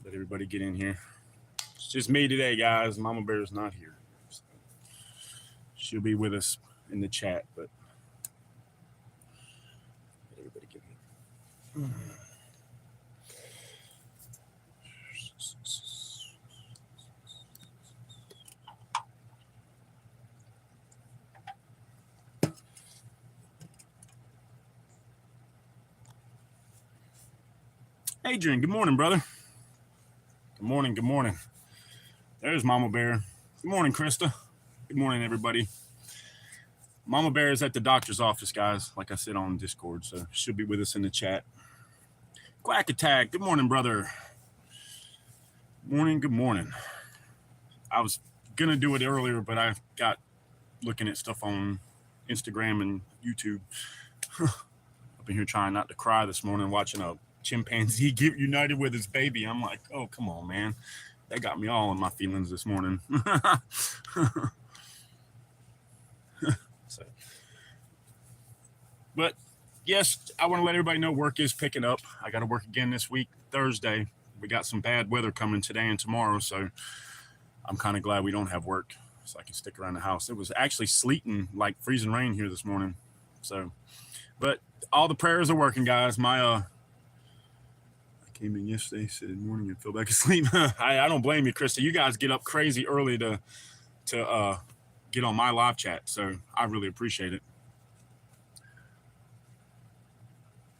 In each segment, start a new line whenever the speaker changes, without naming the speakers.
Let everybody get in here. It's just me today, guys. Mama Bear's not here. So she'll be with us in the chat, but let everybody get in. Adrian, good morning, brother. Good morning, good morning. There's Mama Bear. Good morning, Krista. Good morning, everybody. Mama Bear is at the doctor's office, guys, like I said on Discord, so she'll be with us in the chat. Quack Attack, good morning, brother. Morning, good morning. I was going to do it earlier, but I got looking at stuff on Instagram and YouTube. I've been here trying not to cry this morning, watching a chimpanzee get united with his baby. I'm like, oh, come on, man. That got me all in my feelings this morning. So, but yes, I want to let everybody know work is picking up. I got to work again this week, Thursday. We got some bad weather coming today and tomorrow, so I'm kind of glad we don't have work so I can stick around the house. It was actually sleeting, like freezing rain here this morning. So, but all the prayers are working, guys. I came in yesterday, said morning and fell back asleep. I don't blame you, Krista. You guys get up crazy early to get on my live chat, so I really appreciate it.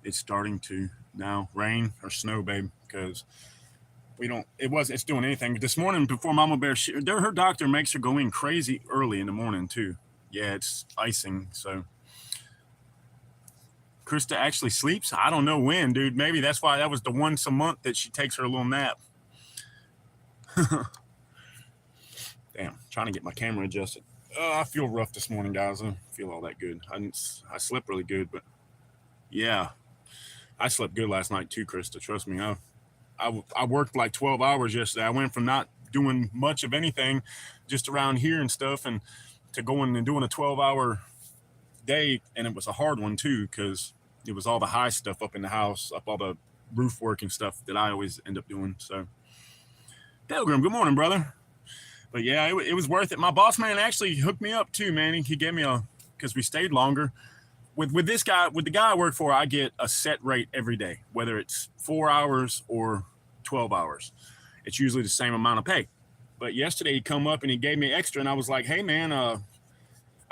It's starting to now rain or snow, babe, because it's doing anything. This morning before Mama Bear, her doctor makes her go in crazy early in the morning too. Yeah, it's icing, so. Krista actually sleeps. I don't know when, dude. Maybe that's why that was the once a month that she takes her little nap. Damn, trying to get my camera adjusted. I feel rough this morning, guys. I don't feel all that good. I slept really good, but yeah, I slept good last night too, Krista. Trust me. I worked like 12 hours yesterday. I went from not doing much of anything just around here and stuff and to going and doing a 12-hour day, and it was a hard one too because it was all the high stuff up in the house, up all the roof work and stuff that I always end up doing. So, Pilgrim, good morning, brother. But yeah, it was worth it. My boss man actually hooked me up too, man. He gave me because we stayed longer. With the guy I work for, I get a set rate every day, whether it's 4 hours or 12 hours. It's usually the same amount of pay. But yesterday he come up and he gave me extra, and I was like, hey man, I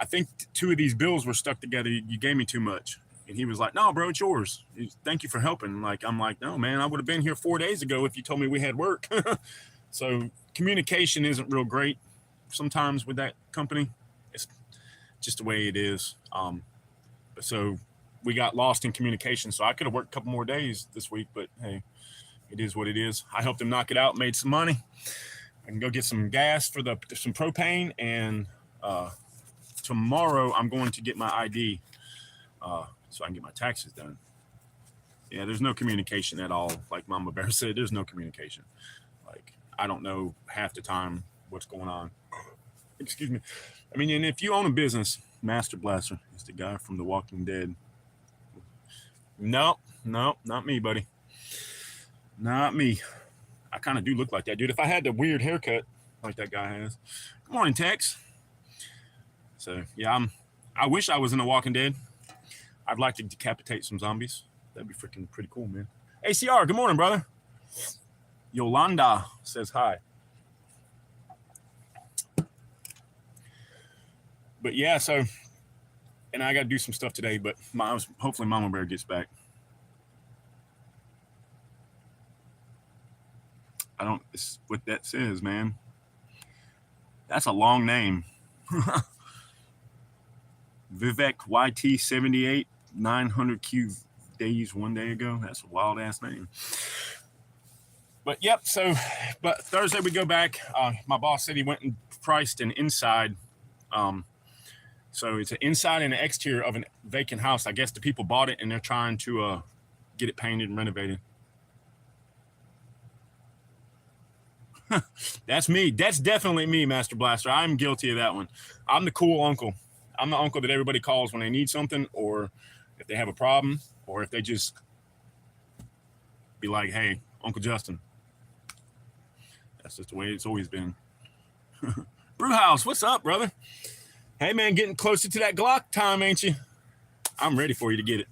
think 2 of these bills were stuck together. You gave me too much. And he was like, no, bro, it's yours. Thank you for helping. I'm like, no, man, I would have been here 4 days ago if you told me we had work. So communication isn't real great sometimes with that company. It's just the way it is. So we got lost in communication. So I could have worked a couple more days this week, but hey, it is what it is. I helped him knock it out, made some money. I can go get some gas for some propane, and tomorrow I'm going to get my ID so I can get my taxes done. Yeah, there's no communication at all. Like Mama Bear said, there's no communication. Like, I don't know half the time what's going on. Excuse me. I mean, and if you own a business, Master Blaster is the guy from The Walking Dead. No, not me, buddy. Not me. I kind of do look like that, dude. If I had the weird haircut like that guy has. Good morning, Tex. So, yeah, I wish I was in The Walking Dead. I'd like to decapitate some zombies. That'd be freaking pretty cool, man. ACR, good morning, brother. Yolanda says hi. But yeah, so, and I got to do some stuff today, but hopefully Mama Bear gets back. It's what that says, man. That's a long name. Vivek YT78, 900Q days 1 day ago. That's a wild ass name. But yep, but Thursday we go back. My boss said he went and priced an inside. So it's an inside and an exterior of a vacant house. I guess the people bought it and they're trying to get it painted and renovated. That's me. That's definitely me, Master Blaster. I'm guilty of that one. I'm the cool uncle. I'm the uncle that everybody calls when they need something, or if they have a problem, or if they just be like, hey, Uncle Justin, That's just the way it's always been. Brewhouse, what's up, brother? Hey, man, getting closer to that Glock time, ain't you? I'm ready for you to get it.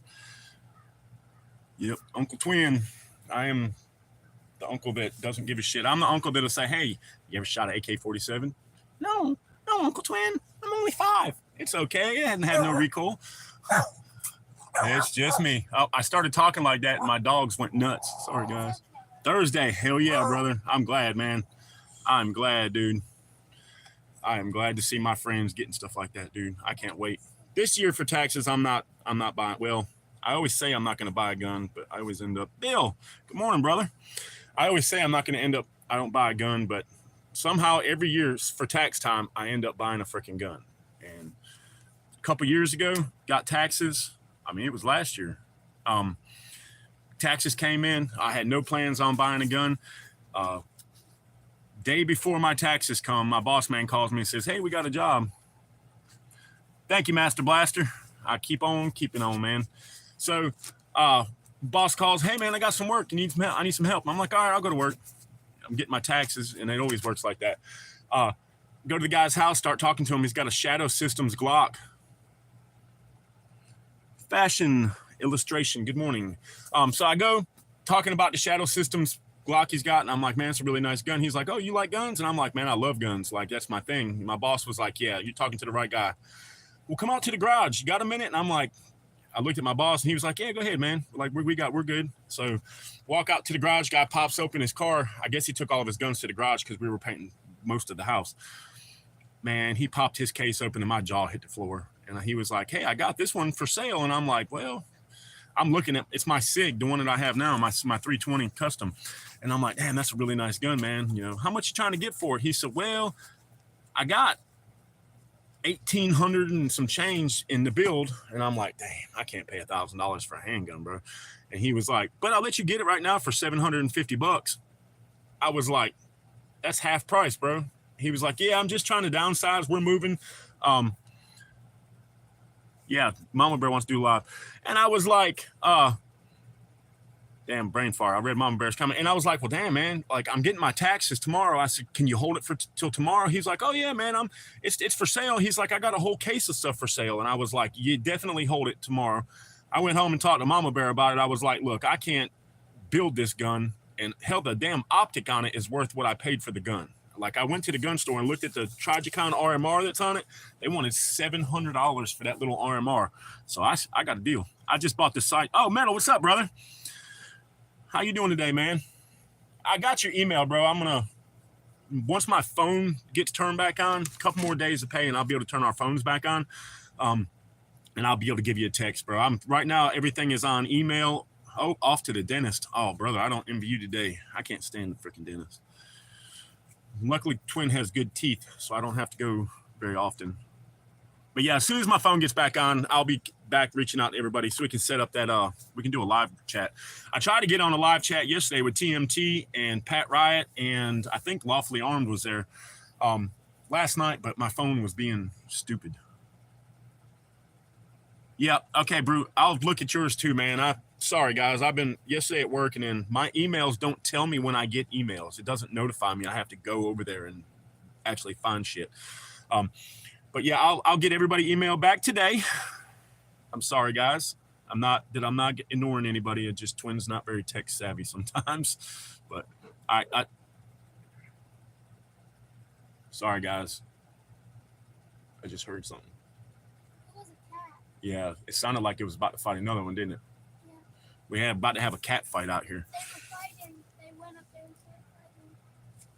Yep, Uncle Twin. I am the uncle that doesn't give a shit. I'm the uncle that'll say, hey, you ever shot an AK-47? No, Uncle Twin. I'm only 5. It's okay. It hadn't had no recoil. It's just me. Oh, I started talking like that, and my dogs went nuts. Sorry, guys. Thursday. Hell yeah, brother. I'm glad, man. I'm glad, dude. I am glad to see my friends getting stuff like that, dude. I can't wait. This year for taxes, I'm not buying. Well, I always say I'm not going to buy a gun, but I always end up. Bill, good morning, brother. I always say I'm not going to end up. I don't buy a gun, but somehow every year for tax time, I end up buying a freaking gun. And a couple years ago, got taxes. I mean, it was last year. Taxes came in. I had no plans on buying a gun. Day before my taxes come, my boss man calls me and says, hey, we got a job. Thank you, Master Blaster. I keep on keeping on, man. So boss calls, hey, man, I got some work. I need some help. I'm like, all right, I'll go to work. I'm getting my taxes, and it always works like that. Go to the guy's house, start talking to him. He's got a Shadow Systems Glock. Fashion illustration. Good morning. So I go talking about the Shadow Systems Glock he's got, and I'm like, man, it's a really nice gun. He's like, oh, you like guns? And I'm like, man, I love guns. Like, that's my thing. My boss was like, yeah, you're talking to the right guy. Well, come out to the garage. You got a minute? And I'm like, I looked at my boss, and he was like, yeah, go ahead, man. Like, we're good. So walk out to the garage. Guy pops open his car. I guess he took all of his guns to the garage because we were painting most of the house. Man, he popped his case open, and my jaw hit the floor. And he was like, hey, I got this one for sale. And I'm like, well, I'm looking at, it's my SIG, the one that I have now, my 320 custom. And I'm like, damn, that's a really nice gun, man. You know, how much you trying to get for it? He said, well, I got $1,800 and some change in the build. And I'm like, damn, I can't pay $1,000 for a handgun, bro. And he was like, but I'll let you get it right now for $750. I was like, that's half price, bro. He was like, yeah, I'm just trying to downsize. We're moving. Yeah, Mama Bear wants to do live. And I was like, damn, brain fart. I read Mama Bear's comment. And I was like, well, damn, man, like, I'm getting my taxes tomorrow. I said, can you hold it for till tomorrow? He's like, oh, yeah, man, it's for sale. He's like, I got a whole case of stuff for sale. And I was like, you definitely hold it tomorrow. I went home and talked to Mama Bear about it. I was like, look, I can't build this gun. And hell, the damn optic on it is worth what I paid for the gun. Like, I went to the gun store and looked at the Trigicon RMR that's on it. They wanted $700 for that little RMR. So I got a deal. I just bought the sight. Oh, Metal, what's up, brother? How you doing today, man? I got your email, bro. I'm going to, once my phone gets turned back on, a couple more days to pay, and I'll be able to turn our phones back on. And I'll be able to give you a text, bro. Right now, everything is on email. Oh, off to the dentist. Oh, brother, I don't envy you today. I can't stand the freaking dentist. Luckily, Twin has good teeth, so I don't have to go very often. But yeah, as soon as my phone gets back on, I'll be back reaching out to everybody so we can set up that, we can do a live chat. I tried to get on a live chat yesterday with TMT and Pat Riot, and I think Lawfully Armed was there last night, but my phone was being stupid. Yeah, okay, Brew, I'll look at yours too, man. Sorry, guys. I've been yesterday at work, and then my emails don't tell me when I get emails. It doesn't notify me. I have to go over there and actually find shit. But yeah, I'll get everybody email back today. I'm sorry, guys. I'm not ignoring anybody. It just Twin's not very tech savvy sometimes. But I sorry, guys. I just heard something.
It was a cat.
Yeah, it sounded like it was about to fight another one, didn't it? We had about to have a cat fight out here.
They were fighting. They went up there and started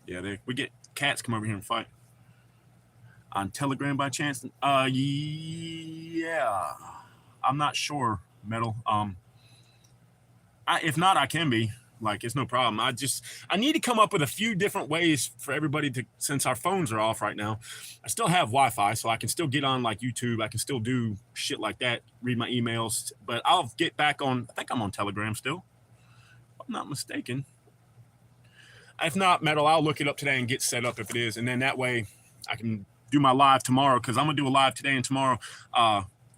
fighting.
Yeah, we get cats come over here and fight. On Telegram by chance? Yeah. I'm not sure, Metal. If not, I can be. Like, it's no problem. I need to come up with a few different ways for everybody to, since our phones are off right now. I still have Wi-Fi, so I can still get on like YouTube. I can still do shit like that, read my emails, but I'll get back on, I think I'm on Telegram still, if I'm not mistaken. If not, Metal, I'll look it up today and get set up if it is. And then that way I can do my live tomorrow, because I'm going to do a live today and tomorrow.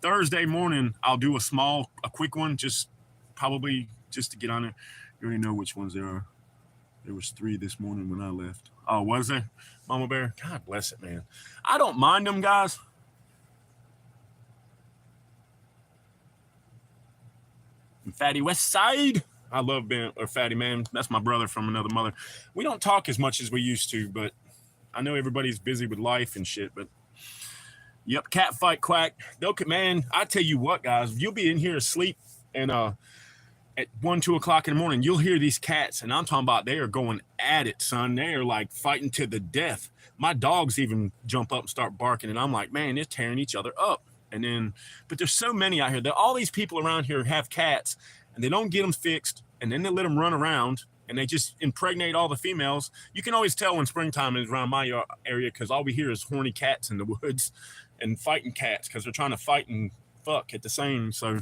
Thursday morning, I'll do a quick one, just probably just to get on there. You already know which ones there are. There was 3 this morning when I left. Oh, was there? Mama Bear? God bless it, man. I don't mind them, guys. Fatty West Side. I love Ben or Fatty, man. That's my brother from another mother. We don't talk as much as we used to, but I know everybody's busy with life and shit. But yep, cat fight quack. Man, I tell you what, guys, you'll be in here asleep and at 1, 2 o'clock in the morning, you'll hear these cats, and I'm talking about they are going at it, son. They are like fighting to the death. My dogs even jump up and start barking, and I'm like, man, they're tearing each other up. And then, but there's so many out here. All these people around here have cats, and they don't get them fixed, and then they let them run around, and they just impregnate all the females. You can always tell when springtime is around my area because all we hear is horny cats in the woods and fighting cats because they're trying to fight and fuck at the same. So,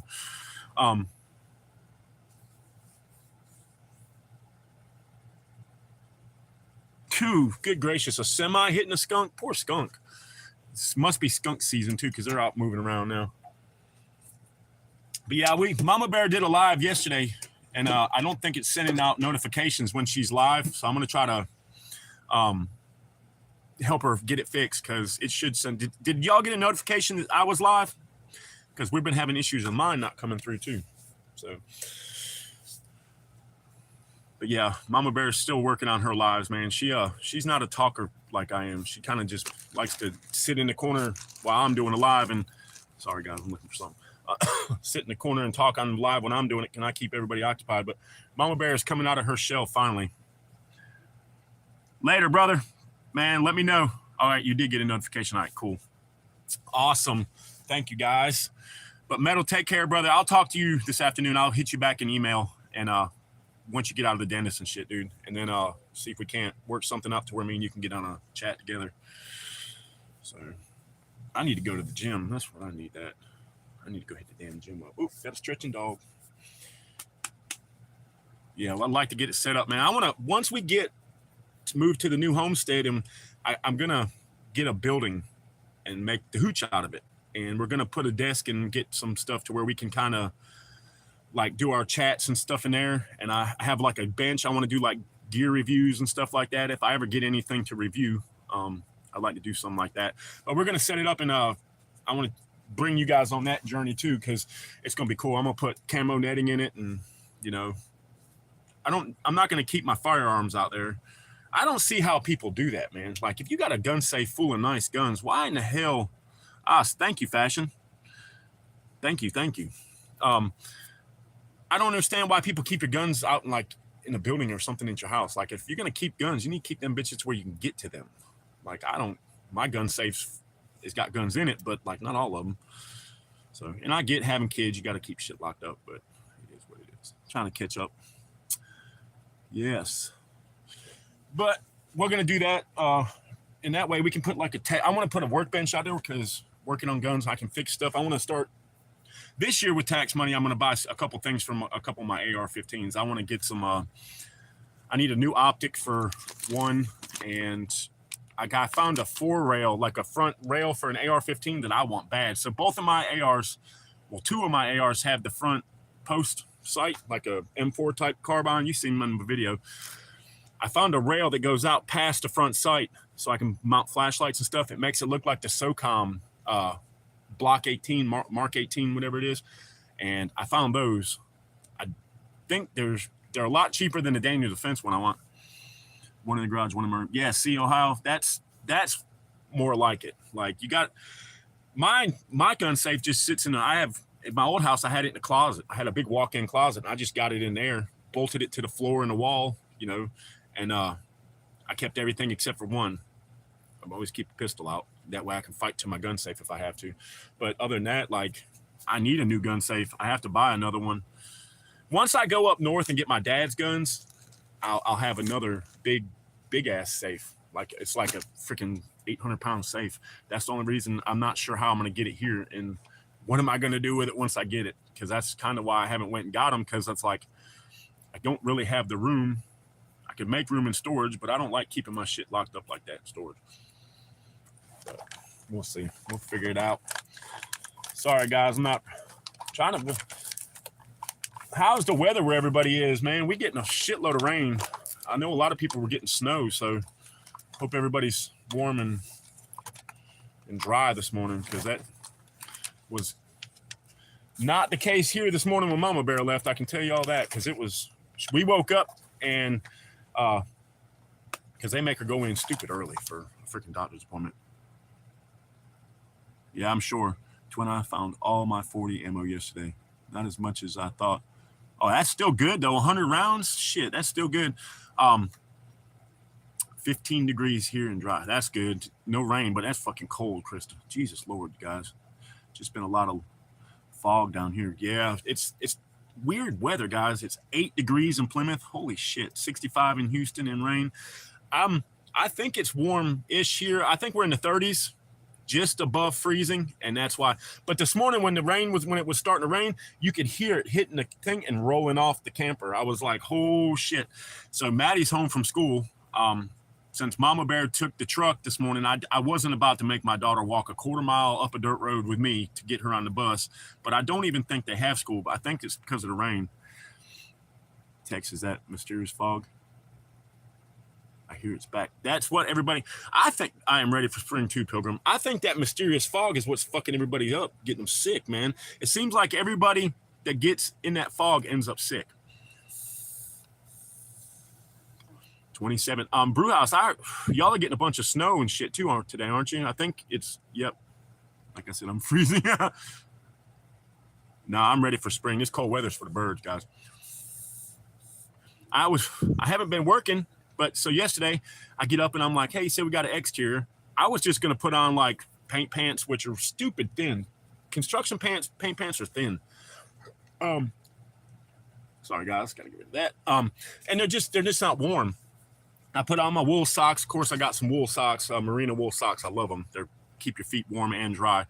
good gracious, a semi hitting a skunk? Poor skunk. This must be skunk season too, because they're out moving around now. But yeah, Mama Bear did a live yesterday, and I don't think it's sending out notifications when she's live, so I'm gonna try to help her get it fixed because it should send. Did y'all get a notification that I was live? Because we've been having issues with mine not coming through too. So. But yeah, Mama Bear is still working on her lives, man. She's not a talker like I am. She kind of just likes to sit in the corner while I'm doing a live. And sorry, guys, I'm looking for something. Sit in the corner and talk on the live when I'm doing it. Can I keep everybody occupied? But Mama Bear is coming out of her shell finally. Later, brother. Man, let me know. All right, you did get a notification. All right, cool. Awesome. Thank you, guys. But Metal, take care, brother. I'll talk to you this afternoon. I'll hit you back an email and once you get out of the dentist and shit, dude, and then see if we can't work something up to where me and you can get on a chat together. So I need to go to the gym. That's what I need. I need to go hit the damn gym up. Ooh, got a stretching dog. Yeah, well, I'd like to get it set up, man. Once we get to move to the new homestead, and I'm gonna get a building and make the hooch out of it, and we're gonna put a desk and get some stuff to where we can kind of like do our chats and stuff in there. And I have like a bench. I want to do like gear reviews and stuff like that. If I ever get anything to review, I'd like to do something like that. But we're going to set it up and I want to bring you guys on that journey too, because it's going to be cool. I'm going to put camo netting in it. And, you know, I'm not going to keep my firearms out there. I don't see how people do that, man. Like if you got a gun safe full of nice guns, why in the hell? Thank you, Fashion. Thank you. I don't understand why people keep your guns out in a building or something in your house. Like if you're going to keep guns, you need to keep them bitches where you can get to them. Like my gun safe has got guns in it, but like not all of them. So, and I get having kids, you got to keep shit locked up, but it is what it is. Trying to catch up. Yes. But we're going to do that. In that way we can put like I want to put a workbench out there because working on guns, I can fix stuff. I want to start this year with tax money. I'm going to buy a couple things from a couple of my AR-15s. I want to get some, I need a new optic for one. And I found a 4-rail, like a front rail for an AR-15 that I want bad. So both of my ARs, well, 2 of my ARs have the front post sight, like a M4 type carbine. You've seen them in the video. I found a rail that goes out past the front sight so I can mount flashlights and stuff. It makes it look like the SOCOM, Block 18, Mark 18, whatever it is. And I found those. I think they're a lot cheaper than the Daniel Defense one I want. One in the garage, one in my, yeah, see, Ohio, that's more like it. Like you got my gun safe just sits in at my old house, I had it in a closet. I had a big walk-in closet. And I just got it in there, bolted it to the floor and the wall, you know, and I kept everything except for one. I always keep a pistol out. That way I can fight to my gun safe if I have to. But other than that, like I need a new gun safe. I have to buy another one. Once I go up north and get my dad's guns, I'll have another big ass safe. Like it's like a freaking 800-pound safe. That's the only reason I'm not sure how I'm going to get it here. And what am I going to do with it once I get it? Because that's kind of why I haven't went and got them. Because that's like, I don't really have the room. I could make room in storage, but I don't like keeping my shit locked up like that in storage. But we'll see. We'll figure it out. Sorry, guys. I'm not trying to. How's the weather where everybody is, man? We getting a shitload of rain. I know a lot of people were getting snow, so hope everybody's warm and dry this morning, because that was not the case here this morning when Mama Bear left. I can tell you all that, because we woke up and because they make her go in stupid early for a freaking doctor's appointment. Yeah, I'm sure. Twin, I found all my 40 ammo yesterday. Not as much as I thought. Oh, that's still good though. 100 rounds? Shit, that's still good. 15 degrees here and dry. That's good. No rain, but that's fucking cold, Krista. Jesus Lord, guys. Just been a lot of fog down here. Yeah, it's weird weather, guys. It's 8 degrees in Plymouth. Holy shit. 65 in Houston and rain. I think it's warm-ish here. I think we're in the 30s, just above freezing, and that's why. But this morning when it was starting to rain, you could hear it hitting the thing and rolling off the camper. I was like, oh shit. So Maddie's home from school. Since Mama Bear took the truck this morning, I wasn't about to make my daughter walk a quarter mile up a dirt road with me to get her on the bus, but I don't even think they have school, but I think it's because of the rain. Text, is that mysterious fog? I hear it's back. That's what everybody, I think I am ready for spring too, Pilgrim. I think that mysterious fog is what's fucking everybody up, getting them sick, man. It seems like everybody that gets in that fog ends up sick. 27. Brewhouse, y'all are getting a bunch of snow and shit too today, aren't you? I think it's, yep. Like I said, I'm freezing. No, I'm ready for spring. This cold weather's for the birds, guys. I haven't been working, but so yesterday I get up and I'm like, hey, say we got an exterior. I was just going to put on like paint pants, which are stupid thin. Construction pants, paint pants are thin. Sorry guys, got to get rid of that. And they're just not warm. I put on my wool socks. Of course, I got some wool socks, merino wool socks. I love them. They keep your feet warm and dry.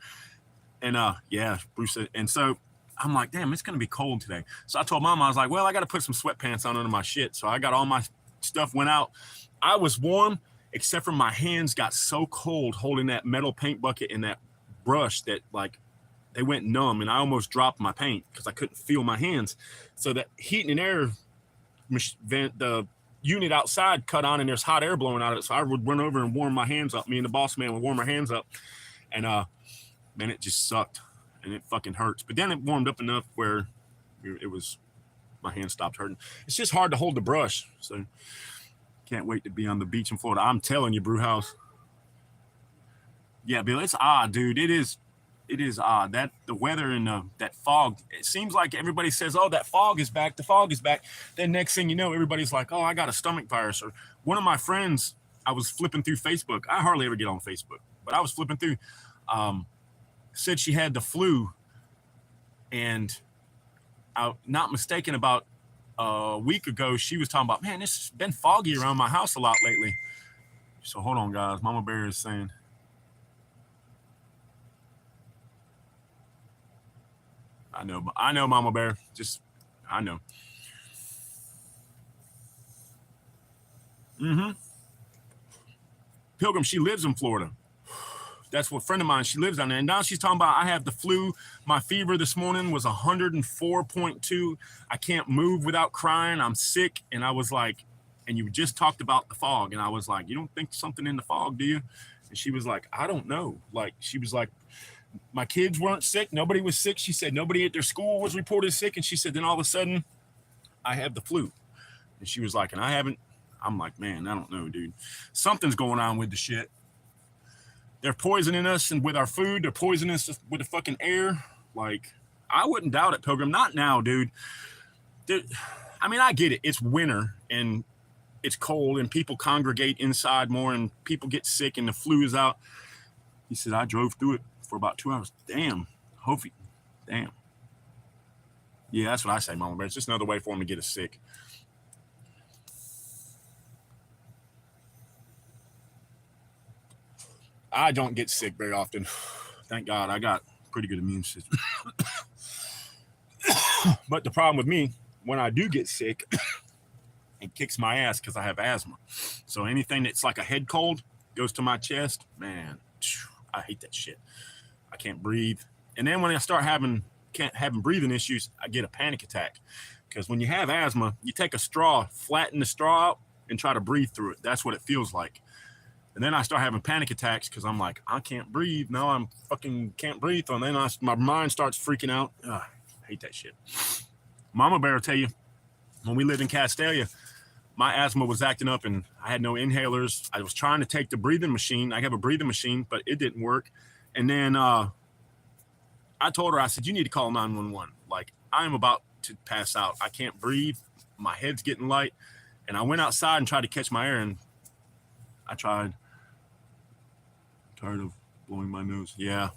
And yeah, Bruce. And so I'm like, damn, it's gonna be cold today. So I told Mama, I was like, well, I got to put some sweatpants on under my shit. So I got all my stuff, went out. I was warm, except for my hands got so cold holding that metal paint bucket and that brush that like they went numb, and I almost dropped my paint because I couldn't feel my hands. So that heat and air vent, the unit outside cut on, and there's hot air blowing out of it. So I would run over and warm my hands up. Me and the boss man would warm our hands up, and man, it just sucked, and it fucking hurts. But then it warmed up enough where it was, my hands stopped hurting. It's just hard to hold the brush. So can't wait to be on the beach in Florida. I'm telling you, Brewhouse. Yeah, Bill, it's odd, dude. It is odd that the weather and that fog. It seems like everybody says, "Oh, that fog is back. The fog is back." Then next thing you know, everybody's like, "Oh, I got a stomach virus." Or one of my friends, I was flipping through Facebook. I hardly ever get on Facebook, but I was flipping through. Said she had the flu, and I'm not mistaken, about a week ago, she was talking about, man, it's been foggy around my house a lot lately. So hold on, guys. Mama Bear is saying. I know, Mama Bear. I know. Pilgrim, she lives in Florida. That's what a friend of mine, she lives down there. And now she's talking about, I have the flu. My fever this morning was 104.2. I can't move without crying. I'm sick. And I was like, and you just talked about the fog. And I was like, you don't think something in the fog, do you? And she was like, I don't know. Like, she was like, my kids weren't sick. Nobody was sick. She said nobody at their school was reported sick. And she said, then all of a sudden I have the flu. And she was like, and I haven't. I'm like, man, I don't know, dude. Something's going on with the shit. They're poisoning us and with our food. They're poisoning us with the fucking air. Like, I wouldn't doubt it, Pilgrim. Not now, dude. I mean, I get it. It's winter and it's cold and people congregate inside more and people get sick and the flu is out. He said, I drove through it for about 2 hours. Damn. Hopefully. Damn. Yeah, that's what I say, Mama Bear. It's just another way for him to get us sick. I don't get sick very often. Thank God. I got pretty good immune system. But the problem with me, when I do get sick, it kicks my ass because I have asthma. So anything that's like a head cold goes to my chest, man, I hate that shit. I can't breathe. And then when I start having breathing issues, I get a panic attack. Because when you have asthma, you take a straw, flatten the straw out, and try to breathe through it. That's what it feels like. And then I start having panic attacks because I'm like, I can't breathe. Now I'm fucking can't breathe. And then my mind starts freaking out. Ugh, I hate that shit. Mama Bear will tell you, when we lived in Castalia, my asthma was acting up and I had no inhalers. I was trying to take the breathing machine. I have a breathing machine, but it didn't work. And then I told her, I said, you need to call 911. Like, I'm about to pass out. I can't breathe. My head's getting light. And I went outside and tried to catch my air, and I tried. Tired of blowing my nose. Yeah,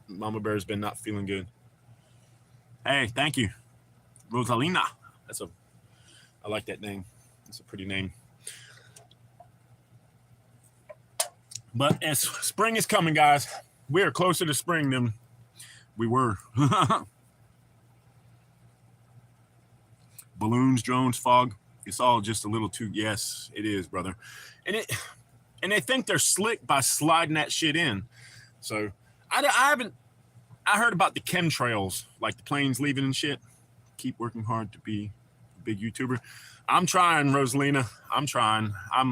Mama Bear's been not feeling good. Hey, thank you, Rosalina. I like that name. It's a pretty name. But as spring is coming, guys, we are closer to spring than we were. Balloons, drones, fog. It's all just a little too. Yes, it is, brother. And they think they're slick by sliding that shit in. So I heard about the chemtrails, like the planes leaving and shit. Keep working hard to be a big YouTuber. I'm trying, Rosalina. I'm trying. I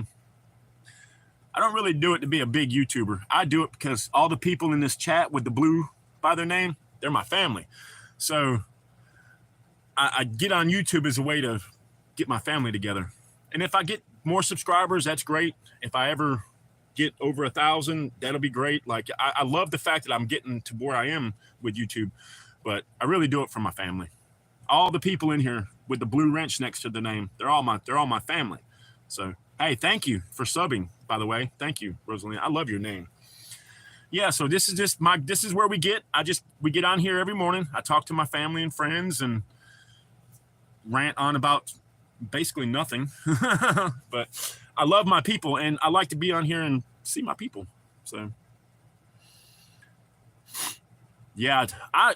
don't really do it to be a big YouTuber. I do it because all the people in this chat with the blue by their name, they're my family. So I get on YouTube as a way to get my family together. And if I get more subscribers, that's great. If I ever get over 1,000, that'll be great. Like, I love the fact that I'm getting to where I am with YouTube, but I really do it for my family. All the people in here with the blue wrench next to the name, they're all my family. So, hey, thank you for subbing, by the way. Thank you, Rosalina. I love your name. Yeah, so this is where we get on here every morning. I talk to my family and friends and rant on about basically nothing. But I love my people, and I like to be on here and see my people. So yeah, I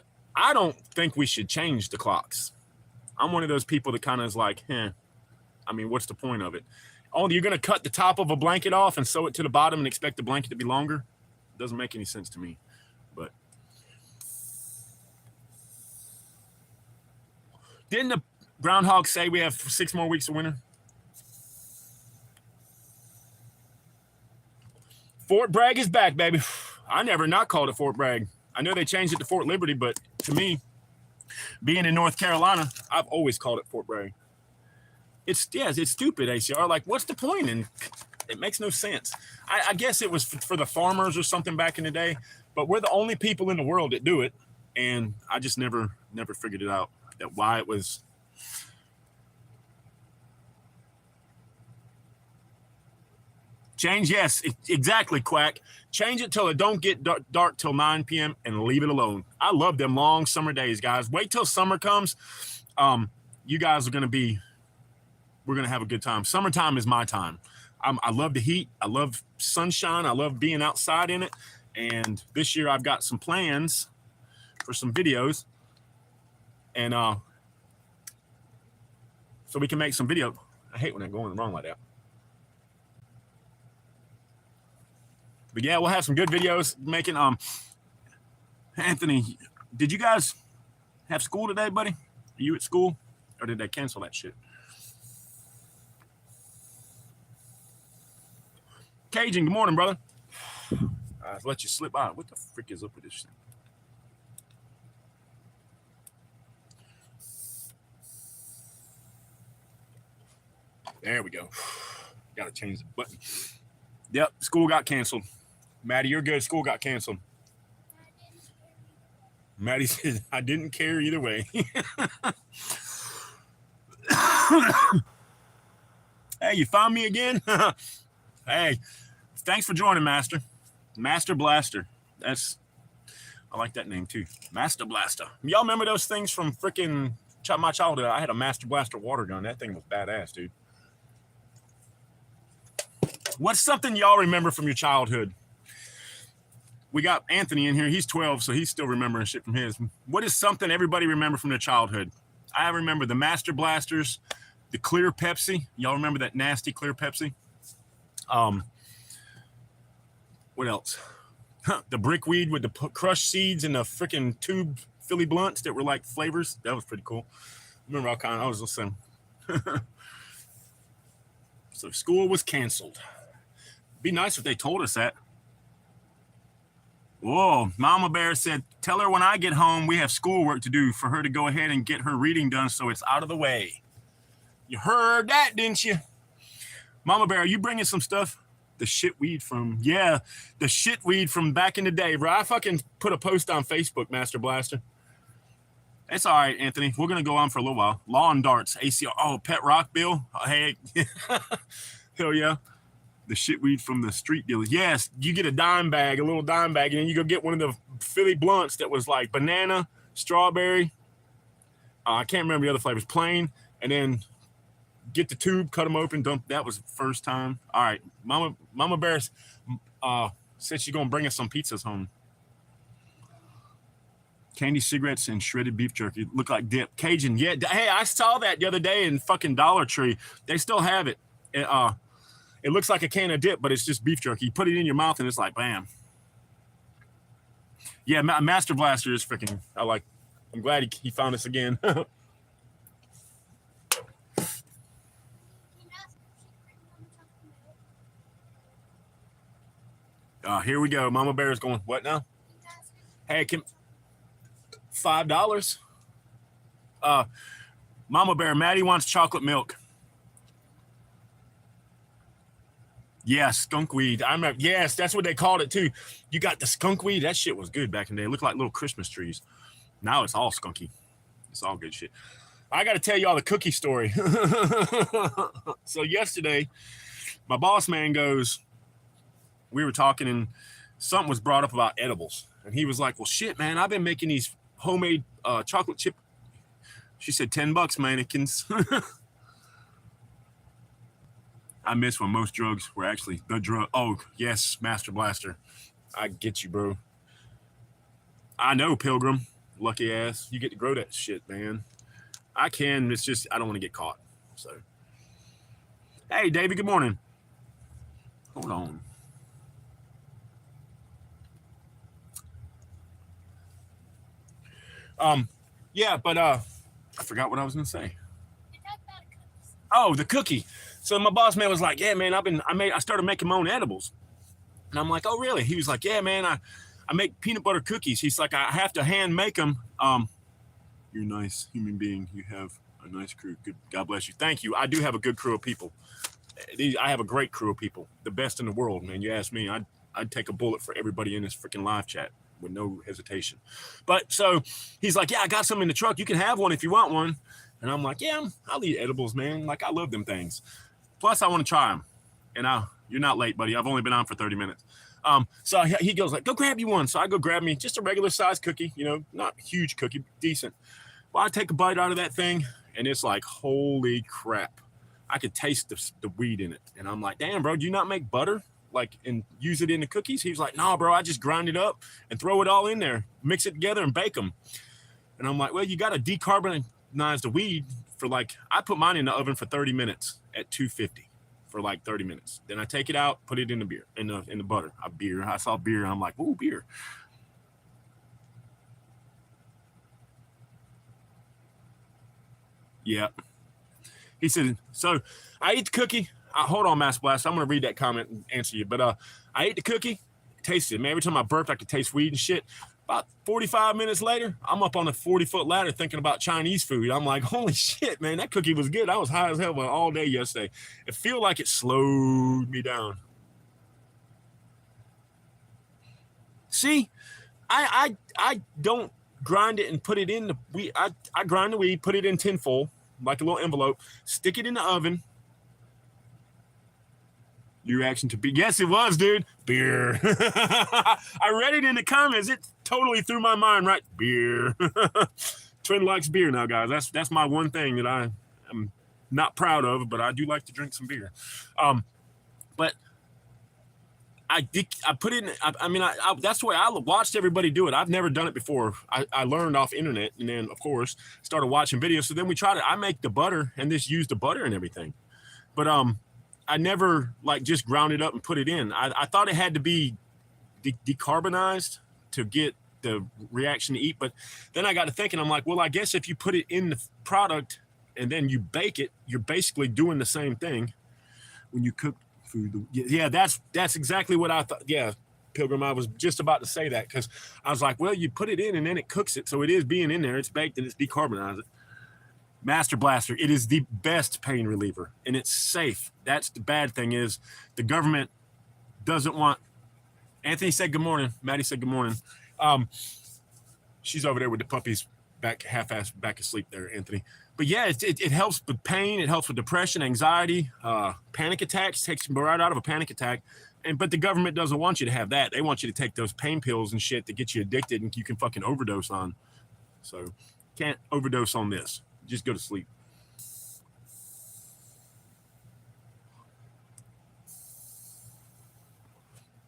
don't think we should change the clocks. I'm one of those people that kind of is like, I mean, what's the point of it? Oh, you're going to cut the top of a blanket off and sew it to the bottom and expect the blanket to be longer? It doesn't make any sense to me. But didn't the groundhog say we have 6 more weeks of winter? Fort Bragg is back, baby. I never not called it Fort Bragg. I know they changed it to Fort Liberty, but to me, being in North Carolina, I've always called it Fort Bragg. It's stupid, ACR. Like, what's the point? And it makes no sense. I guess it was for the farmers or something back in the day, but we're the only people in the world that do it, and I just never figured it out, that why it was. Change, yes, exactly, Quack. Change it till it don't get dark till 9 p.m. and leave it alone. I love them long summer days, guys. Wait till summer comes. You guys are we're going to have a good time. Summertime is my time. I love the heat. I love sunshine. I love being outside in it. And this year I've got some plans for some videos. And so we can make some video. I hate when I'm going wrong like that. But yeah, we'll have some good videos making. Anthony, did you guys have school today, buddy? Are you at school, or did they cancel that shit? Cajun, good morning, brother. I'll let you slip by. What the frick is up with this thing? There we go. Got to change the button. Yep, school got canceled. Maddie, you're good. School got canceled. Maddie said, I didn't care either way. Hey, you found me again? Hey, thanks for joining, Master. Master Blaster. I like that name too. Master Blaster. Y'all remember those things from freaking my childhood? I had a Master Blaster water gun. That thing was badass, dude. What's something y'all remember from your childhood? We got Anthony in here. He's 12, so he's still remembering shit from his. What is something everybody remember from their childhood? I remember the Master Blasters, the clear Pepsi. Y'all remember that nasty clear Pepsi? What else? The brickweed with the crushed seeds and the freaking tube Philly blunts that were like flavors. That was pretty cool. Remember all kind. I was listening. So school was canceled. Be nice if they told us that. Whoa, Mama Bear said, tell her when I get home we have schoolwork to do for her to go ahead and get her reading done so it's out of the way. You heard that, didn't you? Mama Bear, are you bringing some stuff? The shitweed from, yeah, the shitweed from back in the day, bro. I fucking put a post on Facebook, Master Blaster. It's all right, Anthony. We're going to go on for a little while. Lawn darts, ACR. Oh, Pet Rock Bill. Oh, hey. Hell yeah. The shitweed from the street dealers. Yes, you get a dime bag, a little dime bag, and then you go get one of the Philly blunts that was like banana, strawberry. I can't remember the other flavors. Plain, and then get the tube, cut them open, dump. That was the first time. All right, Mama Bear said she's gonna bring us some pizzas home. Candy cigarettes and shredded beef jerky look like dip. Cajun, yeah. Hey, I saw that the other day in fucking Dollar Tree. They still have it. It looks like a can of dip, but it's just beef jerky. You put it in your mouth and it's like, bam. Yeah, Master Blaster is freaking, I'm glad he found us again. Here we go. Mama Bear is going, what now? Hey, $5. Mama Bear, Maddie wants chocolate milk. Yeah, skunk weed. I remember. Yes, that's what they called it too. You got the skunk weed. That shit was good back in the day. It looked like little Christmas trees. Now it's all skunky. It's all good shit. I got to tell y'all the cookie story. So yesterday, my boss man goes, we were talking and something was brought up about edibles. And he was like, well, shit, man, I've been making these homemade chocolate chip. She said, $10, mannequins. I miss when most drugs were actually the drug. Oh, yes, Master Blaster. I get you, bro. I know, Pilgrim. Lucky ass. You get to grow that shit, man. I can. It's just I don't want to get caught. So, hey, David, good morning. Hold on. Yeah, but I forgot what I was gonna say. Oh, the cookie. So my boss man was like, yeah, man, I started making my own edibles. And I'm like, oh, really? He was like, yeah, man, I make peanut butter cookies. He's like, I have to hand make them. You're a nice human being. You have a nice crew. Good. God bless you. Thank you. I do have a good crew of people. I have a great crew of people. The best in the world, man. You ask me, I'd take a bullet for everybody in this freaking live chat with no hesitation. But so he's like, yeah, I got some in the truck. You can have one if you want one. And I'm like, yeah, I'll eat edibles, man. Like, I love them things. Plus, I want to try them. And you're not late, buddy. I've only been on for 30 minutes. So he goes like, go grab you one. So I go grab me just a regular size cookie, not a huge cookie, decent. Well, I take a bite out of that thing, and it's like, holy crap. I could taste the weed in it. And I'm like, damn, bro, do you not make butter? Like, and use it in the cookies? He was like, no, bro, I just grind it up and throw it all in there, mix it together and bake them. And I'm like, well, you got to decarbonize the weed for I put mine in the oven for 30 minutes at 250 for like 30 minutes. Then I take it out, put it in the beer, in the butter. I saw beer, and I'm like, ooh, beer. Yeah. He said, so I eat the cookie. Hold on, Mass Blast. I'm going to read that comment and answer you. But I ate the cookie, tasted it. Man, every time I burped, I could taste weed and shit. About 45 minutes later, I'm up on a 40-foot ladder thinking about Chinese food. I'm like, holy shit, man, that cookie was good. I was high as hell all day yesterday. It feel like it slowed me down. See, I don't grind it and put it in the weed. I grind the weed, put it in tinfoil, like a little envelope, stick it in the oven. Your reaction to beer? Yes, it was, dude. Beer. I read it in the comments. It totally threw my mind right. Beer. Twin likes beer now, guys. That's my one thing that I am not proud of, but I do like to drink some beer. But I put it in. That's the way I watched everybody do it. I've never done it before. I learned off internet, and then of course started watching videos. So then we tried it. I make the butter and just use the butter and everything. But I never just ground it up and put it in. I thought it had to be decarbonized to get the reaction to eat. But then I got to thinking, I'm like, well, I guess if you put it in the product and then you bake it, you're basically doing the same thing. when you cook food. Yeah, that's exactly what I thought. Yeah, Pilgrim, I was just about to say that because I was like, well, you put it in and then it cooks it. So it is being in there. It's baked and it's decarbonized. Master Blaster, it is the best pain reliever and it's safe. That's the bad thing is the government doesn't want. Anthony said good morning. Maddie said good morning. She's over there with the puppies back half-assed back asleep there, Anthony. But yeah, it helps with pain. It helps with depression, anxiety, panic attacks, takes you right out of a panic attack. But the government doesn't want you to have that. They want you to take those pain pills and shit that get you addicted and you can fucking overdose on. So can't overdose on this. Just go to sleep.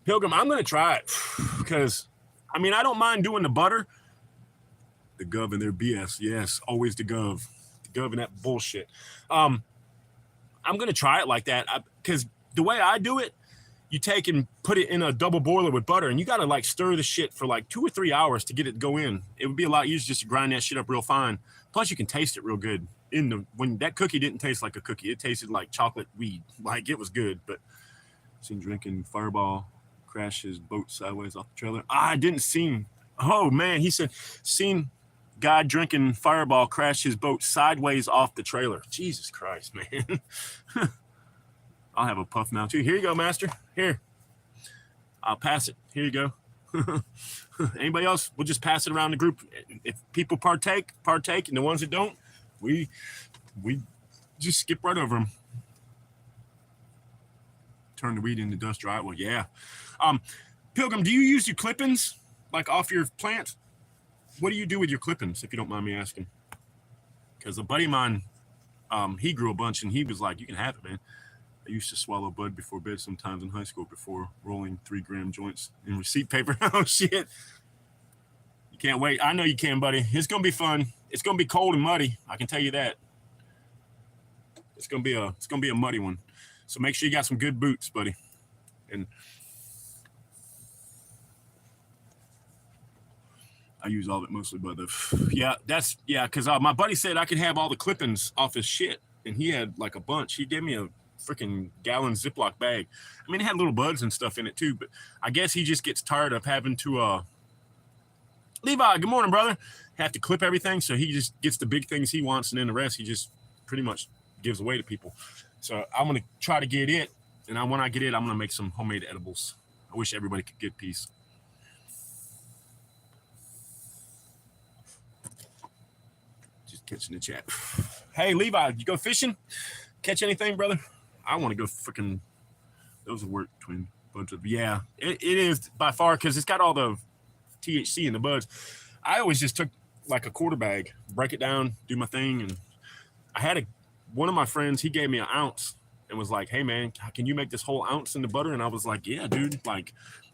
Pilgrim, I'm going to try it because, I mean, I don't mind doing the butter. The gov and their BS. Yes, always the gov. The gov and that bullshit. I'm going to try it like that because the way I do it, you take and put it in a double boiler with butter and you got to like stir the shit for like 2 or 3 hours to get it to go in. It would be a lot easier just to grind that shit up real fine. Plus you can taste it real good. When that cookie didn't taste like a cookie, it tasted like chocolate weed. Like it was good, but seen drinking Fireball crash his boat sideways off the trailer. I didn't see. Oh man, he said seen guy drinking Fireball crash his boat sideways off the trailer. Jesus Christ, man. I'll have a puff now too. Here you go, Master. Here. I'll pass it. Here you go. Anybody else? We'll just pass it around the group. If people partake, and the ones that don't, we just skip right over them. Turn the weed into dust dry. Well, yeah. Pilgrim, do you use your clippings like off your plants? What do you do with your clippings, if you don't mind me asking? Because a buddy of mine, he grew a bunch and he was like, you can have it, man. I used to swallow bud before bed sometimes in high school before rolling 3-gram joints in receipt paper. Oh, shit. You can't wait. I know you can, buddy. It's going to be fun. It's going to be cold and muddy. I can tell you that. It's going to be a muddy one. So make sure you got some good boots, buddy. And I use all of it mostly, but because my buddy said I could have all the clippings off his shit. And he had like a bunch. He gave me a freaking gallon Ziploc bag. I mean, it had little buds and stuff in it too, but I guess he just gets tired of having to Levi, good morning, brother. Have to clip everything, so he just gets the big things he wants, and then the rest he just pretty much gives away to people. So I'm gonna try to get it, and when I get it, I'm gonna make some homemade edibles. I wish everybody could get a piece. Just catching the chat. Hey, Levi, you go fishing? Catch anything, brother? I want to go freaking. Those will work between buds. Yeah, it is by far because it's got all the THC in the buds. I always just took like a quarter bag, break it down, do my thing, and I had one of my friends. He gave me an ounce and was like, "Hey man, can you make this whole ounce in the butter?" And I was like, "Yeah, dude. Like,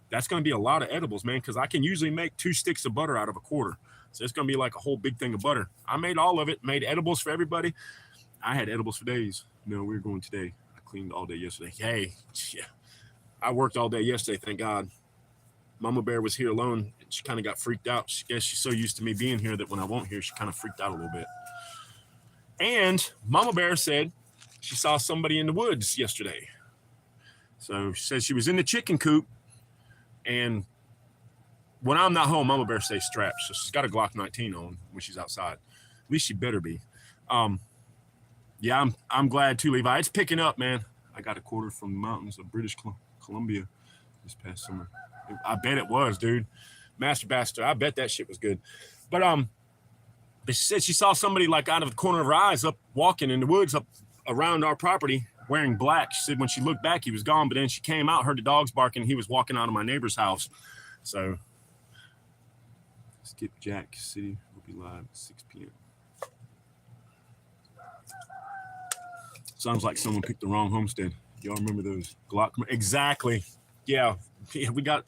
that's going to be a lot of edibles, man, because I can usually make 2 sticks of butter out of a quarter. So it's going to be like a whole big thing of butter." I made all of it, made edibles for everybody. I had edibles for days. No, we were going today. I cleaned all day yesterday. Hey, yeah, I worked all day yesterday, thank God. Mama Bear was here alone. And she kind of got freaked out. I guess she's so used to me being here that when I won't here, she kind of freaked out a little bit. And Mama Bear said she saw somebody in the woods yesterday. So she said she was in the chicken coop. And when I'm not home, Mama Bear stays strapped. So she's got a Glock 19 on when she's outside. At least she better be. Yeah, I'm glad too, Levi. It's picking up, man. I got a quarter from the mountains of British Columbia this past summer. I bet it was, dude. Master Bastard. I bet that shit was good. But she said she saw somebody like out of the corner of her eyes up walking in the woods up around our property wearing black. She said when she looked back, he was gone. But then she came out, heard the dogs barking. He was walking out of my neighbor's house. So Skipjack City will be live at 6 p.m. Sounds like someone picked the wrong homestead. Y'all remember those Glock? Exactly. Yeah, we got.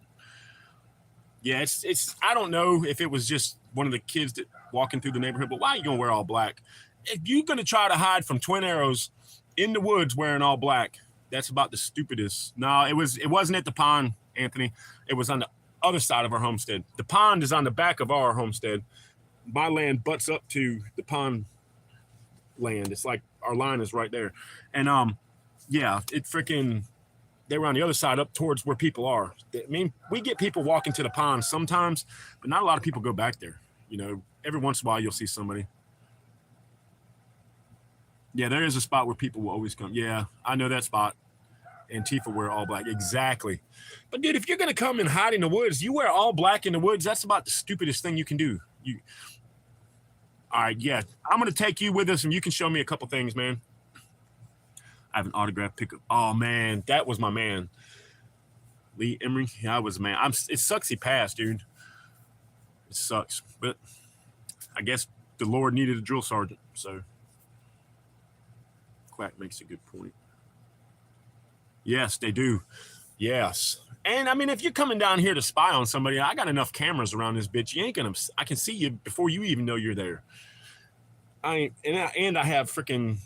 Yeah, it's. I don't know if it was just one of the kids that walking through the neighborhood, but why are you gonna wear all black? If you're gonna try to hide from twin arrows in the woods wearing all black, that's about the stupidest. No, it wasn't at the pond, Anthony. It was on the other side of our homestead. The pond is on the back of our homestead. My land butts up to the pond land. It's like our line is right there. And Yeah, it freaking, they were on the other side up towards where people are. I mean, we get people walking to the pond sometimes, but not a lot of people go back there. You know, every once in a while you'll see somebody. Yeah, there is a spot where people will always come. Yeah, I know that spot. Antifa wear all black. Exactly. But dude, if you're gonna come and hide in the woods, you wear all black in the woods. That's about the stupidest thing you can do. All right, yeah. I'm gonna take you with us and you can show me a couple things, man. I have an autograph pickup. Oh man, that was my man. Lee Emery. Yeah, I was a man. It sucks he passed, dude. It sucks. But I guess the Lord needed a drill sergeant, so Quack makes a good point. Yes, they do. Yes. And I mean, if you're coming down here to spy on somebody, I got enough cameras around this bitch. You ain't gonna. I can see you before you even know you're there. I have freaking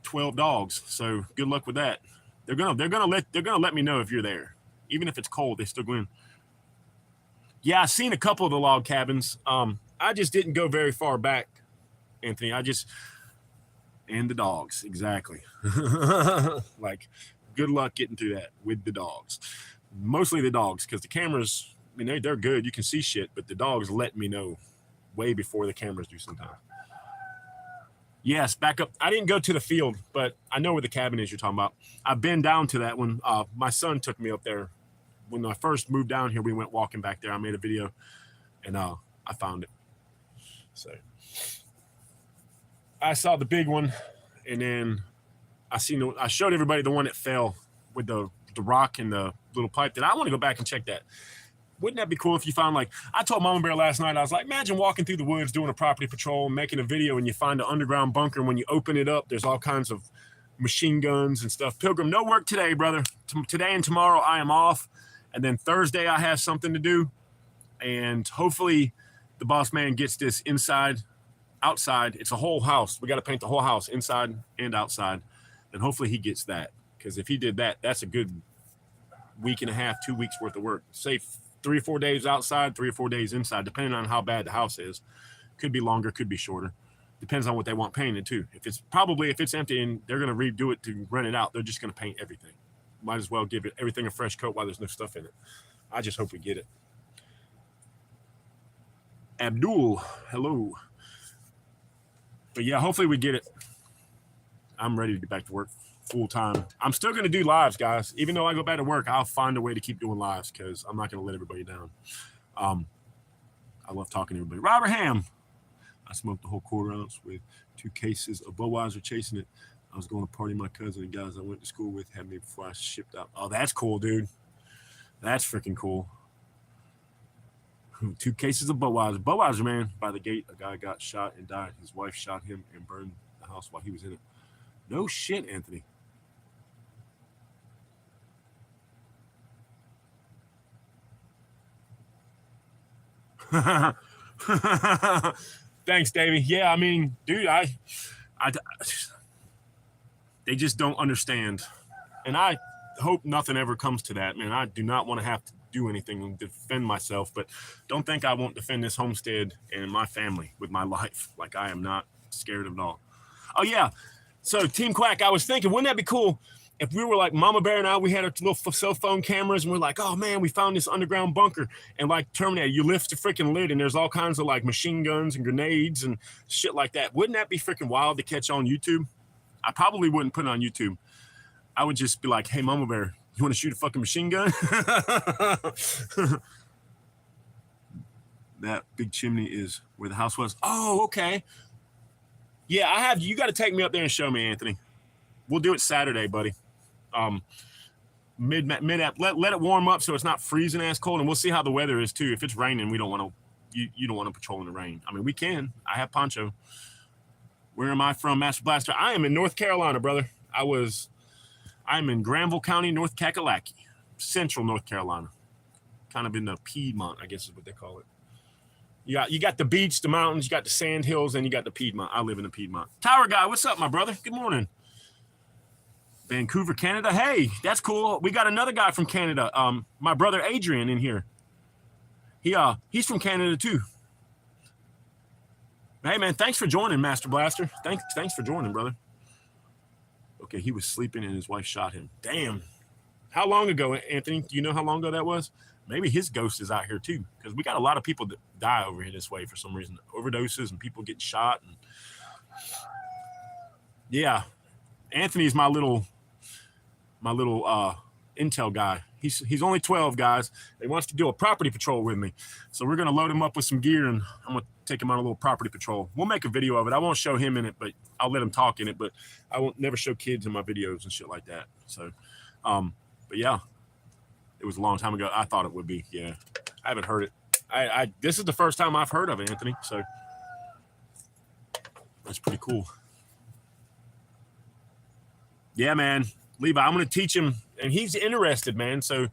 12 dogs. So good luck with that. They're gonna let me know if you're there, even if it's cold. They still go in. Yeah, I've seen a couple of the log cabins. I just didn't go very far back, Anthony. And the dogs, exactly. Like, good luck getting through that with the dogs. Mostly the dogs, because the cameras, I mean, they're good. You can see shit, but the dogs let me know way before the cameras do sometimes. Yes, back up. I didn't go to the field, but I know where the cabin is you're talking about. I've been down to that one. My son took me up there. When I first moved down here, we went walking back there. I made a video, and I found it. So I saw the big one, and then I showed everybody the one that fell with the rock and the little pipe. That I want to go back and check that. Wouldn't that be cool if you found, like, I told Mama Bear last night, I was like, imagine walking through the woods doing a property patrol, making a video, and you find an underground bunker, and when you open it up, there's all kinds of machine guns and stuff. Pilgrim, no work today, brother. Today and tomorrow I am off, and then Thursday I have something to do, and hopefully the boss man gets this inside, outside. It's a whole house. We got to paint the whole house inside and outside, and hopefully he gets that, because if he did that, that's a good week and a half, 2 weeks worth of work. Say 3 or 4 days outside, 3 or 4 days inside, depending on how bad the house is. Could be longer, could be shorter. Depends on what they want painted too. If it's empty and they're going to redo it to rent it out, they're just going to paint everything. Might as well give it everything a fresh coat while there's no stuff in it. I just hope we get it. Abdul, hello. But yeah, hopefully we get it. I'm ready to get back to work full time. I'm still going to do lives, guys. Even though I go back to work, I'll find a way to keep doing lives because I'm not going to let everybody down. I love talking to everybody. Robert Ham. I smoked the whole quarter ounce with 2 cases of Budweiser chasing it. I was going to party with my cousin and guys I went to school with had me before I shipped out. Oh, that's cool, dude. That's freaking cool. 2 cases of Budweiser. Budweiser, man. By the gate, a guy got shot and died. His wife shot him and burned the house while he was in it. No shit, Anthony. Thanks, Davey. Yeah, I mean, dude, they just don't understand. And I hope nothing ever comes to that, man. I do not want to have to do anything and defend myself, but don't think I won't defend this homestead and my family with my life. Like, I am not scared of it all. Oh, yeah. So, Team Quack, I was thinking, wouldn't that be cool if we were like Mama Bear and I, we had our little cell phone cameras and we're like, oh man, we found this underground bunker. And like Terminator, you lift the freaking lid and there's all kinds of like machine guns and grenades and shit like that. Wouldn't that be freaking wild to catch on YouTube? I probably wouldn't put it on YouTube. I would just be like, hey, Mama Bear, you want to shoot a fucking machine gun? That big chimney is where the house was. Oh, okay. Yeah, you got to take me up there and show me, Anthony. We'll do it Saturday, buddy. Let it warm up so it's not freezing ass cold, and we'll see how the weather is too. If it's raining, we don't want to. You don't want to patrol in the rain. I mean, we can. I have poncho. Where am I from, Master Blaster? I am in North Carolina, brother. I'm in Granville County, North Kakalaki, Central North Carolina, kind of in the Piedmont, I guess is what they call it. You got the beach, the mountains, you got the sand hills, and you got the Piedmont. I live in the Piedmont. Tower guy, what's up, my brother? Good morning. Vancouver, Canada. Hey, that's cool. We got another guy from Canada. My brother Adrian in here. He's from Canada too. Hey man, thanks for joining, Master Blaster. Thanks for joining, brother. Okay, he was sleeping and his wife shot him. Damn. How long ago, Anthony? Do you know how long ago that was? Maybe his ghost is out here too, because we got a lot of people that die over here this way for some reason. Overdoses and people getting shot. And yeah, Anthony's my little intel guy. He's only 12, guys. He wants to do a property patrol with me. So we're gonna load him up with some gear and I'm gonna take him on a little property patrol. We'll make a video of it. I won't show him in it, but I'll let him talk in it. But I won't never show kids in my videos and shit like that. So but yeah, it was a long time ago. I thought it would be. Yeah, I haven't heard it. This is the first time I've heard of it, Anthony. So that's pretty cool. Yeah, man. Levi, I'm going to teach him, and he's interested, man. So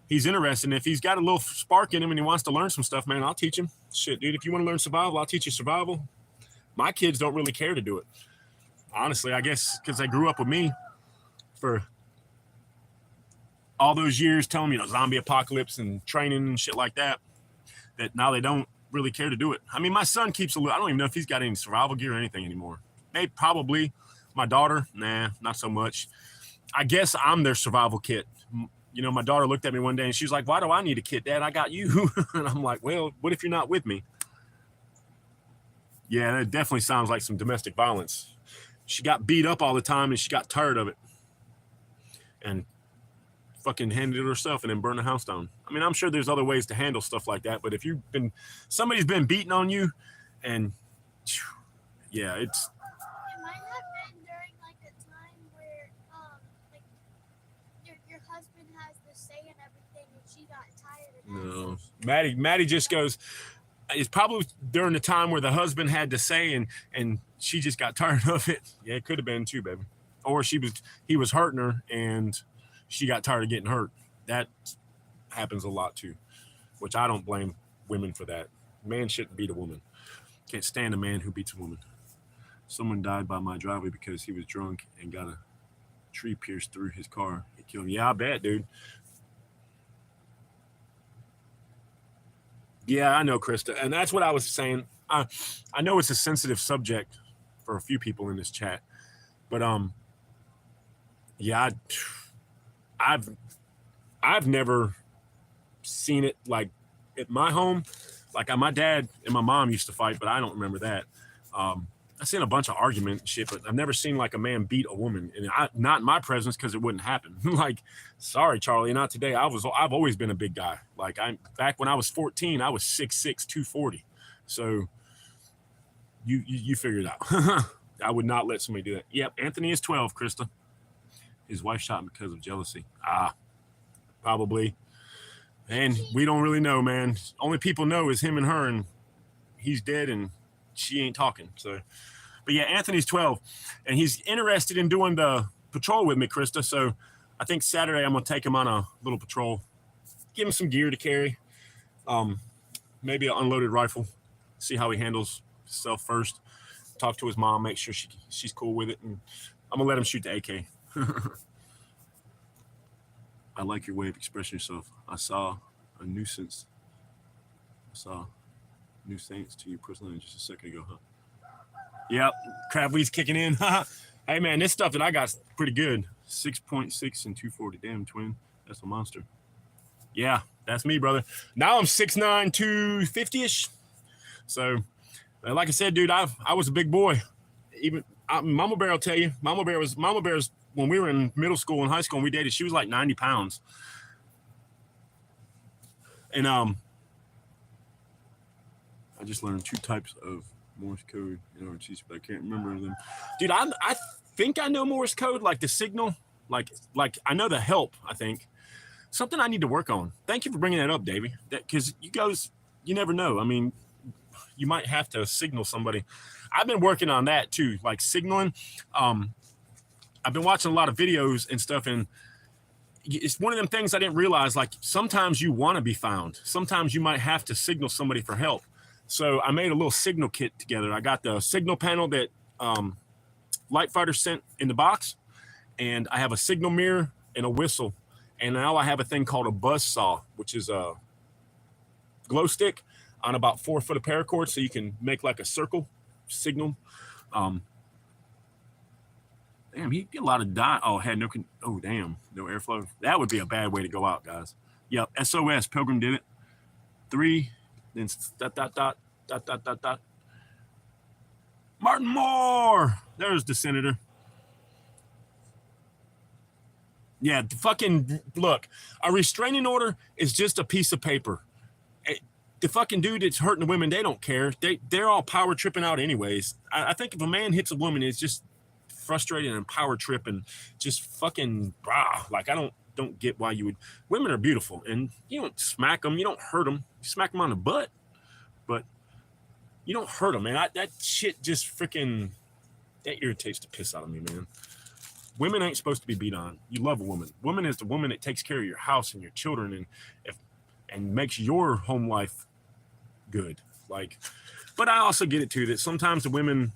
he's interested. And if he's got a little spark in him and he wants to learn some stuff, man, I'll teach him. Shit, dude, if you want to learn survival, I'll teach you survival. My kids don't really care to do it. Honestly, I guess because they grew up with me for all those years telling me, zombie apocalypse and training and shit like that, that now they don't really care to do it. I mean, my son keeps a little, I don't even know if he's got any survival gear or anything anymore. Maybe, probably. My daughter, nah, not so much. I guess I'm their survival kit. You know, my daughter looked at me one day and she's like, why do I need a kit, Dad? I got you. And I'm like, well, what if you're not with me? Yeah, that definitely sounds like some domestic violence. She got beat up all the time and she got tired of it. And fucking handed it herself and then burned the house down. I mean, I'm sure there's other ways to handle stuff like that, but if somebody's been beating on you and yeah, it's.
It might have been during like a time where like your husband has the say in everything and she got tired of that.
No, Maddie just goes, it's probably during the time where the husband had to say and she just got tired of it. Yeah, it could have been too, baby. Or he was hurting her and she got tired of getting hurt. That happens a lot too, which I don't blame women for that. Man shouldn't beat a woman. Can't stand a man who beats a woman. Someone died by my driveway because he was drunk and got a tree pierced through his car. It killed him. Yeah, I bet, dude. Yeah, I know, Krista. And that's what I was saying. I know it's a sensitive subject for a few people in this chat, but yeah, I've never seen it like at my home. Like my dad and my mom used to fight, but I don't remember that. I've seen a bunch of argument and shit, but I've never seen like a man beat a woman, and not in my presence because it wouldn't happen. Like, sorry, Charlie, not today. I've always been a big guy. Like back when I was 14, I was 6'6", 240. So you figure it out. I would not let somebody do that. Yep, Anthony is 12, Krista. His wife shot him because of jealousy. Probably. And we don't really know, man. Only people know is him and her, and he's dead and she ain't talking. So, but yeah, Anthony's 12 and he's interested in doing the patrol with me, Krista. So I think Saturday I'm going to take him on a little patrol, give him some gear to carry. Maybe an unloaded rifle, see how he handles himself first, talk to his mom, make sure she's cool with it. And I'm going to let him shoot the AK. I like your way of expressing yourself. I saw nuisance to you personally just a second ago, huh? Yep, crab weed's kicking in. Hey man, this stuff that I got pretty good. 6.6 and 240. Damn, twin. That's a monster. Yeah, that's me, brother. Now I'm 6'9", 250-ish. So, like I said, dude, I was a big boy. Even Mama Bear will tell you. Mama Bear's when we were in middle school and high school and we dated, she was like 90 pounds. And I just learned 2 types of Morse code in RTC, but I can't remember them. Dude, I think I know Morse code, like the signal, like I know the help, I think. Something I need to work on. Thank you for bringing that up, Davey. Because you never know. I mean, you might have to signal somebody. I've been working on that too, like signaling. I've been watching a lot of videos and stuff, and it's one of them things I didn't realize. Like sometimes you want to be found. Sometimes you might have to signal somebody for help. So I made a little signal kit together. I got the signal panel that Light Fighter sent in the box, and I have a signal mirror and a whistle. And now I have a thing called a buzz saw, which is a glow stick on about 4 foot of paracord, so you can make like a circle signal. Damn, he'd get a lot of oh, had no, oh, damn, no airflow. That would be a bad way to go out, guys. Yep, SOS, Pilgrim did it. 3, then dot, dot, dot, dot, dot, dot, dot. Martin Moore. There's the senator. Yeah, fucking, look, a restraining order is just a piece of paper. The fucking dude that's hurting the women, they don't care. They're all power tripping out anyways. I think if a man hits a woman, it's just frustrated and power tripping, just fucking, like, I don't get why you would. Women are beautiful, and you don't smack them, you don't hurt them. You smack them on the butt, but you don't hurt them, man. That shit just freaking, that irritates the piss out of me, man. Women ain't supposed to be beat on. You love a woman. Woman is the woman that takes care of your house and your children and makes your home life good. Like, but I also get it too that sometimes the women,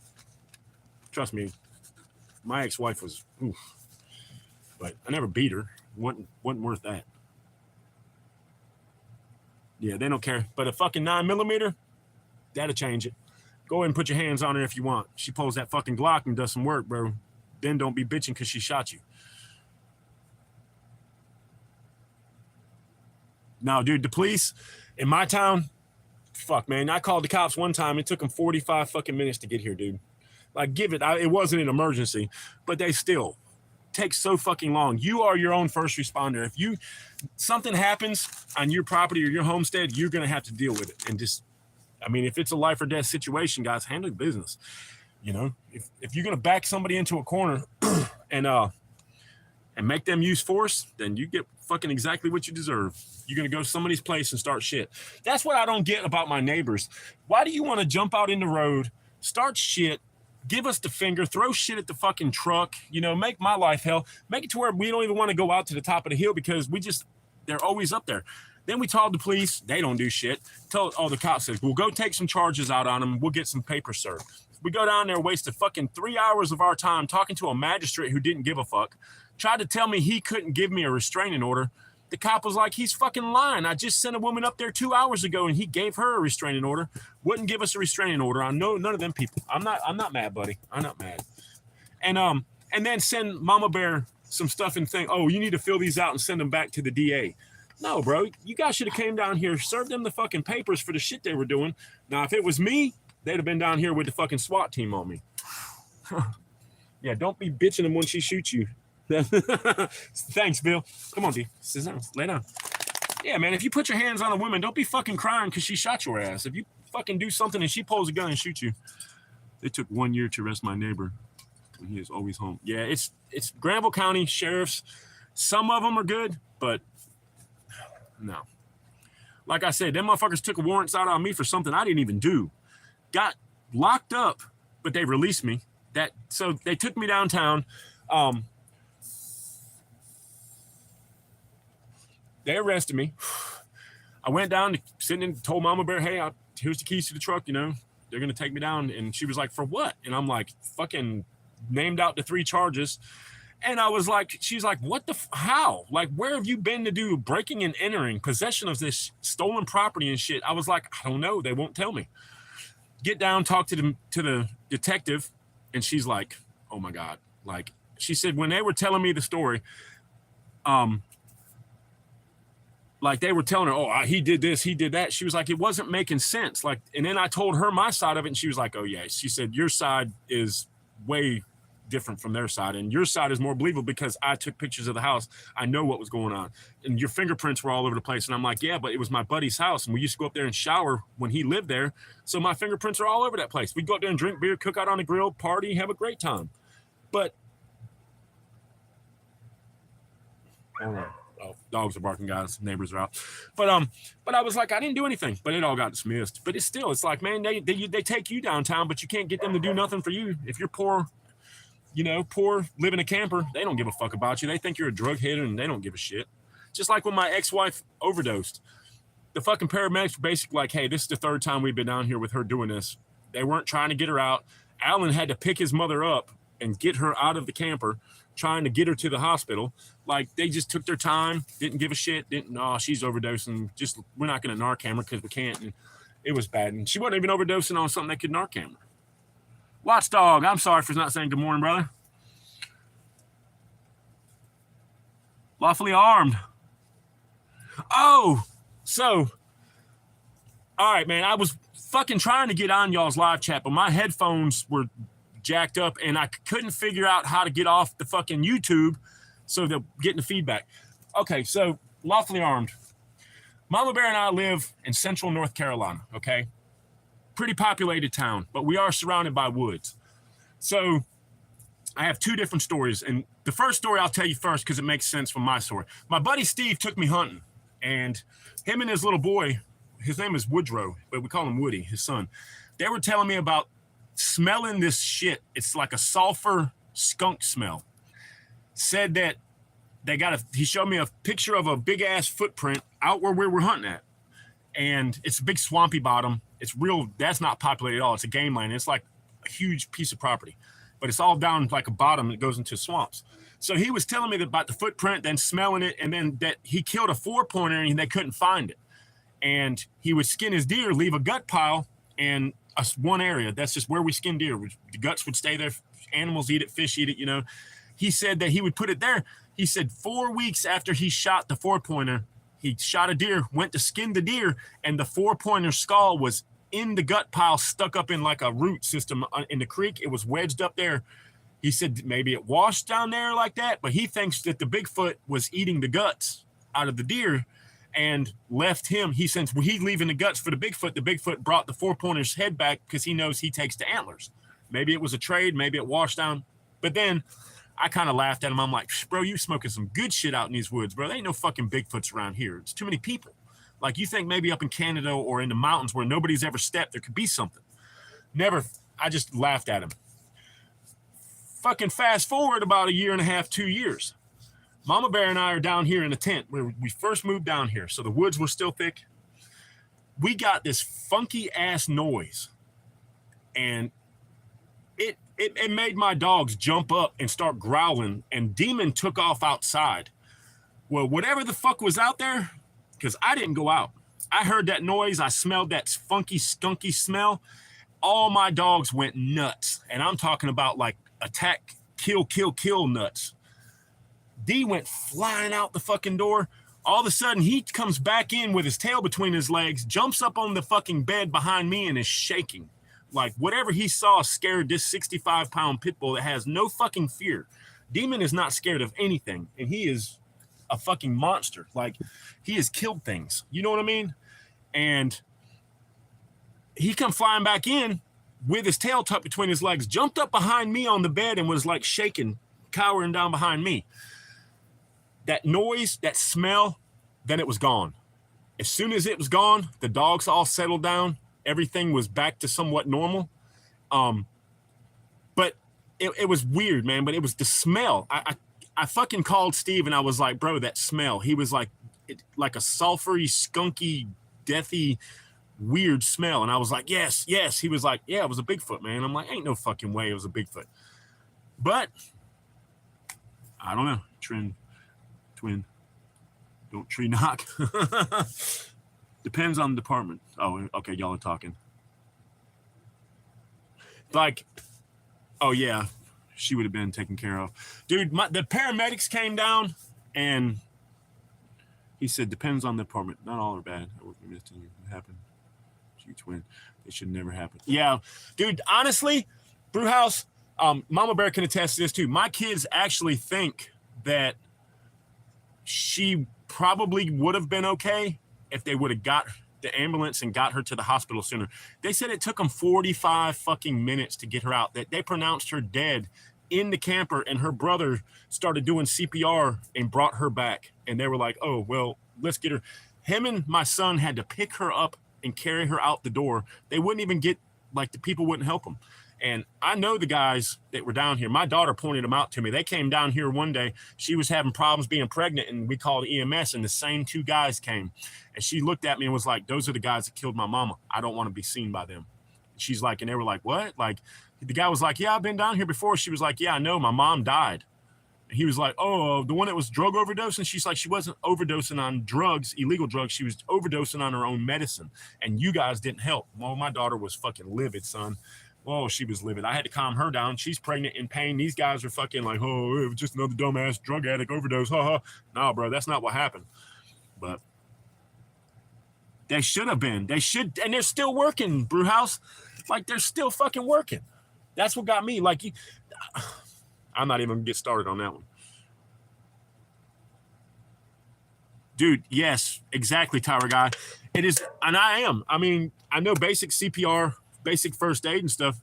trust me, my ex-wife was, oof, but I never beat her. Wasn't worth that. Yeah, they don't care. But a fucking 9mm, that'll change it. Go ahead and put your hands on her if you want. She pulls that fucking Glock and does some work, bro. Then don't be bitching because she shot you. No, dude, the police in my town, fuck, man. I called the cops one time. It took them 45 fucking minutes to get here, dude. Like, it wasn't an emergency, but they still take so fucking long. You are your own first responder. If something happens on your property or your homestead, you're going to have to deal with it. And just, I mean, if it's a life or death situation, guys, handle business. You know, if you're going to back somebody into a corner and make them use force, then you get fucking exactly what you deserve. You're going to go to somebody's place and start shit. That's what I don't get about my neighbors. Why do you want to jump out in the road, start shit, give us the finger, throw shit at the fucking truck, you know, make my life hell, make it to where we don't even want to go out to the top of the hill because they're always up there. Then we told the police, they don't do shit. The cops said, we'll go take some charges out on them. We'll get some papers served. We go down there, wasted fucking 3 hours of our time talking to a magistrate who didn't give a fuck, tried to tell me he couldn't give me a restraining order. The cop was like, he's fucking lying. I just sent a woman up there 2 hours ago and he gave her a restraining order. Wouldn't give us a restraining order. I know none of them people. I'm not mad, buddy. I'm not mad. And then send Mama Bear some stuff and think, oh, you need to fill these out and send them back to the DA. No, bro. You guys should have came down here, served them the fucking papers for the shit they were doing. Now, if it was me, they'd have been down here with the fucking SWAT team on me. Yeah, don't be bitching them when she shoots you. Thanks, Bill. Come on, D. Sit down. Lay down. Yeah, man, if you put your hands on a woman, don't be fucking crying because she shot your ass. If you fucking do something and she pulls a gun and shoots you. It took 1 year to arrest my neighbor. He is always home. Yeah, it's Granville County sheriffs. Some of them are good, but no. Like I said, them motherfuckers took warrants out on me for something I didn't even do. Got locked up, but they released me. So they took me downtown. They arrested me. I went down, told Mama Bear, hey, here's the keys to the truck, you know. They're going to take me down. And she was like, for what? And I'm like, fucking named out the 3 charges. And I was like, she's like, what how? Like, where have you been to do breaking and entering, possession of this stolen property and shit? I was like, I don't know. They won't tell me. Get down, talk to the detective. And she's like, oh my God. Like, she said, when they were telling me the story, like they were telling her, oh, he did this, he did that. She was like, it wasn't making sense. Like, and then I told her my side of it, and she was like, oh yeah. She said, your side is way different from their side, and your side is more believable because I took pictures of the house. I know what was going on, and your fingerprints were all over the place. And I'm like, yeah, but it was my buddy's house, and we used to go up there and shower when he lived there, so my fingerprints are all over that place. We'd go up there and drink beer, cook out on the grill, party, have a great time. But oh, dogs are barking, guys. Neighbors are out. But I was like, I didn't do anything. But it all got dismissed. But it's like, man, they take you downtown, but you can't get them to do nothing for you. If you're poor, live in a camper, they don't give a fuck about you. They think you're a drug hitter, and they don't give a shit. Just like when my ex-wife overdosed. The fucking paramedics were basically like, hey, this is the 3rd time we've been down here with her doing this. They weren't trying to get her out. Alan had to pick his mother up and get her out of the camper, trying to get her to the hospital. Like, they just took their time, didn't give a shit, she's overdosing, just, we're not going to Narcan her because we can't. And it was bad. And she wasn't even overdosing on something that could Narcan her. Watchdog, I'm sorry for not saying good morning, brother. Lawfully armed. Oh, so, all right, man. I was fucking trying to get on y'all's live chat, but my headphones were jacked up and I couldn't figure out how to get off the fucking YouTube so they're getting the feedback. Okay, so lawfully armed. Mama Bear and I live in central North Carolina, okay? Pretty populated town, but we are surrounded by woods. So I have two different stories, and the first story I'll tell you first because it makes sense from my story. My buddy Steve took me hunting, and him and his little boy, his name is Woodrow, but we call him Woody, his son. They were telling me about smelling this shit. It's like a sulfur skunk smell. Said that he showed me a picture of a big ass footprint out where we were hunting at. And it's a big swampy bottom. It's real, that's not populated at all. It's a game land. It's like a huge piece of property, but it's all down like a bottom that goes into swamps. So he was telling me about the footprint, then smelling it, and then that he killed a 4-pointer and they couldn't find it. And he would skin his deer, leave a gut pile and one area. That's just where we skin deer. The guts would stay there. Animals eat it, fish eat it, you know. He said that he would put it there. He said 4 weeks after he shot the 4-pointer, he shot a deer, went to skin the deer, and the 4-pointer skull was in the gut pile, stuck up in like a root system in the creek. It was wedged up there. He said maybe it washed down there like that, but he thinks that the Bigfoot was eating the guts out of the deer and left him. He says he's leaving the guts for the Bigfoot brought the 4-pointer's head back because he knows he takes the antlers. Maybe it was a trade, maybe it washed down. But then I kind of laughed at him. I'm like, bro, you smoking some good shit out in these woods, bro. There ain't no fucking Bigfoots around here. It's too many people. Like, you think maybe up in Canada or in the mountains where nobody's ever stepped, there could be something. Never. I just laughed at him. Fucking fast forward about 1.5 years, 2 years. Mama Bear and I are down here in a tent where we first moved down here. So the woods were still thick. We got this funky ass noise. And it made my dogs jump up and start growling, and Demon took off outside. Well, whatever the fuck was out there, because I didn't go out. I heard that noise. I smelled that funky, skunky smell. All my dogs went nuts. And I'm talking about like attack, kill nuts. D went flying out the fucking door. All of a sudden, he comes back in with his tail between his legs, jumps up on the fucking bed behind me and is shaking. Like, whatever he saw scared this 65-pound pit bull that has no fucking fear. Demon is not scared of anything, and he is a fucking monster. Like, he has killed things. You know what I mean? And he come flying back in with his tail tucked between his legs, jumped up behind me on the bed and was like shaking, cowering down behind me. That noise, that smell, then it was gone. As soon as it was gone, the dogs all settled down. Everything was back to somewhat normal. But it was weird, man. But it was the smell. I fucking called Steve and I was like, bro, that smell. He was like, like a sulfury, skunky, deathy, weird smell. And I was like, yes. He was like, yeah, it was a Bigfoot, man. I'm like, ain't no fucking way it was a Bigfoot. But I don't know. Twin. Don't tree knock. Depends on the department. Oh, okay, y'all are talking. Like, oh yeah, she would have been taken care of. Dude, the paramedics came down and he said, depends on the department. Not all are bad. I would be missing what happened. She twin. It should never happen. Yeah, dude, honestly, Brewhouse, Mama Bear can attest to this too. My kids actually think that she probably would have been okay if they would have got the ambulance and got her to the hospital sooner. They said it took them 45 fucking minutes to get her out. That they pronounced her dead in the camper, and her brother started doing CPR and brought her back. And they were like, oh, well, let's get her. Him and my son had to pick her up and carry her out the door. They wouldn't even get, like, the people wouldn't help them. And I know the guys that were down here. My daughter pointed them out to me. They came down here one day. She was having problems being pregnant, and we called EMS, and the same two guys came. And she looked at me and was like, those are the guys that killed my mama. I don't want to be seen by them. She's like, and they were like, what? Like, the guy was like, yeah, I've been down here before. She was like, yeah, I know. My mom died. And he was like, oh, the one that was drug overdosing? She's like, she wasn't overdosing on drugs, illegal drugs. She was overdosing on her own medicine. And you guys didn't help. Well, my daughter was fucking livid, son. Oh, she was livid. I had to calm her down. She's pregnant, in pain. These guys are fucking like, oh, it was just another dumbass drug addict overdose. Ha ha. No, bro, that's not what happened. But they should have been. They should, and they're still working, Brewhouse. Like, they're still fucking working. That's what got me. Like, I'm not even gonna get started on that one. Dude, yes, exactly, Tower Guy. It is, and I am. I mean, I know basic CPR, basic first aid and stuff,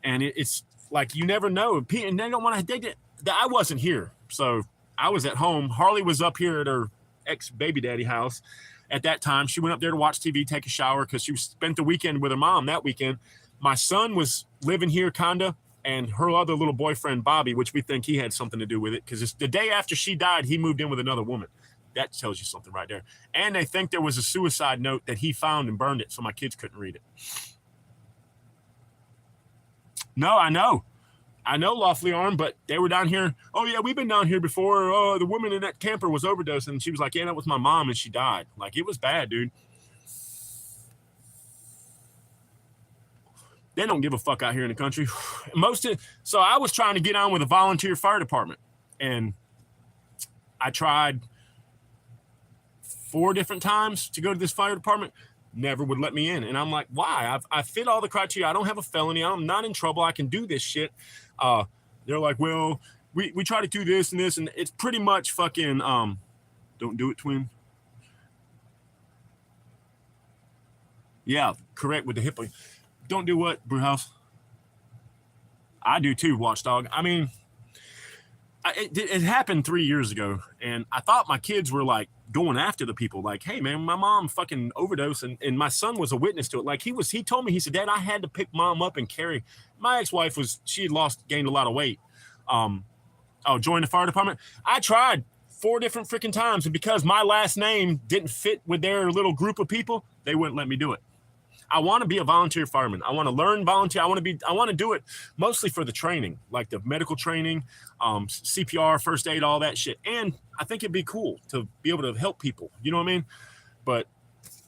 and it's like you never know. And they don't want to. They did. I wasn't here, so I was at home. Harley was up here at her ex-baby daddy house at that time. She went up there to watch TV, take a shower, because she spent the weekend with her mom that weekend. My son was living here, kinda, and her other little boyfriend, Bobby, which we think he had something to do with it, because it's the day after she died, he moved in with another woman. That tells you something right there. And they think there was a suicide note that he found and burned it, so my kids couldn't read it. No, I know, lawfully armed, but they were down here. Oh, yeah, we've been down here before. Oh, the woman in that camper was overdosing. And she was like, yeah, that was my mom, and she died. Like, it was bad, dude. They don't give a fuck out here in the country. So I was trying to get on with a volunteer fire department, and I tried 4 different times to go to this fire department. Never would let me in. And I'm like, why? I fit all the criteria. I don't have a felony. I'm not in trouble. I can do this shit. They're like, well, we try to do this and this, and it's pretty much fucking, don't do it, twin. Yeah, correct with the hippo. Don't do what, Brewhouse? I do too, Watchdog. I mean, it happened 3 years ago, and I thought my kids were like going after the people, like, hey man, my mom fucking overdosed, and my son was a witness to it. Like, he told me, he said, Dad, I had to pick mom up and carry. My ex-wife she had gained a lot of weight. Join the fire department. I tried 4 different freaking times, and because my last name didn't fit with their little group of people, they wouldn't let me do it. I want to be a volunteer fireman. I want to learn volunteer. I want to do it mostly for the training, like the medical training, CPR, first aid, all that shit. And I think it'd be cool to be able to help people. You know what I mean? But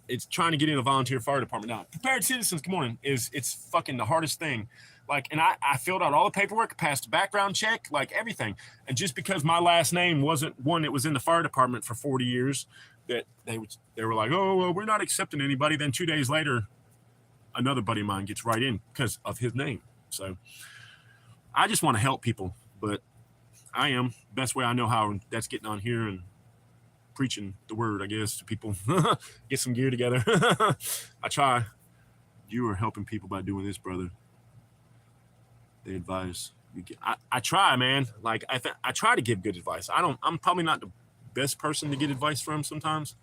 it's trying to get in a volunteer fire department now. Prepared Citizens, good morning, it's fucking the hardest thing. Like, and I filled out all the paperwork, passed a background check, like everything. And just because my last name wasn't one that was in the fire department for 40 years, that they were like, oh, well, we're not accepting anybody. Then 2 days later, another buddy of mine gets right in because of his name. So I just want to help people, but I am best way I know how. That's getting on here and preaching the word, I guess, to people. Get some gear together. I try. You are helping people by doing this, brother. They advise. I try, man. Like, I try to give good advice. I'm probably not the best person to get advice from sometimes,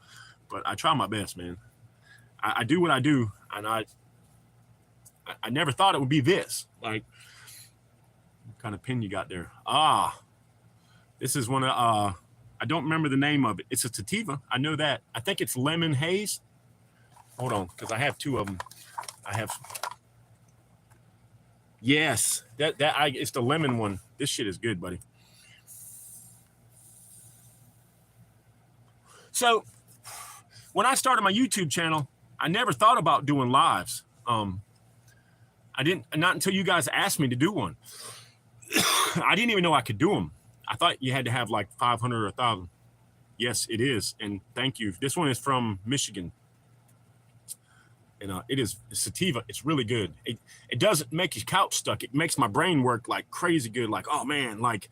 but I try my best, man. I do what I do, and I never thought it would be this. Like, what kind of pin you got there? This is one of, I don't remember the name of it. It's a sativa. I know that. I think it's lemon haze. Hold on, because I have 2 of them. Yes, it's the lemon one. This shit is good, buddy. So when I started my YouTube channel, I never thought about doing lives. Not until you guys asked me to do one. I didn't even know I could do them. I thought you had to have like 500 or 1,000. Yes, it is. And thank you. This one is from Michigan. And it is sativa. It's really good. It doesn't make your couch stuck. It makes my brain work like crazy good. Like, oh man, like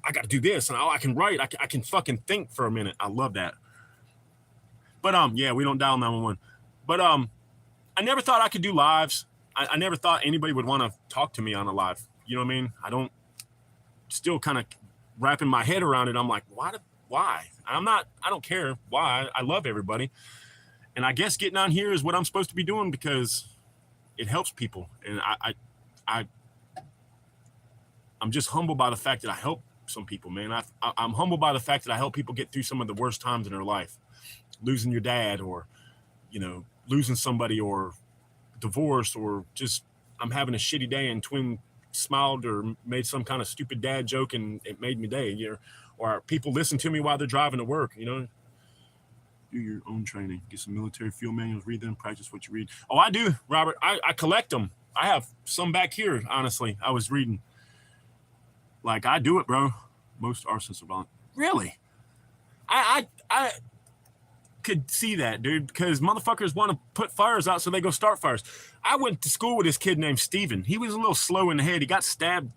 I got to do this. And I can write. I can fucking think for a minute. I love that. But yeah, we don't dial 911. But I never thought I could do lives. I never thought anybody would want to talk to me on a live. You know what I mean? I don't, still kind of wrapping my head around it. I'm like, why? I don't care why. I love everybody. And I guess getting on here is what I'm supposed to be doing because it helps people. And I'm just humbled by the fact that I help some people, man. I'm humbled by the fact that I help people get through some of the worst times in their life. Losing your dad, or, losing somebody, or divorce, or just I'm having a shitty day and twin smiled or made some kind of stupid dad joke and it made me day. Or people listen to me while they're driving to work, Do your own training. Get some military field manuals, read them, practice what you read. Oh, I do, Robert. I collect them. I have some back here, honestly. I was reading. Like, I do it, bro. Most arsonists are violent. Really? I could see that, dude, because motherfuckers want to put fires out so they go start fires. I went to school with this kid named Steven. He was a little slow in the head. He got stabbed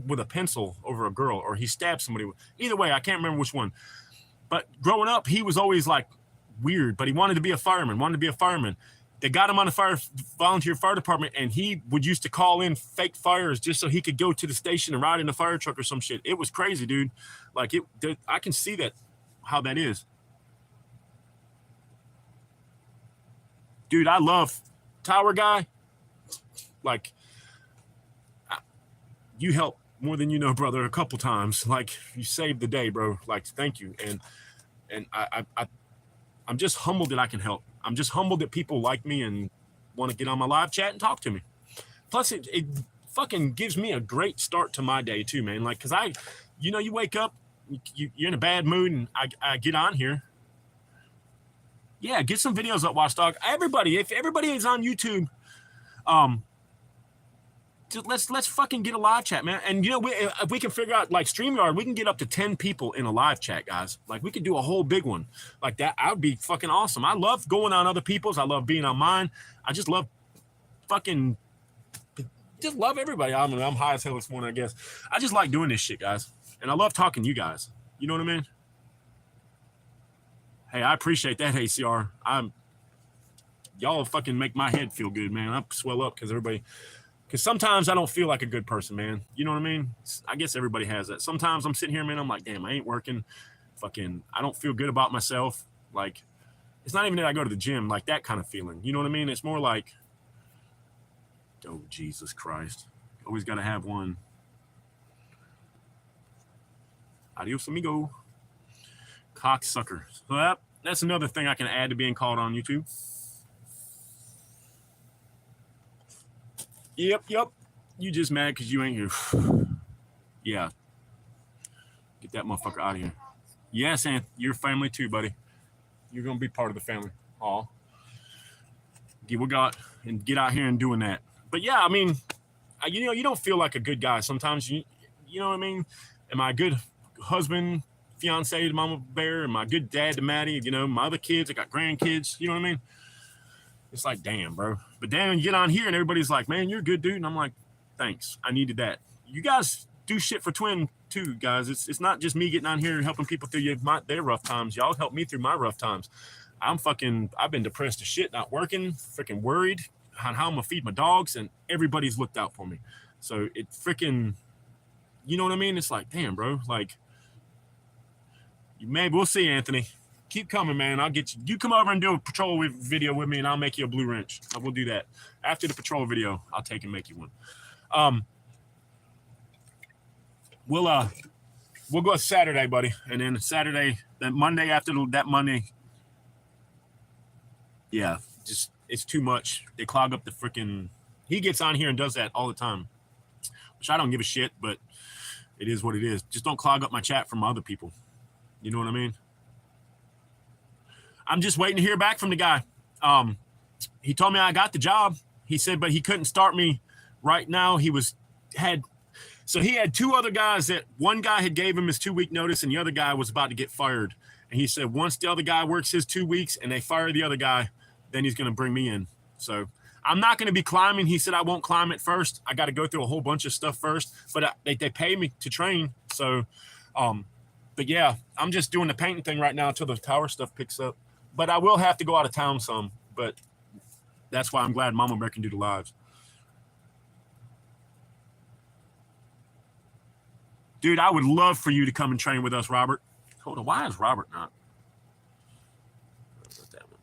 with a pencil over a girl, or he stabbed somebody. Either way, I can't remember which one. But growing up, he was always like weird, but he wanted to be a fireman, They got him on the volunteer fire department, and he would used to call in fake fires just so he could go to the station and ride in a fire truck or some shit. It was crazy, dude. Like, I can see that, how that is. Dude, I love Tower Guy. Like, you helped more than you know, brother, a couple times. Like, you saved the day, bro. Like, thank you. And I'm just humbled that I can help. I'm just humbled that people like me and want to get on my live chat and talk to me. Plus, it fucking gives me a great start to my day too, man. Like, cause you wake up, you're in a bad mood, and I get on here. Yeah, get some videos up, Watchdog. Everybody, if everybody is on YouTube, let's fucking get a live chat, man. And if we can figure out, like, StreamYard, we can get up to 10 people in a live chat, guys. Like, we could do a whole big one like that. I would be fucking awesome. I love going on other people's. I love being on mine. I just love love everybody. I'm high as hell this morning, I guess. I just like doing this shit, guys. And I love talking to you guys. You know what I mean? Hey, I appreciate that, ACR. Y'all fucking make my head feel good, man. I swell up because sometimes I don't feel like a good person, man. You know what I mean? I guess everybody has that. Sometimes I'm sitting here, man, I'm like, damn, I ain't working. Fucking, I don't feel good about myself. Like, it's not even that I go to the gym, like that kind of feeling. You know what I mean? It's more like, oh, Jesus Christ. Always got to have one. Adios, amigo. Cocksucker. So that's another thing I can add to being called on YouTube. Yep. You just mad because you ain't here. Yeah. Get that motherfucker out of here. Yes, and your family too, buddy. You're going to be part of the family. Aw. We got and get out here and doing that. But yeah, I mean, you don't feel like a good guy sometimes. You know what I mean? Am I a good husband, fiance to Mama Bear? Am I a good dad to Maddie? My other kids, I got grandkids. You know what I mean? It's like, damn, bro. But then you get on here and everybody's like, man, you're a good dude. And I'm like, thanks. I needed that. You guys do shit for Twin too, guys. It's not just me getting on here and helping people through their rough times. Y'all help me through my rough times. I've been depressed as shit, not working, freaking worried on how I'm going to feed my dogs, and everybody's looked out for me. So it freaking, you know what I mean? It's like, damn, bro. Like, maybe we'll see, Anthony. Keep coming, man. I'll get you. You come over and do a patrol video with me, and I'll make you a blue wrench. I will do that. After the patrol video, I'll take and make you one. We'll go Saturday, buddy. And then Saturday, that Monday after that Monday. Yeah, just, it's too much. They clog up the freaking, he gets on here and does that all the time, which I don't give a shit, but it is what it is. Just don't clog up my chat from other people. You know what I mean? I'm just waiting to hear back from the guy. He told me I got the job. He said, but he couldn't start me right now. He had two other guys that one guy had gave him his 2-week notice and the other guy was about to get fired. And he said, once the other guy works his 2 weeks and they fire the other guy, then he's going to bring me in. So I'm not going to be climbing. He said, I won't climb it first. I got to go through a whole bunch of stuff first, but they pay me to train. So, but yeah, I'm just doing the painting thing right now until the tower stuff picks up. But I will have to go out of town some, but that's why I'm glad Mama Bear can do the lives. Dude, I would love for you to come and train with us, Robert. Hold on, why is Robert not? Not that one.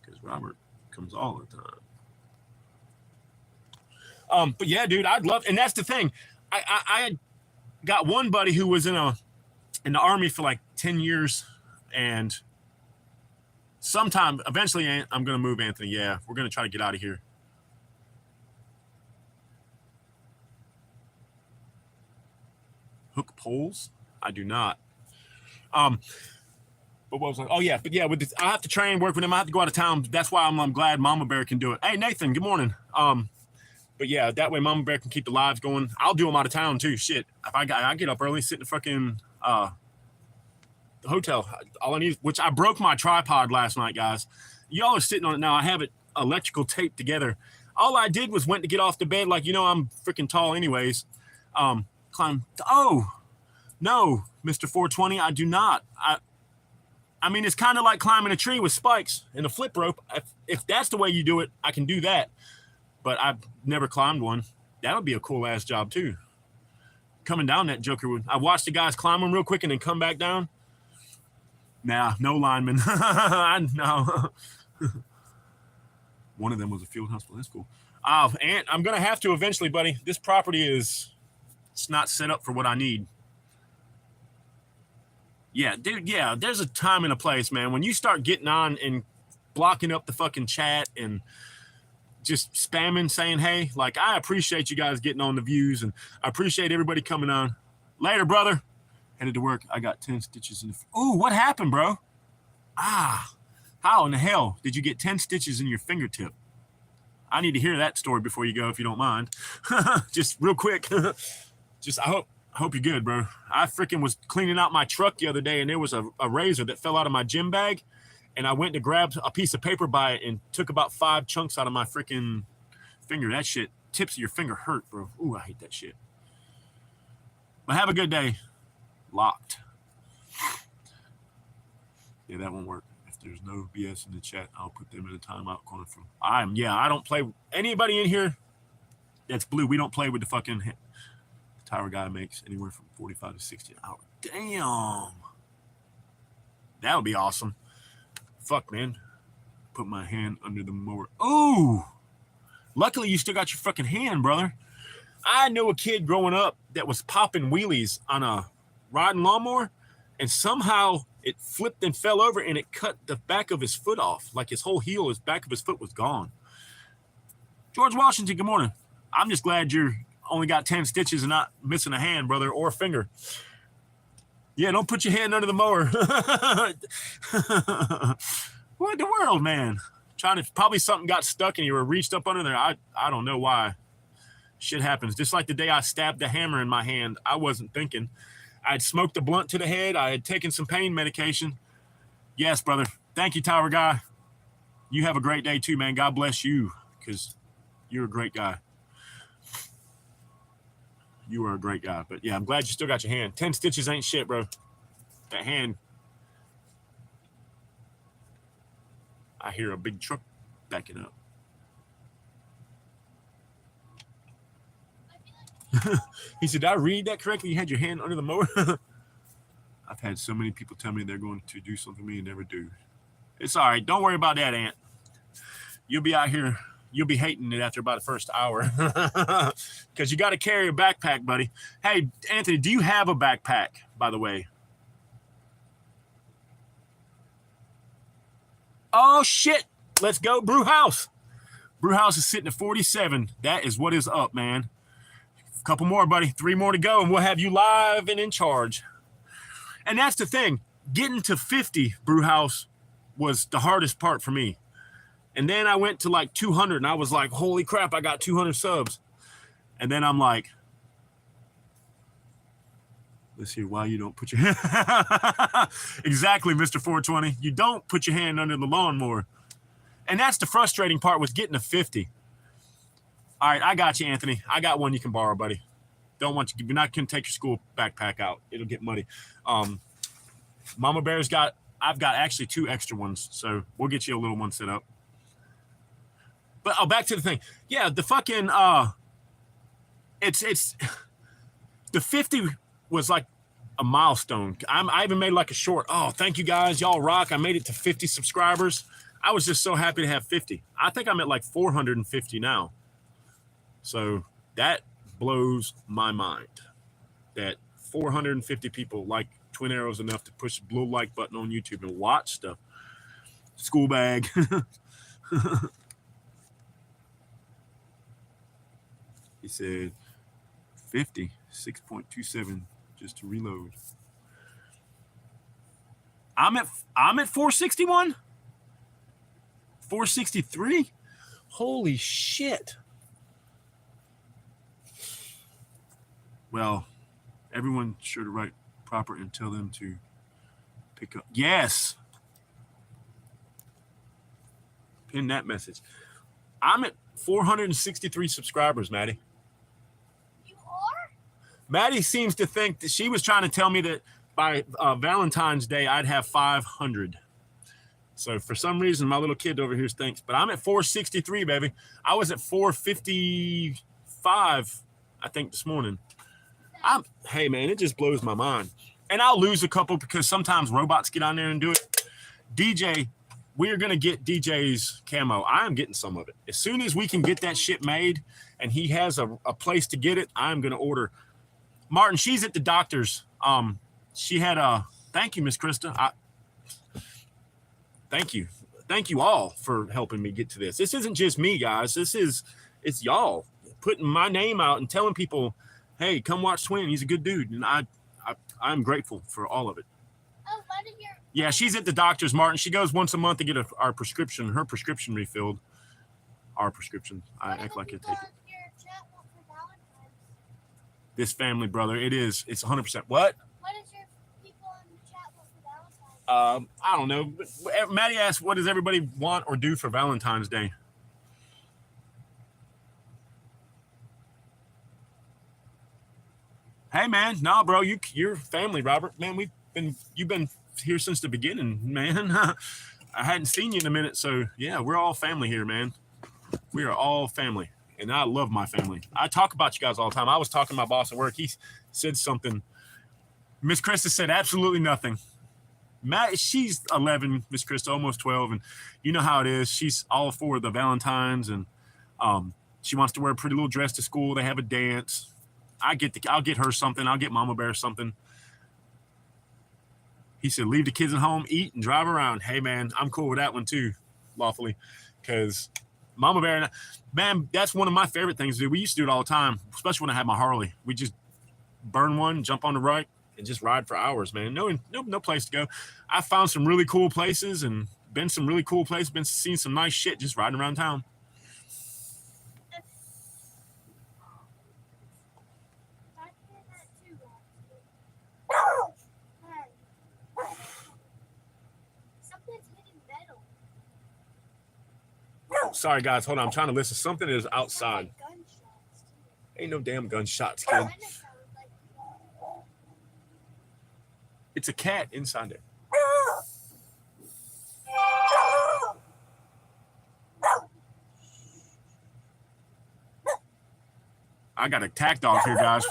Because Robert comes all the time. But yeah, dude, I'd love, and that's the thing. I got one buddy who was in the Army for like 10 years, and sometime, eventually, I'm going to move, Anthony. Yeah, we're going to try to get out of here. Hook poles? I do not. But what was I? Oh yeah, but yeah, I have to train, work with him. I have to go out of town. That's why I'm glad Mama Bear can do it. Hey Nathan, good morning. But yeah, that way Mama Bear can keep the lives going. I'll do them out of town too. Shit, if I get up early, sit in the fucking the hotel. All I need, which I broke my tripod last night, guys. Y'all are sitting on it now. I have it electrical taped together. All I did was went to get off the bed, like, you know, I'm freaking tall anyways. Climb. Oh no, Mr. 420, I do not. I mean, it's kind of like climbing a tree with spikes and a flip rope. If that's the way you do it, I can do that. But I've never climbed one. That would be a cool ass job too. Coming down that joker would. I watched the guys climb them real quick and then come back down. Nah, no lineman. No. One of them was a field hospital. That's cool. And I'm gonna have to eventually, buddy. This property it's not set up for what I need. Yeah, dude. Yeah, there's a time and a place, man. When you start getting on and blocking up the fucking chat and just spamming, saying, hey, like, I appreciate you guys getting on the views, and I appreciate everybody coming on. Later, brother. Headed to work. I got 10 stitches in the... Ooh, what happened, bro? How in the hell did you get 10 stitches in your fingertip? I need to hear that story before you go, if you don't mind. Just real quick. Just, I hope you're good, bro. I freaking was cleaning out my truck the other day, and there was a razor that fell out of my gym bag, and I went to grab a piece of paper by it and took about 5 chunks out of my freaking finger. That shit, tips of your finger hurt, bro. Ooh, I hate that shit. But have a good day. Locked. Yeah, that won't work. If there's no BS in the chat, I'll put them in a timeout corner from. I don't play. Anybody in here that's blue, we don't play with the fucking. The tower guy makes anywhere from 45 to 60 an hour. Damn. That would be awesome. Fuck, man. Put my hand under the mower. Ooh. Luckily, you still got your fucking hand, brother. I know a kid growing up that was popping wheelies on a riding lawnmower, and somehow it flipped and fell over, and it cut the back of his foot off. Like his whole heel, his back of his foot was gone. George Washington, good morning. I'm just glad you're only got 10 stitches and not missing a hand, brother, or a finger. Yeah, don't put your hand under the mower. What in the world, man? Probably something got stuck and you were reached up under there. I don't know why. Shit happens. Just like the day I stabbed the hammer in my hand, I wasn't thinking. I'd smoked a blunt to the head. I had taken some pain medication. Yes, brother. Thank you, Tower Guy. You have a great day too, man. God bless you, because you're a great guy. You are a great guy. But yeah, I'm glad you still got your hand. 10 stitches ain't shit, bro. That hand. I hear a big truck backing up. He said, did I read that correctly? You had your hand under the mower? I've had so many people tell me they're going to do something for me and never do. It's all right. Don't worry about that, Aunt. You'll be out here. You'll be hating it after about the first hour. Because you got to carry a backpack, buddy. Hey, Anthony, do you have a backpack, by the way? Oh, shit. Let's go. Brew House. Brew House is sitting at 47. That is what is up, man. A couple more, buddy. 3 more to go, and we'll have you live and in charge. And that's the thing. Getting to 50, Brew House, was the hardest part for me. And then I went to like 200, and I was like, holy crap, I got 200 subs. And then I'm like, let's see why you don't put your hand. Exactly, Mr. 420. You don't put your hand under the lawnmower. And that's the frustrating part, was getting to 50. All right, I got you, Anthony. I got one you can borrow, buddy. Don't want you. You're not going to take your school backpack out. It'll get muddy. Mama Bear's I've got actually 2 extra ones, so we'll get you a little one set up. But back to the thing. Yeah, the fucking it's the 50 was like a milestone. I even made like a short. Oh, thank you guys, y'all rock. I made it to 50 subscribers. I was just so happy to have 50. I think I'm at like 450 now. So that blows my mind. That 450 people like Twin Arrows enough to push the blue like button on YouTube and watch stuff. School bag. He said 50, 6.27 just to reload. I'm at 461? 463? Holy shit. Well, everyone sure to write proper and tell them to pick up. Yes. Pin that message. I'm at 463 subscribers, Maddie.
You are?
Maddie seems to think that she was trying to tell me that by Valentine's Day, I'd have 500. So for some reason, my little kid over here thinks, but I'm at 463, baby. I was at 455, I think, this morning. Hey, man, it just blows my mind. And I'll lose a couple because sometimes robots get on there and do it. DJ, we're going to get DJ's camo. I am getting some of it. As soon as we can get that shit made and he has a place to get it, I'm going to order. Martin, she's at the doctor's. She had a, thank you, Miss Krista. Thank you. Thank you all for helping me get to this. This isn't just me, guys. It's y'all putting my name out and telling people, hey, come watch Twin. He's a good dude. And I'm grateful for all of it.
Oh, why did your...
Yeah, she's at the doctor's, Martin. She goes once a month to get her prescription refilled. Our prescription. I act like I take it. This family, brother. It is. It's 100%. What?
What is your people in the chat want for Valentine's?
I don't know. Maddie asked, what does everybody want or do for Valentine's Day? Hey, man. No, bro. You're family, Robert. Man, you've been here since the beginning, man. I hadn't seen you in a minute. So, yeah, we're all family here, man. We are all family. And I love my family. I talk about you guys all the time. I was talking to my boss at work. He said something. Miss Krista said absolutely nothing. Matt, she's 11, Miss Krista, almost 12. And you know how it is. She's all for the Valentines. And she wants to wear a pretty little dress to school. They have a dance. I'll get her something. I'll get Mama Bear something. He said, leave the kids at home, eat, and drive around. Hey, man, I'm cool with that one too, lawfully. Because Mama Bear, and man, that's one of my favorite things to do. We used to do it all the time, especially when I had my Harley. We just burn one, jump on the right, and just ride for hours, man. No place to go. I found some really cool places and been some really cool places, been seeing some nice shit just riding around town. Sorry, guys. Hold on. I'm trying to listen. Something is outside. Ain't no damn gunshots, kid. It's a cat inside there. I got a attack dog here, guys.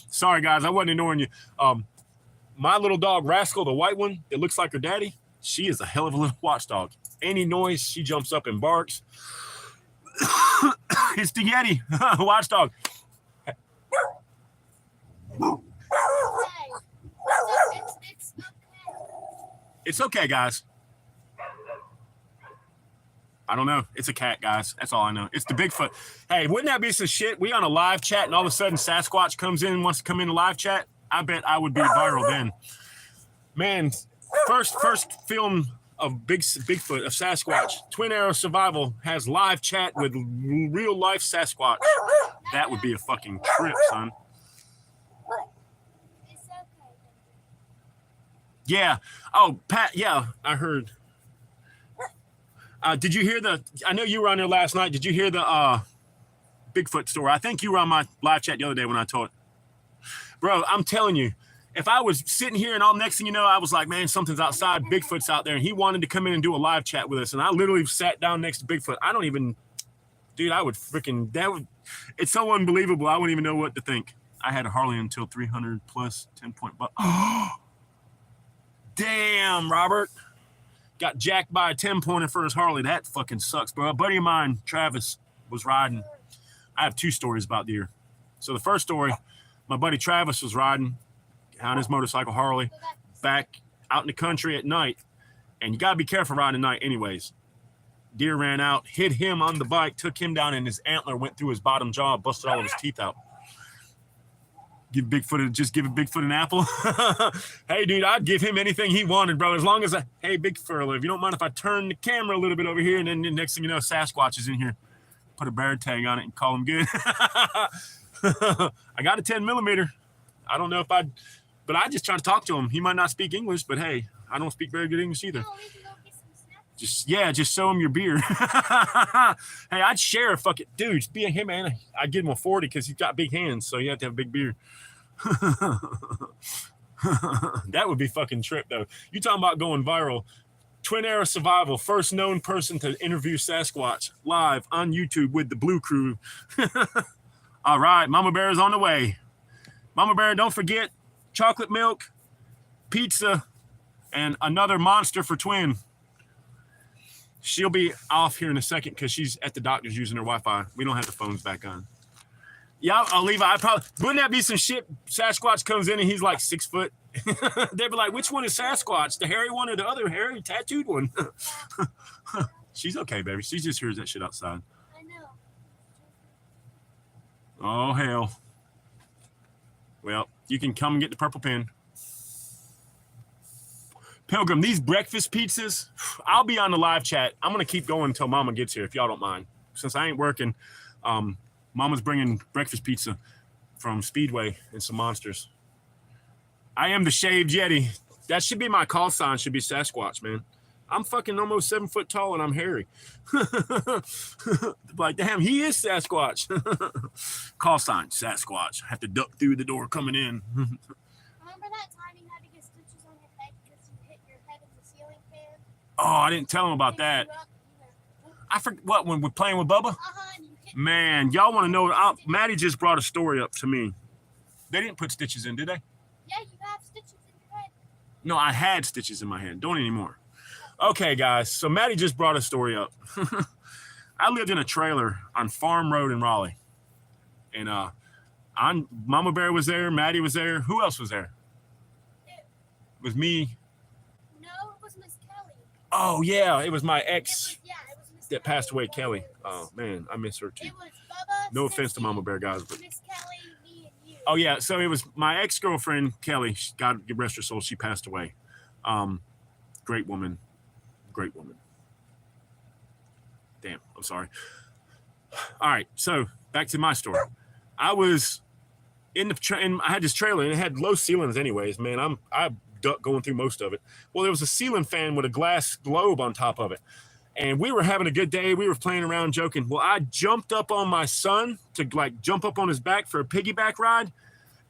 Sorry, guys. I wasn't ignoring you. My little dog, Rascal, the white one that looks like her daddy, she is a hell of a little watchdog. Any noise, she jumps up and barks. It's the Yeti, watchdog. It's okay, guys. I don't know. It's a cat, guys. That's all I know. It's the Bigfoot. Hey, wouldn't that be some shit? We on a live chat and all of a sudden Sasquatch comes in and wants to come in a live chat. I bet I would be viral then. Man, first film of Bigfoot, of Sasquatch. Twin Arrows Survival has live chat with real life Sasquatch. That would be a fucking trip, son. Yeah. Oh, Pat, yeah, I heard. Did you hear I know you were on there last night. Did you hear the Bigfoot story? I think you were on my live chat the other day when I taught. Bro, I'm telling you, if I was sitting here and all next thing you know, I was like, man, something's outside. Bigfoot's out there. And he wanted to come in and do a live chat with us. And I literally sat down next to Bigfoot. I don't even, dude, it's so unbelievable. I wouldn't even know what to think. I had a Harley until 300 plus 10-point buck. Damn, Robert. Got jacked by a 10-pointer for his Harley. That fucking sucks, bro. A buddy of mine, Travis, was riding. I have two stories about deer. So the first story, my buddy Travis was riding on his motorcycle Harley back out in the country at night. And you got to be careful riding at night anyways. Deer ran out, hit him on the bike, took him down, and his antler went through his bottom jaw, busted all of his teeth out. Give Bigfoot an apple. Hey, dude, I'd give him anything he wanted, bro. As long as hey, Bigfoot, if you don't mind if I turn the camera a little bit over here, and then the next thing you know, Sasquatch is in here. Put a bear tag on it and call him good. I got a 10 millimeter. I don't know if but I just try to talk to him. He might not speak English, but hey, I don't speak very good English either.
Oh, we can go get some snacks.
Just show him your beer. Hey, I'd share a fucking dude. Hey man, I'd give him a 40 because he's got big hands, so you have to have a big beer. That would be fucking trip though. You talking about going viral? Twin Arrows Survival, first known person to interview Sasquatch live on YouTube with the Blue Crew. All right, Mama Bear is on the way. Mama Bear, don't forget chocolate milk, pizza, and another monster for Twin. She'll be off here in a second because she's at the doctor's using her Wi-Fi. We don't have the phones back on. Yeah, I'll leave. Wouldn't that be some shit? Sasquatch comes in and he's like 6 foot. They'd be like, which one is Sasquatch? The hairy one or the other hairy tattooed one? She's okay, baby. She just hears that shit outside.
I know.
Oh, hell. Well, you can come and get the purple pen. Pilgrim, these breakfast pizzas, I'll be on the live chat. I'm going to keep going until Mama gets here, if y'all don't mind. Since I ain't working, Mama's bringing breakfast pizza from Speedway and some monsters. I am the shaved Yeti. That should be my call sign, should be Sasquatch, man. I'm fucking almost 7 foot tall and I'm hairy. Like, damn, he is Sasquatch. Call sign, Sasquatch. I have to duck through the door coming in.
Remember that time you had to get stitches on your head because you hit your head in the ceiling fan?
Oh, I didn't tell him about that. I forgot what, when we're playing with Bubba? Man, y'all want to know? Maddie just brought a story up to me. They didn't put stitches in, did they?
Yeah, you have stitches in your head.
No, I had stitches in my head. Don't anymore. Okay, guys. So Maddie just brought a story up. I lived in a trailer on Farm Road in Raleigh. And Mama Bear was there. Maddie was there. Who else was there? It was me.
No, it was Miss Kelly.
Oh, yeah. It was my ex
it was Miss
that
Kelly.
passed away, Kelly. Oh, man. I miss her, too.
It was Bubba,
No offense to
Sissy,
Mama Bear, guys. But
Miss Kelly, me, and you.
oh, yeah. So it was my ex-girlfriend, Kelly. God rest her soul. She passed away. Great woman. Great woman. Damn, I'm sorry. All right, so back to my story. I was in the I had this trailer and it had low ceilings anyways, man. I ducked going through most of it. Well, there was a ceiling fan with a glass globe on top of it. And we were having a good day. We were playing around, joking. Well, I jumped up on my son to like jump up on his back for a piggyback ride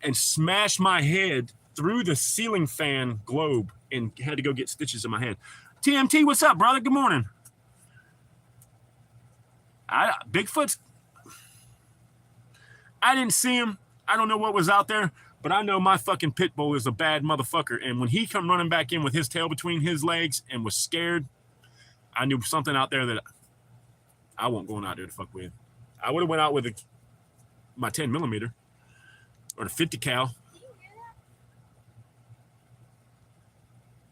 and smashed my head through the ceiling fan globe and had to go get stitches in my head. TMT, what's up, brother? Good morning. Bigfoot's, I didn't see him. I don't know what was out there, but I know my fucking pit bull is a bad motherfucker. And when he come running back in with his tail between his legs and was scared, I knew something out there that I wasn't going out there to fuck with. I would have went out with my 10 millimeter or the 50 cal.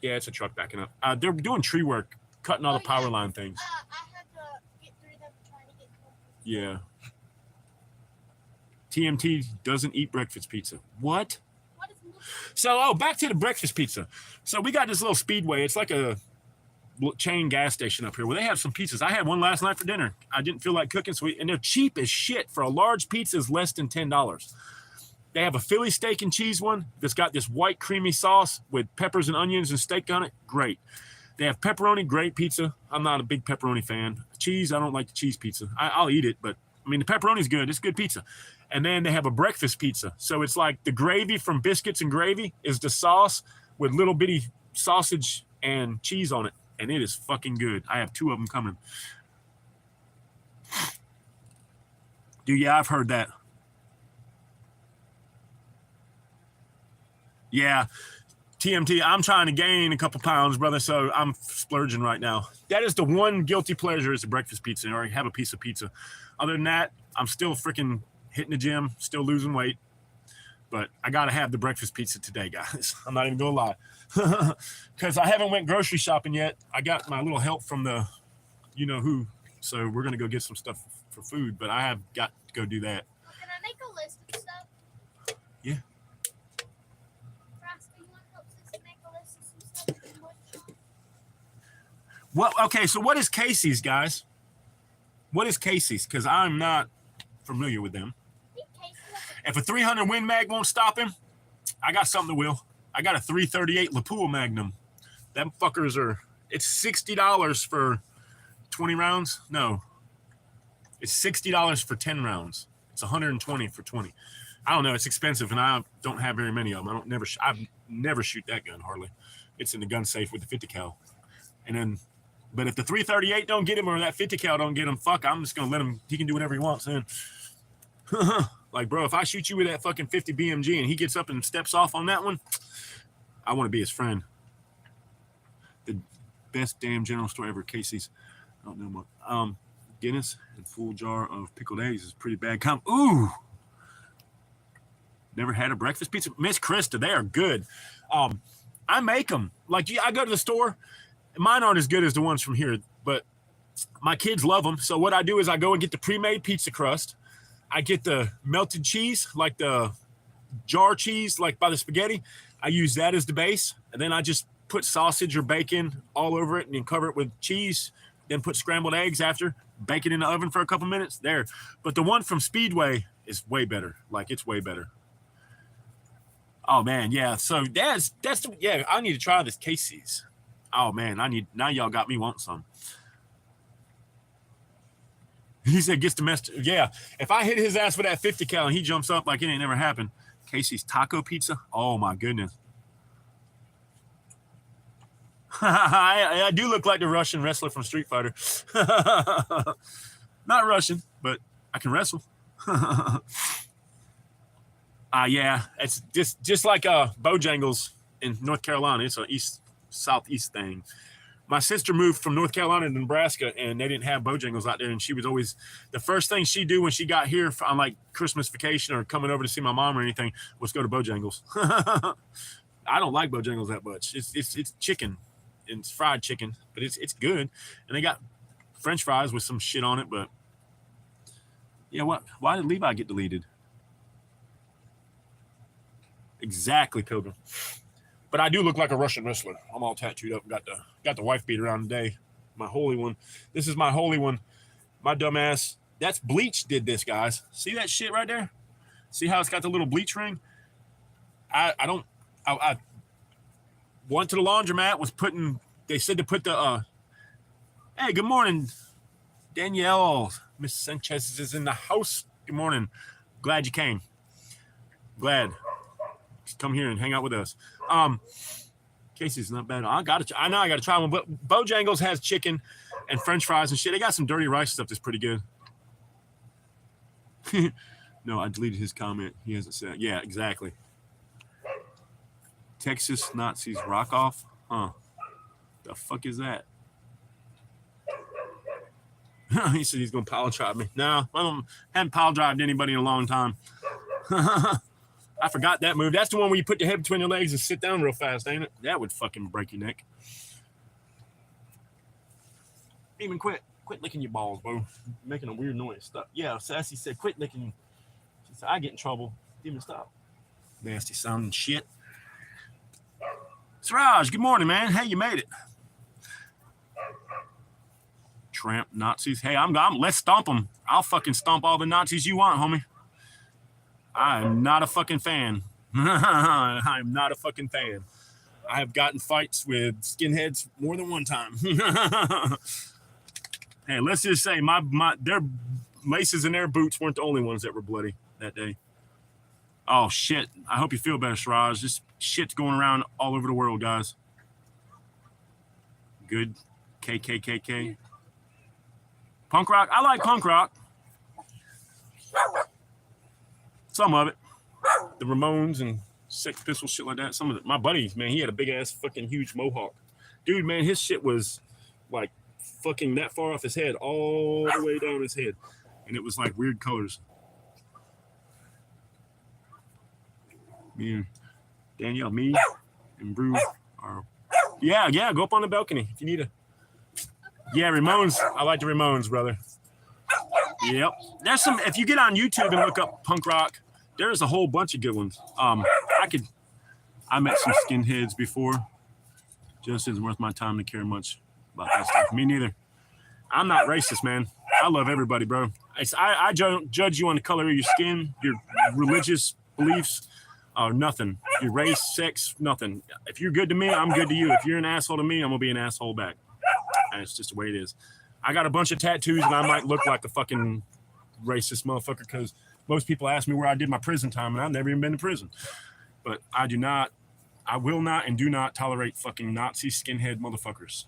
Yeah, it's a truck backing up. They're doing tree work, cutting all the power line things.
I had to get through them trying to get home.
Yeah. TMT doesn't eat breakfast pizza. What? So, back to the breakfast pizza. So we got this little Speedway. It's like a chain gas station up here where they have some pizzas. I had one last night for dinner. I didn't feel like cooking, and they're cheap as shit. For a large pizza is less than $10. They have a Philly steak and cheese one that's got this white creamy sauce with peppers and onions and steak on it. Great. They have pepperoni, great pizza. I'm not a big pepperoni fan. Cheese, I don't like the cheese pizza. I'll eat it, but I mean, the pepperoni's good. It's good pizza. And then they have a breakfast pizza. So it's like the gravy from Biscuits and Gravy is the sauce with little bitty sausage and cheese on it. And it is fucking good. I have 2 of them coming. Dude, yeah, I've heard that. Yeah, TMT, I'm trying to gain a couple pounds, brother, so I'm splurging right now. That is the one guilty pleasure is the breakfast pizza, or have a piece of pizza. Other than that, I'm still freaking hitting the gym, still losing weight. But I got to have the breakfast pizza today, guys. I'm not even going to lie. Because I haven't went grocery shopping yet. I got my little help from the you-know-who, so we're going to go get some stuff for food, but I have got to go do that.
Well, can I make a list of stuff?
Yeah. Well, okay, so what is Casey's, guys? What is Casey's? Because I'm not familiar with them. If a 300 Win Mag won't stop him, I got something that will. I got a 338 Lapua Magnum. Them fuckers are, it's $60 for 20 rounds. No, it's $60 for 10 rounds. It's 120 for 20. I don't know. It's expensive, and I don't have very many of them. I never shoot that gun hardly. It's in the gun safe with the 50 cal. And then, but if the 338 don't get him or that 50 cal don't get him, fuck, I'm just gonna let him. He can do whatever he wants. Then, like, bro, if I shoot you with that fucking 50 BMG and he gets up and steps off on that one, I want to be his friend. The best damn general store ever, Casey's. I don't know what. Guinness and full jar of pickled eggs is pretty bad. Ooh. Never had a breakfast pizza. Miss Krista, they are good. I make them. Like, I go to the store. Mine aren't as good as the ones from here, but my kids love them. So what I do is I go and get the pre-made pizza crust. I get the melted cheese, like the jar cheese, like by the spaghetti. I use that as the base. And then I just put sausage or bacon all over it and then cover it with cheese. Then put scrambled eggs after. Bake it in the oven for a couple minutes. There. But the one from Speedway is way better. Like, it's way better. Oh, man, yeah. So that's yeah, I need to try this Casey's. Oh, man, now y'all got me wanting some. He said gets domestic. Yeah, if I hit his ass with that 50 cal and he jumps up like it ain't never happened. Casey's taco pizza. Oh, my goodness. I do look like the Russian wrestler from Street Fighter. Not Russian, but I can wrestle. Yeah, it's just like Bojangles in North Carolina. It's a southeast thing. My sister moved from North Carolina to Nebraska, and they didn't have Bojangles out there. And she was always, the first thing she'd do when she got here on like Christmas vacation or coming over to see my mom or anything was go to Bojangles. I don't like Bojangles that much. It's chicken, and it's fried chicken, but it's good. And they got French fries with some shit on it. But yeah, why did Levi get deleted? Exactly, Pilgrim. But I do look like a Russian wrestler. I'm all tattooed up. Got the wife beater on today. My holy one. This is my holy one. My dumbass. That's Bleach did this, guys. See that shit right there? See how it's got the little bleach ring? I went to the laundromat, they said to put the, hey, good morning, Danielle. Miss Sanchez is in the house. Good morning. Glad you came. Glad. Come here and hang out with us. Casey's not bad. I know I gotta try one, but Bojangles has chicken and French fries and shit. They got some dirty rice stuff that's pretty good. No, I deleted his comment. He hasn't said. Yeah, exactly. Texas Nazis rock off? Huh. The fuck is that? He said he's gonna pile drive me. No, I haven't pile drived anybody in a long time. I forgot that move. That's the one where you put your head between your legs and sit down real fast, ain't it? That would fucking break your neck. Even quit licking your balls, bro. Making a weird noise. Stop. Yeah, Sassy said quit licking. She said I get in trouble. Even stop. Nasty sounding shit. Siraj, good morning, man. Hey, you made it. Tramp Nazis. Hey, I'm let's stomp them. I'll fucking stomp all the Nazis you want, homie. I'm not a fucking fan. I'm not a fucking fan. I have gotten fights with skinheads more than one time. Hey, let's just say their laces in their boots weren't the only ones that were bloody that day. Oh, shit. I hope you feel better, Siraj. This shit's going around all over the world, guys. Good. KKKK. Punk rock? I like punk rock. Some of it. The Ramones and Sex Pistols, shit like that. Some of it. My buddy, man, he had a big-ass fucking huge mohawk. Dude, man, his shit was like fucking that far off his head, all the way down his head. And it was like weird colors. Me and Danielle, me and Brew are... Yeah, go up on the balcony if you need a... Yeah, Ramones. I like the Ramones, brother. Yep. There's some, if you get on YouTube and look up punk rock, there's a whole bunch of good ones. I met some skinheads before. Just isn't worth my time to care much about that stuff. Me neither. I'm not racist, man. I love everybody, bro. I don't judge you on the color of your skin, your religious beliefs, or nothing. Your race, sex, nothing. If you're good to me, I'm good to you. If you're an asshole to me, I'm gonna be an asshole back. And it's just the way it is. I got a bunch of tattoos, and I might look like a fucking racist motherfucker because most people ask me where I did my prison time, and I've never even been to prison. But I will not and do not tolerate fucking Nazi skinhead motherfuckers.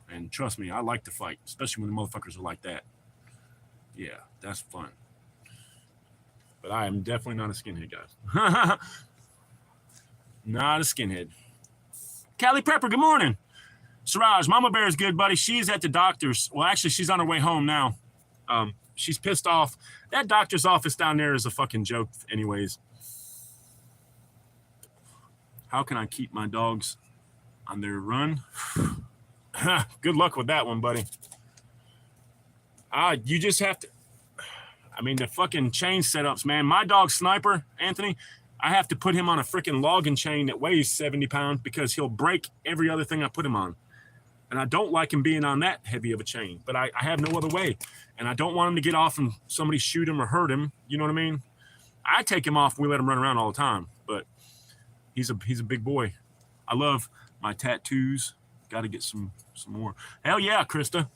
And trust me, I like to fight, especially when the motherfuckers are like that. Yeah, that's fun. But I am definitely not a skinhead, guys. Not a skinhead. Callie Pepper, good morning. Siraj, Mama Bear is good, buddy. She's at the doctor's. Well, actually, she's on her way home now. She's pissed off. That doctor's office down there is a fucking joke anyways. How can I keep my dogs on their run? Good luck with that one, buddy. You just have to. I mean, the fucking chain setups, man. My dog Sniper, Anthony, I have to put him on a freaking logging chain that weighs 70 pounds because he'll break every other thing I put him on. And I don't like him being on that heavy of a chain, but I have no other way. And I don't want him to get off and somebody shoot him or hurt him. You know what I mean? I take him off and we let him run around all the time, but he's a big boy. I love my tattoos. Got to get some more. Hell yeah, Krista.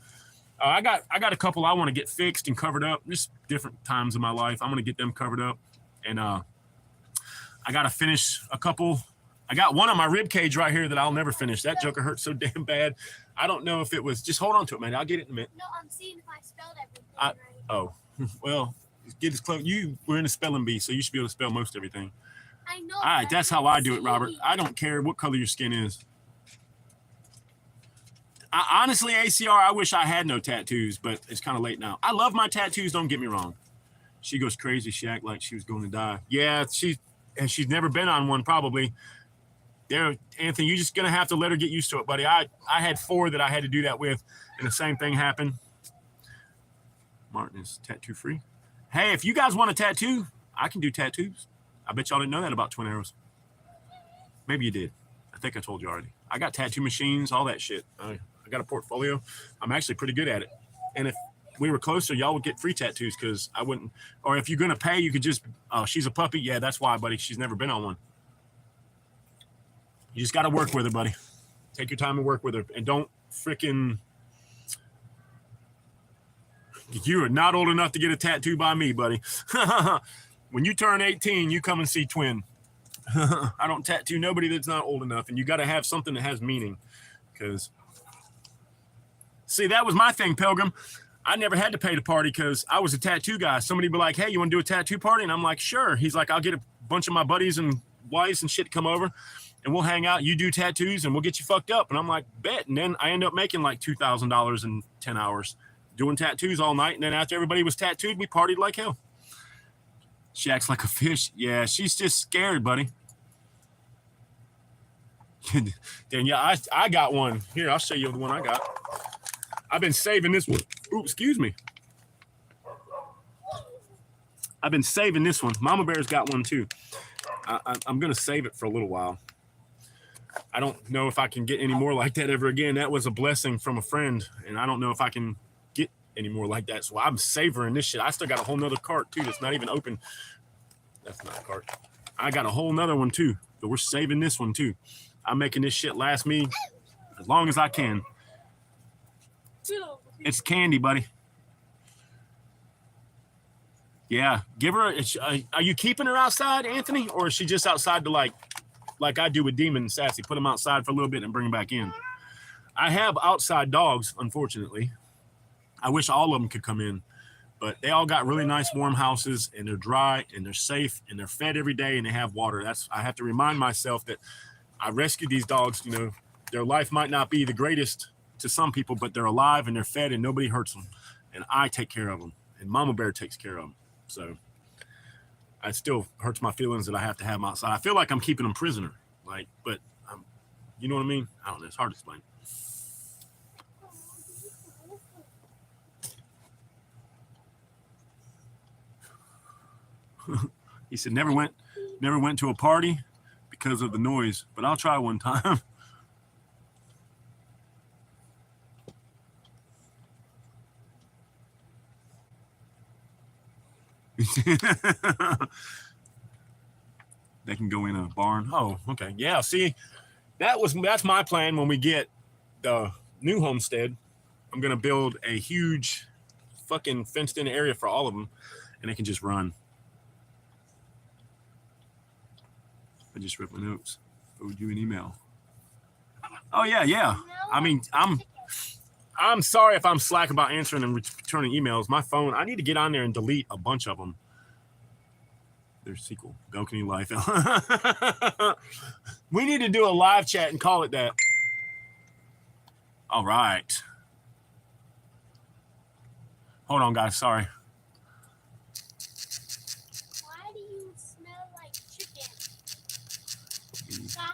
I got a couple I want to get fixed and covered up. Just different times in my life. I'm going to get them covered up. And I got to finish a couple. I got one on my rib cage right here that I'll never finish. That joker hurts so damn bad. I don't know if it was. Just hold on to it, man. I'll get it in a minute.
No, I'm seeing if I spelled everything right.
Oh, well, get as close. You were in a spelling bee, so you should be able to spell most everything.
I know.
All right, that's how I do it, Robert. I don't care what color your skin is. Honestly, ACR, I wish I had no tattoos, but it's kind of late now. I love my tattoos, don't get me wrong. She goes crazy. She act like she was going to die. Yeah, she's never been on one, probably. There, Anthony, you're just going to have to let her get used to it, buddy. I had 4 that I had to do that with, and the same thing happened. Martin is tattoo free. Hey, if you guys want a tattoo, I can do tattoos. I bet y'all didn't know that about Twin Arrows. Maybe you did. I think I told you already. I got tattoo machines, all that shit. I got a portfolio. I'm actually pretty good at it. And if we were closer, y'all would get free tattoos because I wouldn't. Or if you're going to pay, you could just, oh, she's a puppy. Yeah, that's why, buddy. She's never been on one. You just got to work with her, buddy. Take your time and work with her. And don't freaking. You are not old enough to get a tattoo by me, buddy. When you turn 18, you come and see Twin. I don't tattoo nobody that's not old enough. And you got to have something that has meaning. Because, see, that was my thing, Pilgrim. I never had to pay to party because I was a tattoo guy. Somebody would be like, hey, you want to do a tattoo party? And I'm like, sure. He's like, I'll get a bunch of my buddies and wives and shit to come over. And we'll hang out. You do tattoos and we'll get you fucked up. And I'm like, bet. And then I end up making like $2,000 in 10 hours doing tattoos all night. And then after everybody was tattooed, we partied like hell. She acts like a fish. Yeah, she's just scared, buddy. Then, yeah, I got one. Here, I'll show you the one I got. I've been saving this one. Ooh, excuse me. I've been saving this one. Mama Bear's got one too. I'm going to save it for a little while. I don't know if I can get any more like that ever again. That was a blessing from a friend, and I don't know if I can get any more like that. So I'm savoring this shit. I still got a whole nother cart too that's not even open. That's not a cart. I got a whole nother one too, but we're saving this one too. I'm making this shit last me as long as I can. It's candy, buddy. Yeah, give her. Are you keeping her outside, Anthony, or is she just outside to like I do with Demon and Sassy? Put them outside for a little bit and bring them back in. I have outside dogs, unfortunately. I wish all of them could come in, but they all got really nice warm houses, and they're dry, and they're safe, and they're fed every day, and they have water. I have to remind myself that I rescued these dogs. You know, their life might not be the greatest to some people, but they're alive and they're fed and nobody hurts them. And I take care of them, and Mama Bear takes care of them. So it still hurts my feelings that I have to have them outside. I feel like I'm keeping them prisoner, like, but you know what I mean? I don't know. It's hard to explain. He said, never went to a party because of the noise, but I'll try one time. They can go in a barn. Oh, okay. Yeah, see, that's my plan when we get the new homestead. I'm going to build a huge fucking fenced in area for all of them, and they can just run. I just read my notes. Forward you an email. Oh yeah. I mean, I'm sorry if I'm slack about answering and returning emails. My phone, I need to get on there and delete a bunch of them. There's sequel. Balcony life. We need to do a live chat and call it that. All right. Hold on, guys. Sorry.
Why do you smell like chicken?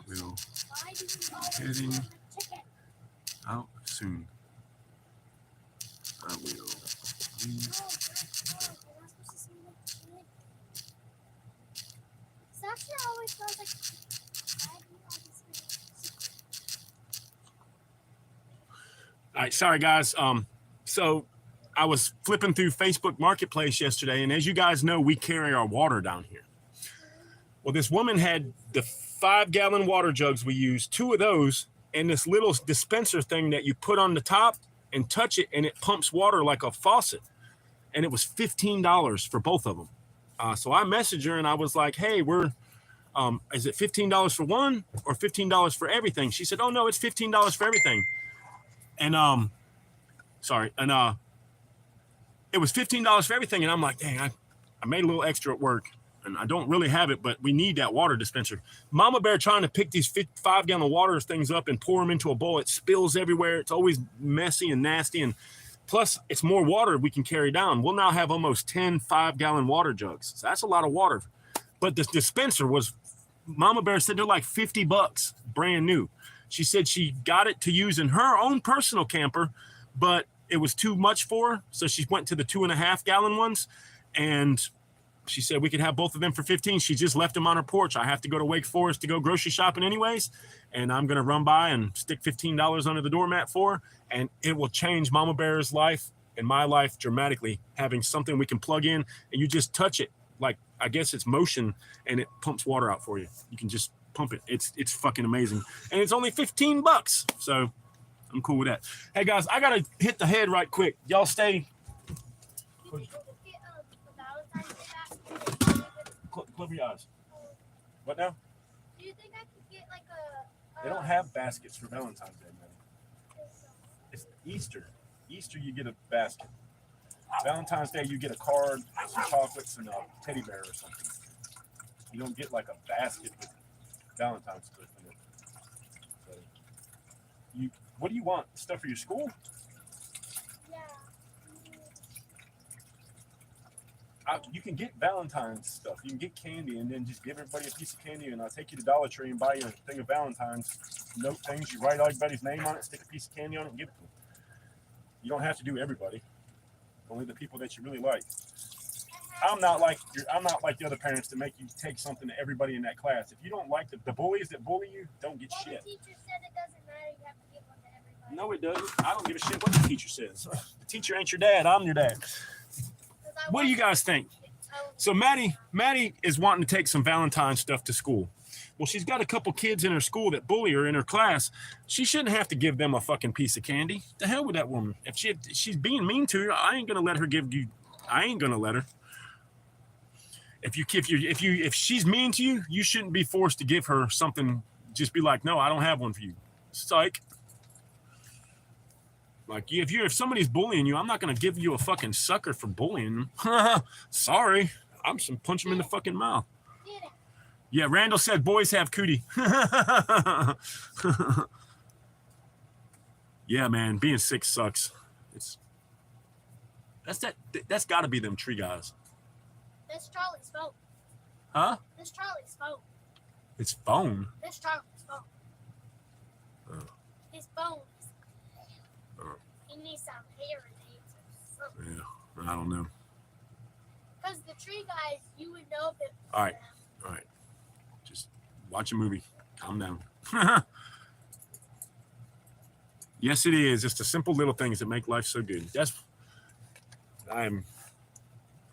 We will
Why do you always
heading
smell like chicken?
out soon. I will.
No, you're not supposed to smell like chicken. Sasha always smells like chicken. Why do you always smell like chicken?
All right, sorry guys. So I was flipping through Facebook Marketplace yesterday, and as you guys know, we carry our water down here. Well, this woman had the 5-gallon water jugs we use, 2 of those, and this little dispenser thing that you put on the top and touch it, and it pumps water like a faucet. And it was $15 for both of them. So I messaged her and I was like, "Hey, is it $15 for one or $15 for everything?" She said, "Oh no, it's $15 for everything." And it was $15 for everything. And I'm like, dang, I made a little extra at work, and I don't really have it, but we need that water dispenser. Mama Bear trying to pick these 5-gallon water things up and pour them into a bowl. It spills everywhere. It's always messy and nasty. And plus, it's more water we can carry down. We'll now have almost 10 5-gallon water jugs. So that's a lot of water. But this dispenser was, Mama Bear said they're like $50, brand new. She said she got it to use in her own personal camper, but it was too much for her. So she went to the 2.5-gallon ones, and she said we could have both of them for $15. She just left them on her porch. I have to go to Wake Forest to go grocery shopping anyways, and I'm going to run by and stick $15 under the doormat for her, and it will change Mama Bear's life and my life dramatically, having something we can plug in, and you just touch it. Like, I guess it's motion, and it pumps water out for you. You can just pump it. It's fucking amazing. And it's only $15. So I'm cool with that. Hey guys, I got to hit the head right quick. Y'all stay.
Do you think we could get the Valentine's Day basket?
Close your eyes. What now?
Do you think I could get like a
They don't have baskets for Valentine's Day, man. It's Easter. Easter, you get a basket. Valentine's Day, you get a card, some chocolates, and a teddy bear or something. You don't get like a basket with Valentine's stuff in it. So, what do you want? Stuff for your school?
Yeah.
You can get Valentine's stuff. You can get candy and then just give everybody a piece of candy, and I'll take you to Dollar Tree and buy you a thing of Valentine's note things. You write everybody's name on it, stick a piece of candy on it, and give it to them. You don't have to do everybody. Only the people that you really like. I'm not like the other parents to make you take something to everybody in that class. If you don't like the bullies that bully you, don't get shit.
The teacher said it doesn't matter. You have to give one to everybody.
No, it doesn't. I don't give a shit what the teacher says. The teacher ain't your dad. I'm your dad. What do you guys think? So Maddie is wanting to take some Valentine's stuff to school. Well, she's got a couple kids in her school that bully her in her class. She shouldn't have to give them a fucking piece of candy. The hell with that woman. If she's being mean to you, I ain't gonna let her give you. I ain't gonna let her. If she's mean to you, you shouldn't be forced to give her something. Just be like, no, I don't have one for you. Psych. Like, if somebody's bullying you, I'm not gonna give you a fucking sucker for bullying them. Sorry, I'm just punch them in the fucking mouth. Yeah, Randall said boys have cootie. Yeah, man, being sick sucks. That's got to be them tree guys.
This Charlie's phone.
Huh?
This Charlie's phone.
It's phone.
This Charlie's phone.
Oh.
His phone.
Oh.
He needs some hearing aids or something.
Yeah, I don't know.
Because the tree guys, you would know if it was
All right.
them.
All right. Just watch a movie. Calm down. Yes, it is. It's the simple little things that make life so good. I am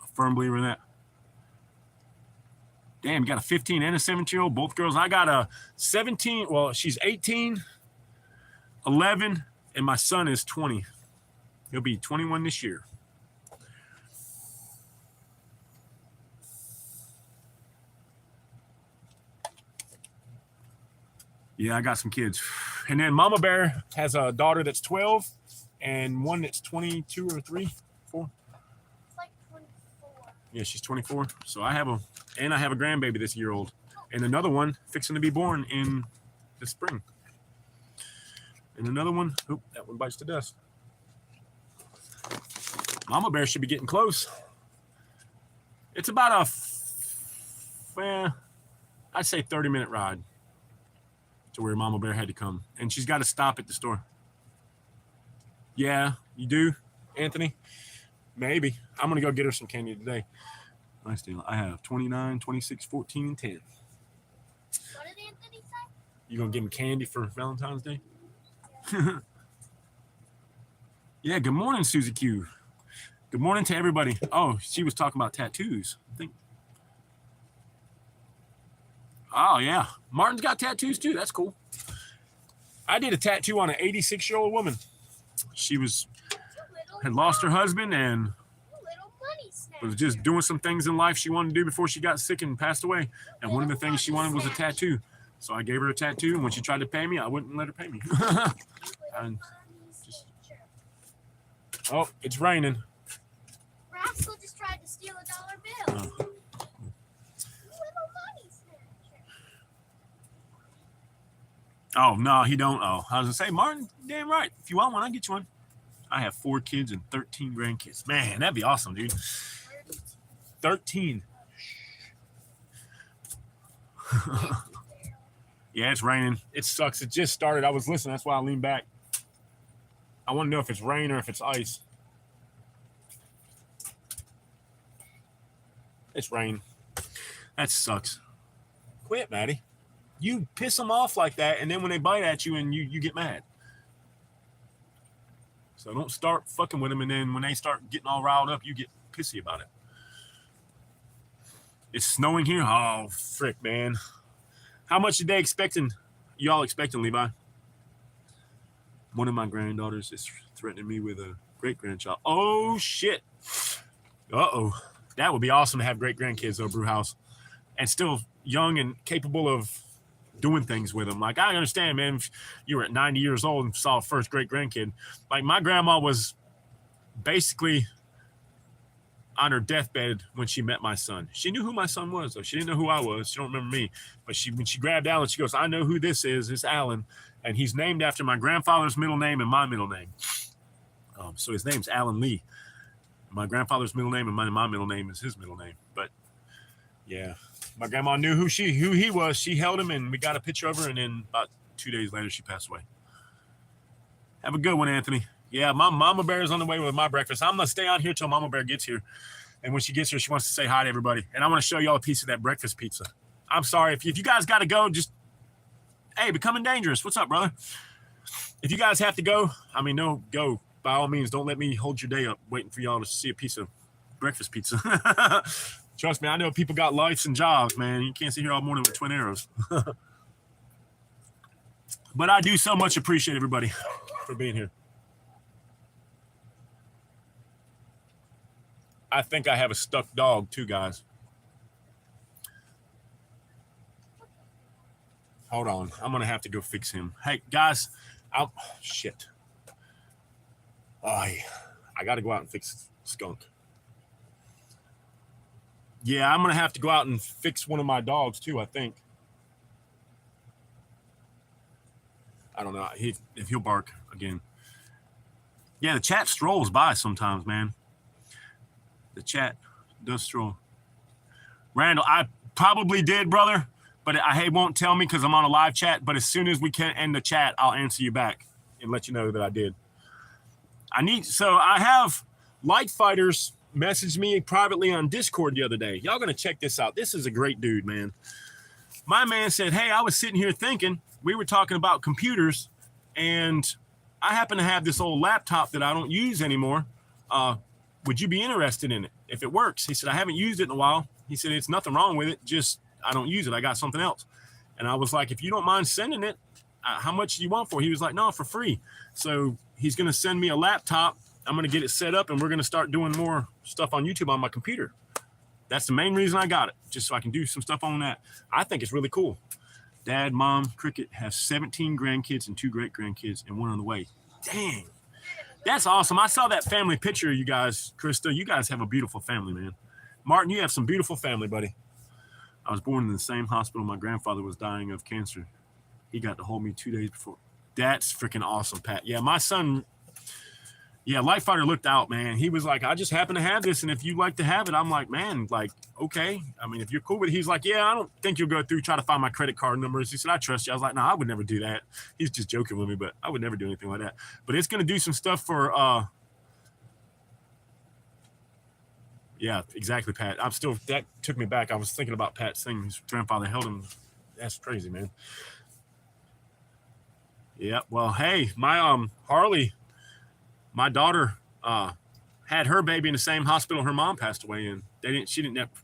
a firm believer in that. Damn, you got a 15 and a 17-year-old, both girls. I got a 17. Well, she's 18, 11, and my son is 20. He'll be 21 this year. Yeah, I got some kids. And then Mama Bear has a daughter that's 12 and one that's 22 or 3, 4.
It's like 24.
Yeah, she's 24. So I have a grandbaby this year old. And another one fixing to be born in the spring. And another one, oop, that one bites the dust. Mama Bear should be getting close. It's about I'd say 30-minute ride to where Mama Bear had to come. And she's got to stop at the store. Yeah, you do, Anthony? Maybe. I'm going to go get her some candy today. Nice deal. I have 29, 26, 14, and 10.
What did Anthony say?
You going to give him candy for Valentine's Day? Yeah, good morning, Susie Q. Good morning to everybody. Oh, she was talking about tattoos, I think. Oh, yeah. Martin's got tattoos, too. That's cool. I did a tattoo on an 86-year-old woman. She had lost her husband and was just doing some things in life she wanted to do before she got sick and passed away. And one of the things she wanted was a tattoo. So I gave her a tattoo, and when she tried to pay me, I wouldn't let her pay me. Oh, it's raining.
Rascal just tried to steal a $1 bill.
Oh, no, he don't. Oh, I was going to say, Martin, damn right. If you want one, I'll get you one. I have 4 kids and 13 grandkids. Man, that'd be awesome, dude. 13. Yeah, it's raining. It sucks. It just started. I was listening. That's why I leaned back. I want to know if it's rain or if it's ice. It's rain. That sucks. Quit, Maddie. You piss them off like that, and then when they bite at you and you get mad. So don't start fucking with them, and then when they start getting all riled up, you get pissy about it. It's snowing here. Oh, frick, man. How much are they expecting? Y'all expecting, Levi? One of my granddaughters is threatening me with a great-grandchild. Oh, shit. Uh-oh. That would be awesome to have great-grandkids, though, Brewhouse. And still young and capable of doing things with them. Like, I understand, man, if you were at 90 years old and saw a first great-grandkid. Like, my grandma was basically on her deathbed when she met my son. She knew who my son was, though. She didn't know who I was. She don't remember me. But when she grabbed Alan, she goes, I know who this is. It's Alan. And he's named after my grandfather's middle name and my middle name. So his name's Alan Lee. My grandfather's middle name and my middle name is his middle name. But, yeah. My grandma knew who he was. She held him, and we got a picture of her, and then about 2 days later, she passed away. Have a good one, Anthony. Yeah, my Mama Bear is on the way with my breakfast. I'm going to stay out here till Mama Bear gets here. And when she gets here, she wants to say hi to everybody. And I want to show y'all a piece of that breakfast pizza. I'm sorry. If you guys got to go, just, hey, becoming dangerous. What's up, brother? If you guys have to go, I mean, no, go. By all means, don't let me hold your day up waiting for y'all to see a piece of breakfast pizza. Trust me, I know people got lives and jobs, man. You can't sit here all morning with twin arrows. But I do so much appreciate everybody for being here. I think I have a stuck dog too, guys. Hold on. I'm going to have to go fix him. Hey, guys. Shit. I got to go out and fix Skunk. Yeah, I'm going to have to go out and fix one of my dogs too, I think. I don't know if he'll bark again. Yeah, the chat strolls by sometimes, man. The chat does stroll. Randall, I probably did, brother, but he won't tell me because I'm on a live chat. But as soon as we can end the chat, I'll answer you back and let you know that I did. I have Light Fighters messaged me privately on Discord the other day. Y'all gonna check this out. This is a great dude, man. My man said, hey, I was sitting here thinking, we were talking about computers, and I happen to have this old laptop that I don't use anymore. Would you be interested in it if it works? He said, I haven't used it in a while. He said, it's nothing wrong with it. Just I don't use it. I got something else. And I was like, if you don't mind sending it, how much do you want for it? He was like, no, for free. So he's going to send me a laptop. I'm going to get it set up, and we're going to start doing more stuff on YouTube on my computer. That's the main reason I got it, just so I can do some stuff on that. I think it's really cool. Dad, Mom, Cricket has 17 grandkids and 2 great-grandkids and 1 on the way. Dang. That's awesome. I saw that family picture, you guys. Krista, you guys have a beautiful family, man. Martin, you have some beautiful family, buddy. I was born in the same hospital my grandfather was dying of cancer. He got to hold me 2 days before. That's freaking awesome, Pat. Yeah, my son, yeah, Life Fighter looked out, man. He was like, I just happen to have this, and if you'd like to have it, I'm like, man, like, okay. I mean, if you're cool with it, he's like, yeah, I don't think you'll go through, try to find my credit card numbers. He said, I trust you. I was like, no, I would never do that. He's just joking with me, but I would never do anything like that. But it's going to do some stuff for, yeah, exactly, Pat. I'm still, that took me back. I was thinking about Pat's thing. His grandfather held him. That's crazy, man. Yeah, well, hey, my Harley, my daughter had her baby in the same hospital her mom passed away in.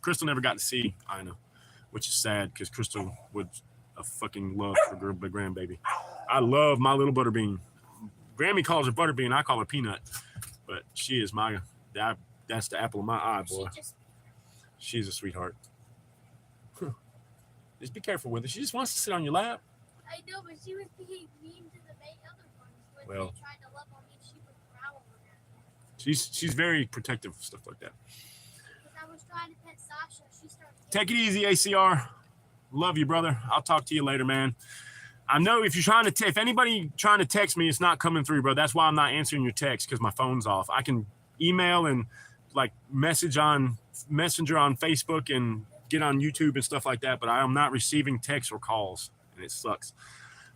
Crystal never got to see Ina, which is sad because Crystal would a fucking love for her grandbaby. I love my little butterbean. Grammy calls her butterbean, I call her peanut, but she is that's the apple of my eye, boy. She's a sweetheart. Just be careful with her. She just wants to sit on your lap.
I know, but she was being mean to the other ones when they tried to love on me. She would growl on her.
She's very protective of stuff like that.
Because I was trying to pet Sasha, she started.
Take it easy, ACR. Love you, brother. I'll talk to you later, man. I know if you're trying to, if anybody trying to text me, it's not coming through, bro. That's why I'm not answering your text because my phone's off. I can email and like message on Messenger on Facebook and get on YouTube and stuff like that, but I am not receiving texts or calls. It sucks.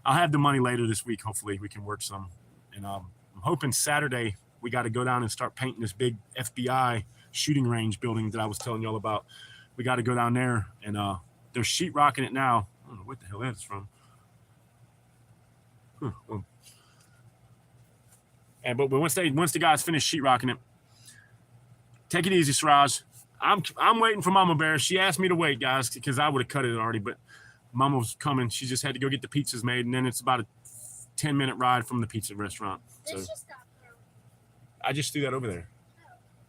I'll have the money later this week. Hopefully we can work some. And I'm hoping Saturday we got to go down and start painting this big FBI shooting range building that I was telling y'all about. We got to go down there and they're sheetrocking it now. I don't know what the hell that's from. And but once the guys finish sheetrocking it, take it easy, Siraj. I'm waiting for Mama Bear. She asked me to wait, guys, because I would have cut it already, but Mama was coming. She just had to go get the pizzas made, and then it's about a 10-minute ride from the pizza restaurant. So I just threw that over there.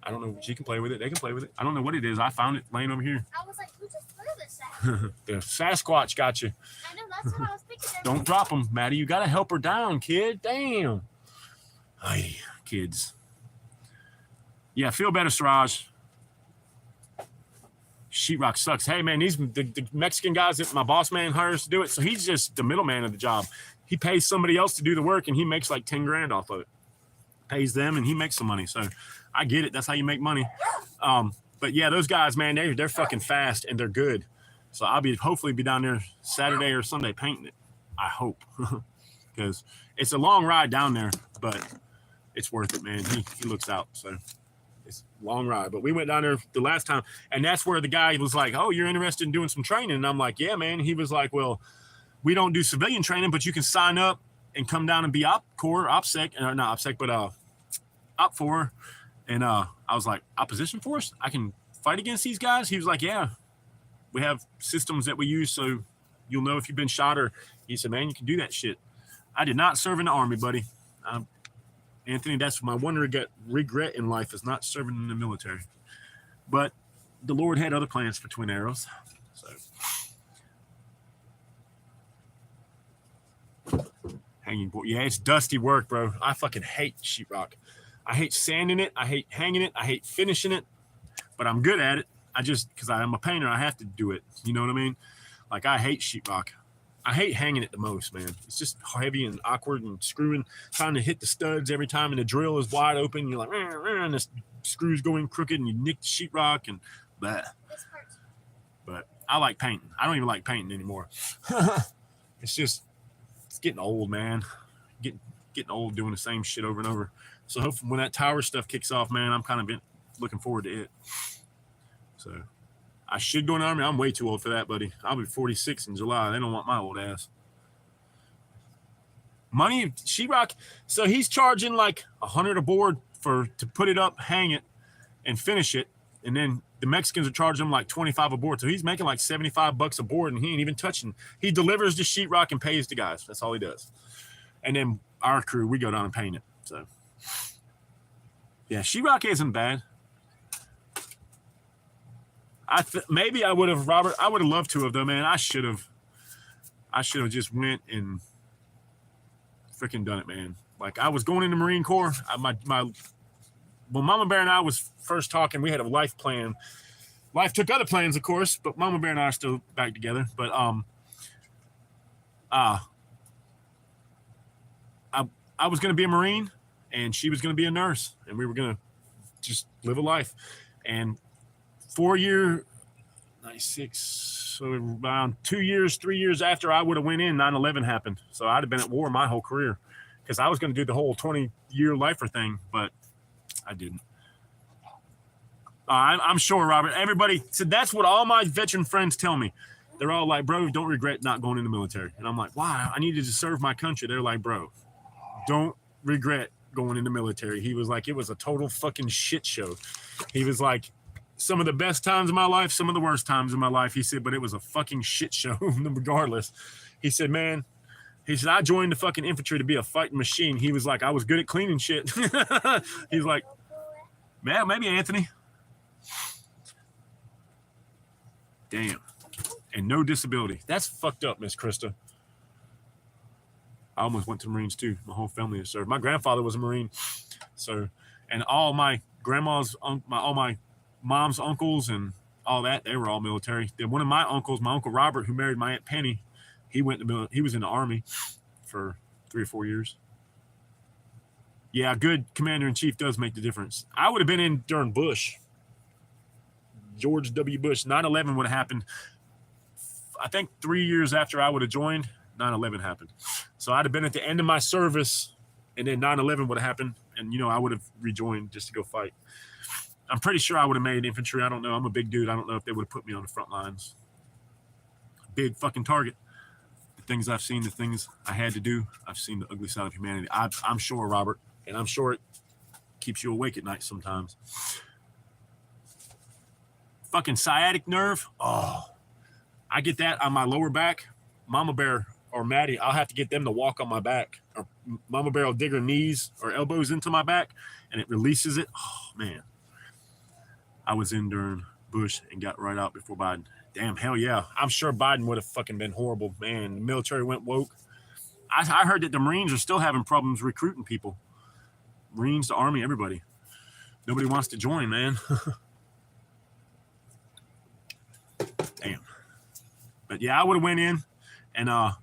I don't know. She can play with it. They can play with it. I don't know what it is. I found it laying over here.
I was like, who just threw this at?
The Sasquatch got you.
I know, that's what I was thinking.
Don't drop them, Maddie. You got to help her down, kid. Damn. Ay, kids. Yeah, feel better, Siraj. Sheetrock sucks. Hey, man, these the Mexican guys that my boss man hires to do it, so he's just the middleman of the job. He pays somebody else to do the work, and he makes like 10 grand off of it. Pays them, and he makes some money. So I get it. That's how you make money. But yeah, those guys, man, they're fucking fast, and they're good. So I'll hopefully be down there Saturday or Sunday painting it. I hope. Because it's a long ride down there, but it's worth it, man. He looks out, so it's a long ride. But we went down there the last time, and that's where the guy was like, oh, you're interested in doing some training? And I'm like, yeah, man. He was like, well, we don't do civilian training, but you can sign up and come down and be OPSEC, not OPSEC, but OP4. And I was like, opposition force? I can fight against these guys? He was like, yeah. We have systems that we use so you'll know if you've been shot. Or he said, man, you can do that shit. I did not serve in the Army, buddy. Anthony, that's my one regret in life is not serving in the military. But the Lord had other plans for Twin Arrows. So hanging board. Yeah, it's dusty work, bro. I fucking hate sheetrock. I hate sanding it. I hate hanging it. I hate finishing it. But I'm good at it. Because I'm a painter, I have to do it. You know what I mean? Like, I hate sheetrock. I hate hanging it the most, man. It's just heavy and awkward and screwing, trying to hit the studs every time, and the drill is wide open. You're like, and the screws going crooked, and you nick the sheetrock, and blah. But I like painting. I don't even like painting anymore. It's getting old, man. Getting old doing the same shit over and over. So hopefully when that tower stuff kicks off, man, I'm kind of looking forward to it. So I should go in the Army. I'm way too old for that, buddy. I'll be 46 in July. They don't want my old ass. Money, sheetrock. So he's charging like $100 a board to put it up, hang it, and finish it. And then the Mexicans are charging him like 25 a board. So he's making like 75 bucks a board, and he ain't even touching. He delivers the sheetrock and pays the guys. That's all he does. And then our crew, we go down and paint it. So yeah, sheetrock isn't bad. Maybe I would have, Robert. I would have loved to have, though, man. I should have just went and freaking done it, man. Like, I was going into Marine Corps. When Mama Bear and I was first talking, we had a life plan. Life took other plans, of course, but Mama Bear and I are still back together. But I was going to be a Marine, and she was going to be a nurse, and we were going to just live a life. And 4 year, 96, so around 2 years, 3 years after I would have went in, 9/11 happened. So I'd have been at war my whole career, because I was going to do the whole 20-year lifer thing, but I didn't. I'm sure, Robert, everybody, so that's what all my veteran friends tell me. They're all like, bro, don't regret not going in the military. And I'm like, why? I needed to serve my country. They're like, bro, don't regret going in the military. He was like, it was a total fucking shit show. He was like, some of the best times of my life, some of the worst times of my life. He said, but it was a fucking shit show regardless. He said, man, he said, I joined the fucking infantry to be a fighting machine. He was like, I was good at cleaning shit. He's like, man, maybe Anthony. Damn. And no disability. That's fucked up, Miss Krista. I almost went to the Marines too. My whole family has served. My grandfather was a Marine. So, and all my grandma's, all my mom's uncles and all that, they were all military. Then one of my uncles, my Uncle Robert, who married my Aunt Penny, he was in the Army for 3 or 4 years. Yeah, a good commander-in-chief does make the difference. I would have been in during Bush. George W. Bush. 9/11 would have happened. I think 3 years after I would have joined, 9/11 happened. So I'd have been at the end of my service, and then 9/11 would have happened, and, you know, I would have rejoined just to go fight. I'm pretty sure I would have made infantry. I don't know. I'm a big dude. I don't know if they would have put me on the front lines. Big fucking target. The things I've seen, the things I had to do, I've seen the ugly side of humanity. I'm sure, Robert, and I'm sure it keeps you awake at night sometimes. Fucking sciatic nerve. Oh, I get that on my lower back. Mama Bear or Maddie, I'll have to get them to walk on my back. Or Mama Bear will dig her knees or elbows into my back, and it releases it. Oh, man. I was in during Bush and got right out before Biden. Damn, hell yeah. I'm sure Biden would have fucking been horrible. Man, the military went woke. I heard that the Marines are still having problems recruiting people. Marines, the Army, everybody. Nobody wants to join, man. Damn. But yeah, I would have went in, and I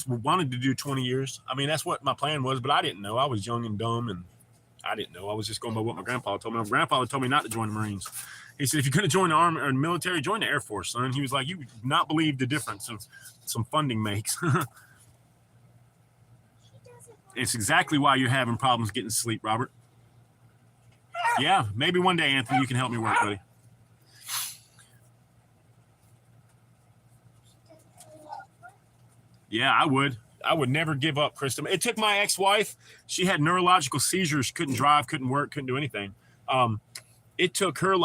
wanted to do 20 years. I mean, that's what my plan was, but I didn't know. I was young and dumb, and I didn't know. I was just going by what my grandpa told me. My grandpa told me not to join the Marines. He said, if you're going to join the Army or the military, join the Air Force, son. He was like, you would not believe the difference of some funding makes. It's exactly why you're having problems getting sleep, Robert. Yeah, maybe one day, Anthony, you can help me work, buddy. Yeah, I would. I would never give up, Krista. It took my ex-wife. She had neurological seizures, couldn't drive, couldn't work, couldn't do anything. It took her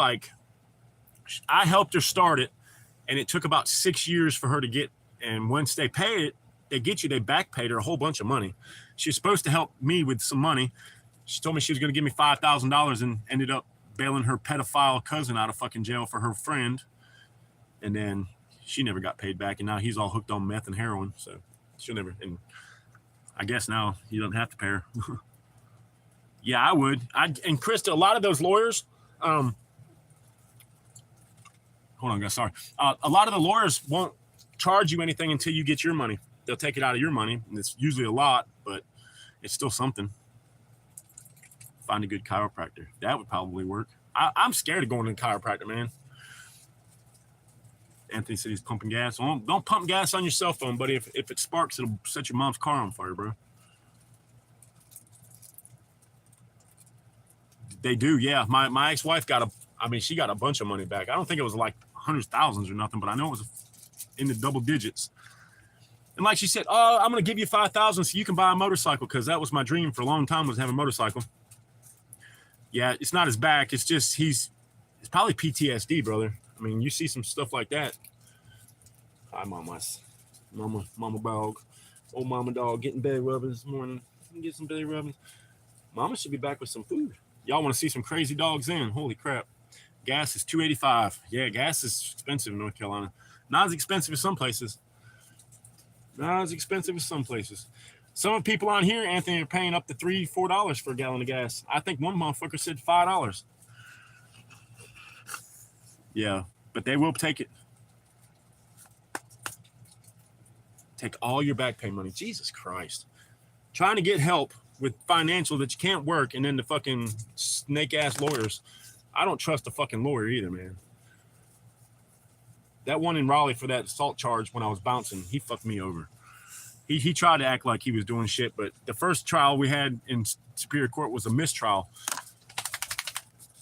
I helped her start it, and it took about 6 years for her to get, and once they pay it, they back paid her a whole bunch of money. She was supposed to help me with some money. She told me she was going to give me $5,000 and ended up bailing her pedophile cousin out of fucking jail for her friend. And then she never got paid back, and now he's all hooked on meth and heroin, so she'll never, and I guess now he doesn't have to pay her. Yeah, I would. And Krista, a lot of those lawyers, hold on, guys, sorry. A lot of the lawyers won't charge you anything until you get your money. They'll take it out of your money, and it's usually a lot, but it's still something. Find a good chiropractor. That would probably work. I'm scared of going to a chiropractor, man. Anthony said he's pumping gas. Don't pump gas on your cell phone, buddy. If it sparks, it'll set your mom's car on fire, bro. They do, yeah. My ex-wife she got a bunch of money back. I don't think it was like hundreds, thousands or nothing, but I know it was in the double digits. And like she said, I'm going to give you $5,000 so you can buy a motorcycle, because that was my dream for a long time, was have a motorcycle. Yeah, it's not his back. It's just It's probably PTSD, brother. I mean, you see some stuff like that. Hi, mamas. Mama dog. Old mama dog getting belly rubbing this morning. Get some belly rubbing. Mama should be back with some food. Y'all want to see some crazy dogs in? Holy crap. Gas is $2.85. Yeah, gas is expensive in North Carolina. Not as expensive as some places. Not as expensive as some places. Some people on here, Anthony, are paying up to $3, $4 for a gallon of gas. I think one motherfucker said $5. Yeah, but they will take it. Take all your back pay money. Jesus Christ. Trying to get help with financial that you can't work, and then the fucking snake ass lawyers. I don't trust a fucking lawyer either, man. That one in Raleigh for that assault charge when I was bouncing, he fucked me over. He tried to act like he was doing shit, but the first trial we had in Superior Court was a mistrial.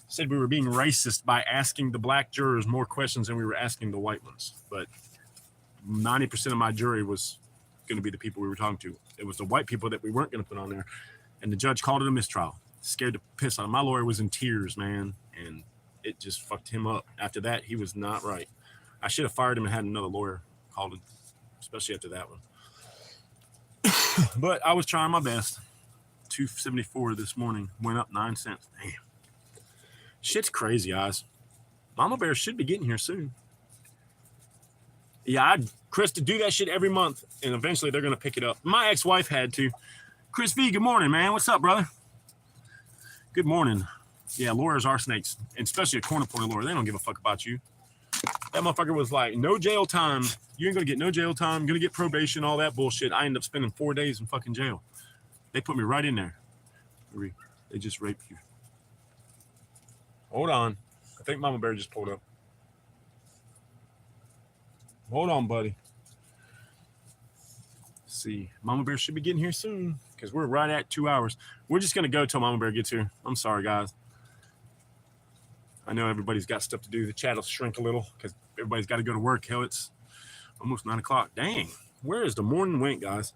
Said we were being racist by asking the black jurors more questions than we were asking the white ones. But 90% of my jury was going to be the people we were talking to. It was the white people that we weren't going to put on there. And the judge called it a mistrial. Scared to piss on him. My lawyer was in tears, man. And it just fucked him up. After that, he was not right. I should have fired him and had another lawyer called him, especially after that one. But I was trying my best. $2.74 this morning. Went up 9 cents. Damn. Shit's crazy, guys. Mama Bear should be getting here soon. Yeah, Chris, to do that shit every month, and eventually they're going to pick it up. My ex-wife had to. Chris V, good morning, man. What's up, brother? Good morning. Yeah, lawyers are snakes, and especially a corner pointer lawyer. They don't give a fuck about you. That motherfucker was like, no jail time. You ain't going to get no jail time. Going to get probation, all that bullshit. I ended up spending 4 days in fucking jail. They put me right in there. They just raped you. Hold on. I think Mama Bear just pulled up. Hold on, buddy. Let's see. Mama Bear should be getting here soon because we're right at 2 hours. We're just going to go till Mama Bear gets here. I'm sorry, guys. I know everybody's got stuff to do. The chat will shrink a little because everybody's got to go to work. Hell, it's almost 9 o'clock. Dang. Where is the morning went, guys?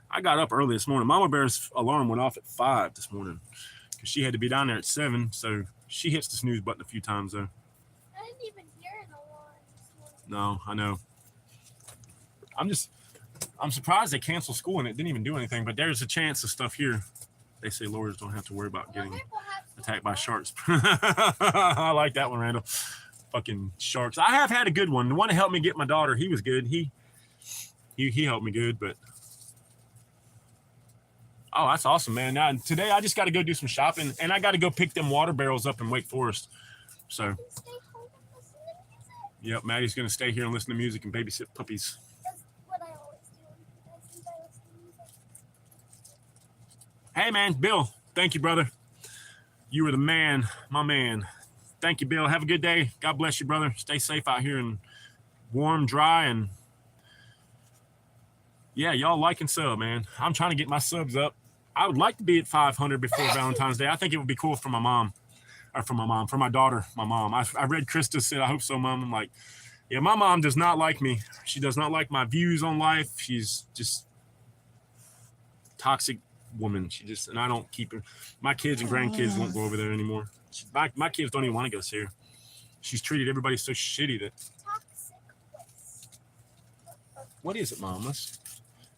I got up early this morning. Mama Bear's alarm went off at 5 this morning because she had to be down there at 7. So she hits the snooze button a few times, though.
I didn't even hear an alarm this morning.
No, I know. I'm surprised they canceled school and it didn't even do anything, but there's a chance of stuff here. They say lawyers don't have to worry about getting attacked by sharks. I like that one, Randall. Fucking sharks. I have had a good one. The one that helped me get my daughter, he was good. He helped me good, but oh, that's awesome, man. Now today I just got to go do some shopping and I got to go pick them water barrels up in Wake Forest. So yep, Maddie's gonna stay here and listen to music and babysit puppies.
That's what I always do. I listen to music.
Hey, man, Bill. Thank you, brother. You were the man, my man. Thank you, Bill. Have a good day. God bless you, brother. Stay safe out here and warm, dry, and yeah, y'all like and sub, man. I'm trying to get my subs up. I would like to be at 500 before Valentine's Day. I think it would be cool for my mom, or for my daughter, my mom. I read Krista said, I hope so, Mom. I'm like, yeah, my mom does not like me. She does not like my views on life. She's just toxic woman. She just, and I don't keep her. My kids and grandkids won't go over there anymore. My kids don't even want to go see her. She's treated everybody so shitty that.
Toxic waste.
What is it, mamas?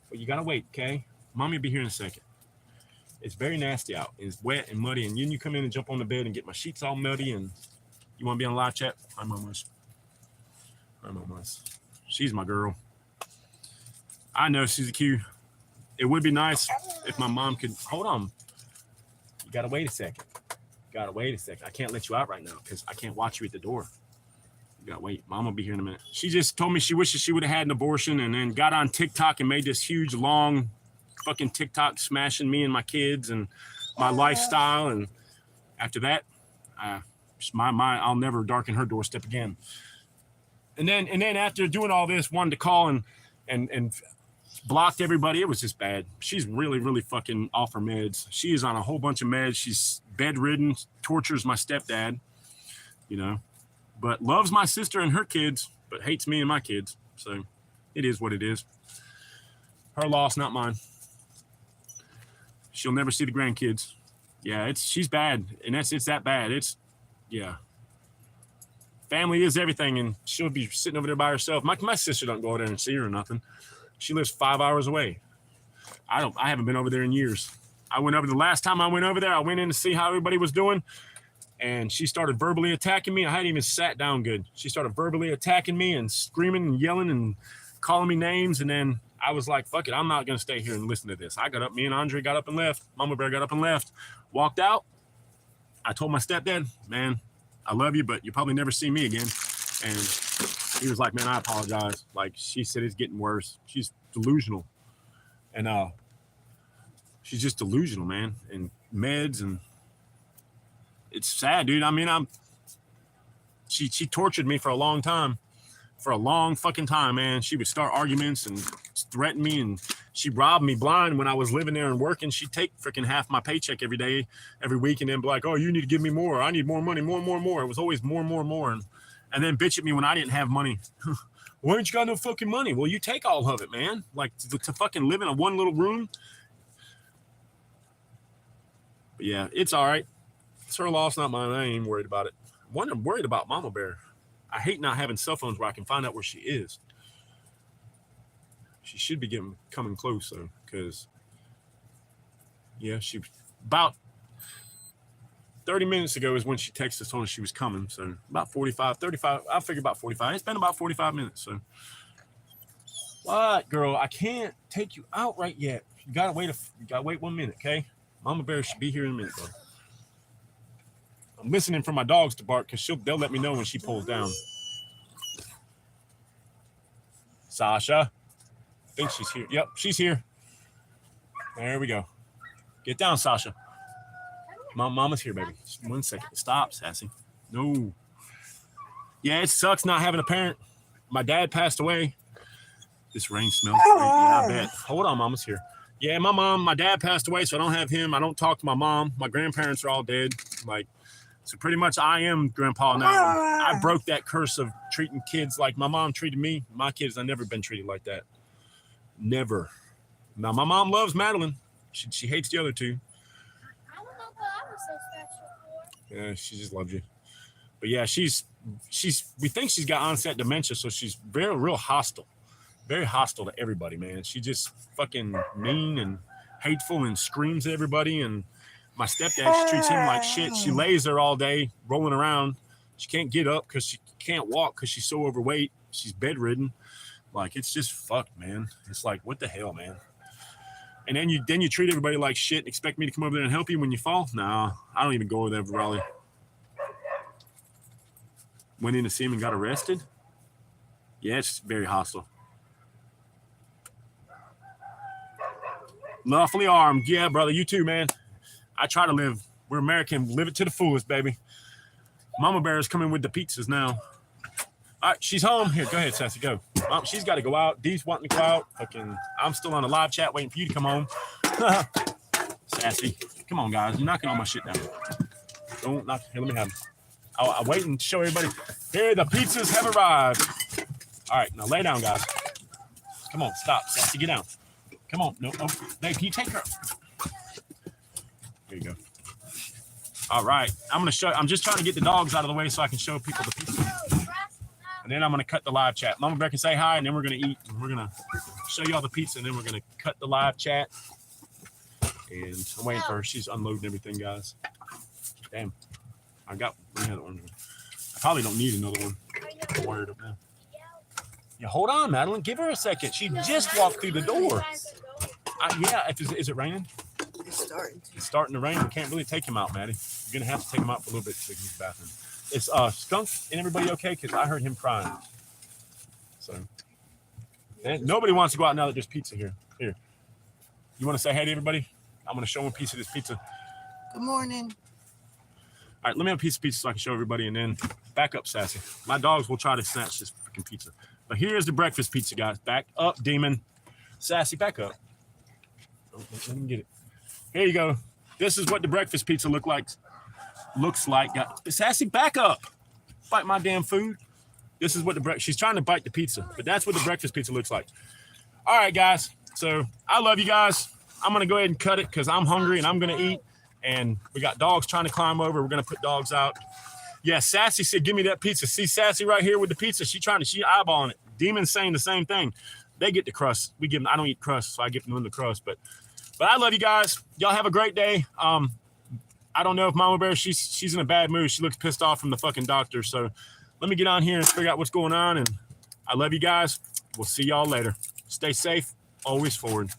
Well, you gotta wait, okay? Mommy will be here in a second. It's very nasty out. It's wet and muddy, and then you come in and jump on the bed and get my sheets all muddy, and you want to be on live chat? I'm almost. She's my girl. I know she's a Q. It would be nice if my mom could. Hold on. You gotta wait a second. I can't let you out right now because I can't watch you at the door. You gotta wait. Mom will be here in a minute. She just told me she wishes she would have had an abortion and then got on TikTok and made this huge, long fucking TikTok smashing me and my kids and my lifestyle. And after that, I'll never darken her doorstep again. And then after doing all this, wanted to call and blocked everybody. It was just bad. She's really, really fucking off her meds. She is on a whole bunch of meds. She's bedridden, tortures my stepdad, but loves my sister and her kids, but hates me and my kids. So it is what it is. Her loss, not mine. She'll never see the grandkids. Yeah, she's bad. And it's that bad. Yeah. family is everything, and she'll be sitting over there by herself. My sister don't go over there and see her or nothing. She lives 5 hours away. I haven't been over there in years. I went over the last time I went over there. I went in to see how everybody was doing, and she started verbally attacking me. I hadn't even sat down good. She started verbally attacking me and screaming and yelling and calling me names. And then I was like, fuck it, I'm not gonna stay here and listen to this. I got up. Me and Andre got up and left. Mama Bear got up and left. Walked out. I told my stepdad, man, I love you, but you'll probably never see me again. And he was like, man, I apologize. Like, she said it's getting worse. She's delusional. And she's just delusional, man. And meds, and it's sad, dude. I mean, she tortured me for a long time. For a long fucking time, man. She would start arguments and threaten me, and she robbed me blind when I was living there and working. She'd take freaking half my paycheck every day, every week, and then be like, oh, you need to give me more. I need more money, more. It was always more. And then bitch at me when I didn't have money. Why ain't you got no fucking money? Well, you take all of it, man. Like, to fucking live in a one little room. But yeah, it's all right. It's her loss, not mine. I ain't even worried about it. I'm worried about Mama Bear. I hate not having cell phones where I can find out where she is. She should be coming close, though, because, yeah, she about 30 minutes ago is when she texted us, told us she was coming. So about 35, I figured about 45. It's been about 45 minutes. So what, girl? I can't take you out right yet. You gotta wait 1 minute, okay? Mama Bear should be here in a minute, though. I'm listening for my dogs to bark because they'll let me know when she pulls down. Sasha, I think she's here. Yep, she's here. There we go. Get down, Sasha. Mama's here, baby. Just 1 second. Stop, Sassy. No. Yeah, it sucks not having a parent. My dad passed away. This rain smells great. Yeah, I bet. Hold on, Mama's here. Yeah, my dad passed away, so I don't have him. I don't talk to my mom. My grandparents are all dead. So pretty much I am grandpa now. I broke that curse of treating kids like my mom treated me. My kids, I've never been treated like that. Never. Now, my mom loves Madeline. She hates the other two.
I don't know what I was so special for.
Yeah, she just loves you. But yeah, we think she's got onset dementia, so she's real hostile. Very hostile to everybody, man. She just fucking mean and hateful and screams at everybody. And my stepdad, she treats him like shit. She lays there all day, rolling around. She can't get up because she can't walk because she's so overweight. She's bedridden. Like, it's just fucked, man. It's like, what the hell, man? And then you treat everybody like shit and expect me to come over there and help you when you fall? Nah, I don't even go over there for Raleigh. Went in to see him and got arrested? Yeah, it's very hostile. Lawfully armed. Yeah, brother, you too, man. I try to live. We're American. Live it to the fullest, baby. Mama Bear is coming with the pizzas now. All right, she's home. Here, go ahead, Sassy, go. She's got to go out. Dee's wanting to go out. I'm still on a live chat waiting for you to come home. Sassy, come on, guys. You're knocking all my shit down. Don't knock. Here, let me have them. I'm waiting to show everybody. Here, the pizzas have arrived. All right, now lay down, guys. Come on, stop. Sassy, get down. Come on. No. Hey, can you take her? There you go. All right. I'm just trying to get the dogs out of the way so I can show people the pizza. And then I'm going to cut the live chat. Mama Bear can say hi, and then we're going to eat. And we're going to show you all the pizza, and then we're going to cut the live chat. And I'm waiting for her. She's unloading everything, guys. Damn. I got another one. I probably don't need another one. I'm wired up now. Yeah, hold on, Madeline. Give her a second. She just walked through the door. Yeah, is it raining? It's starting to rain. We can't really take him out, Maddie. You're going to have to take him out for a little bit to use the bathroom. Is Skunk and everybody okay? Because I heard him crying. So, nobody wants to go out now that there's pizza here. Here. You want to say hey to everybody? I'm going to show them a piece of this pizza.
Good morning.
All right, let me have a piece of pizza so I can show everybody, and then back up, Sassy. My dogs will try to snatch this freaking pizza. But here's the breakfast pizza, guys. Back up, Demon. Sassy, back up. Oh, let me get it. Here you go. This is what the breakfast pizza looks like. Sassy, back up. Bite my damn food. This is what she's trying to bite the pizza, but that's what the breakfast pizza looks like. All right, guys. So I love you guys. I'm going to go ahead and cut it because I'm hungry and I'm going to eat. And we got dogs trying to climb over. We're going to put dogs out. Yeah, Sassy said, give me that pizza. See Sassy right here with the pizza. She eyeballing it. Demon's saying the same thing. They get the crust. We give them, I don't eat crust, so I give them the crust. But I love you guys. Y'all have a great day. I don't know if Mama Bear, she's in a bad mood. She looks pissed off from the fucking doctor. So let me get on here and figure out what's going on. And I love you guys. We'll see y'all later. Stay safe. Always forward.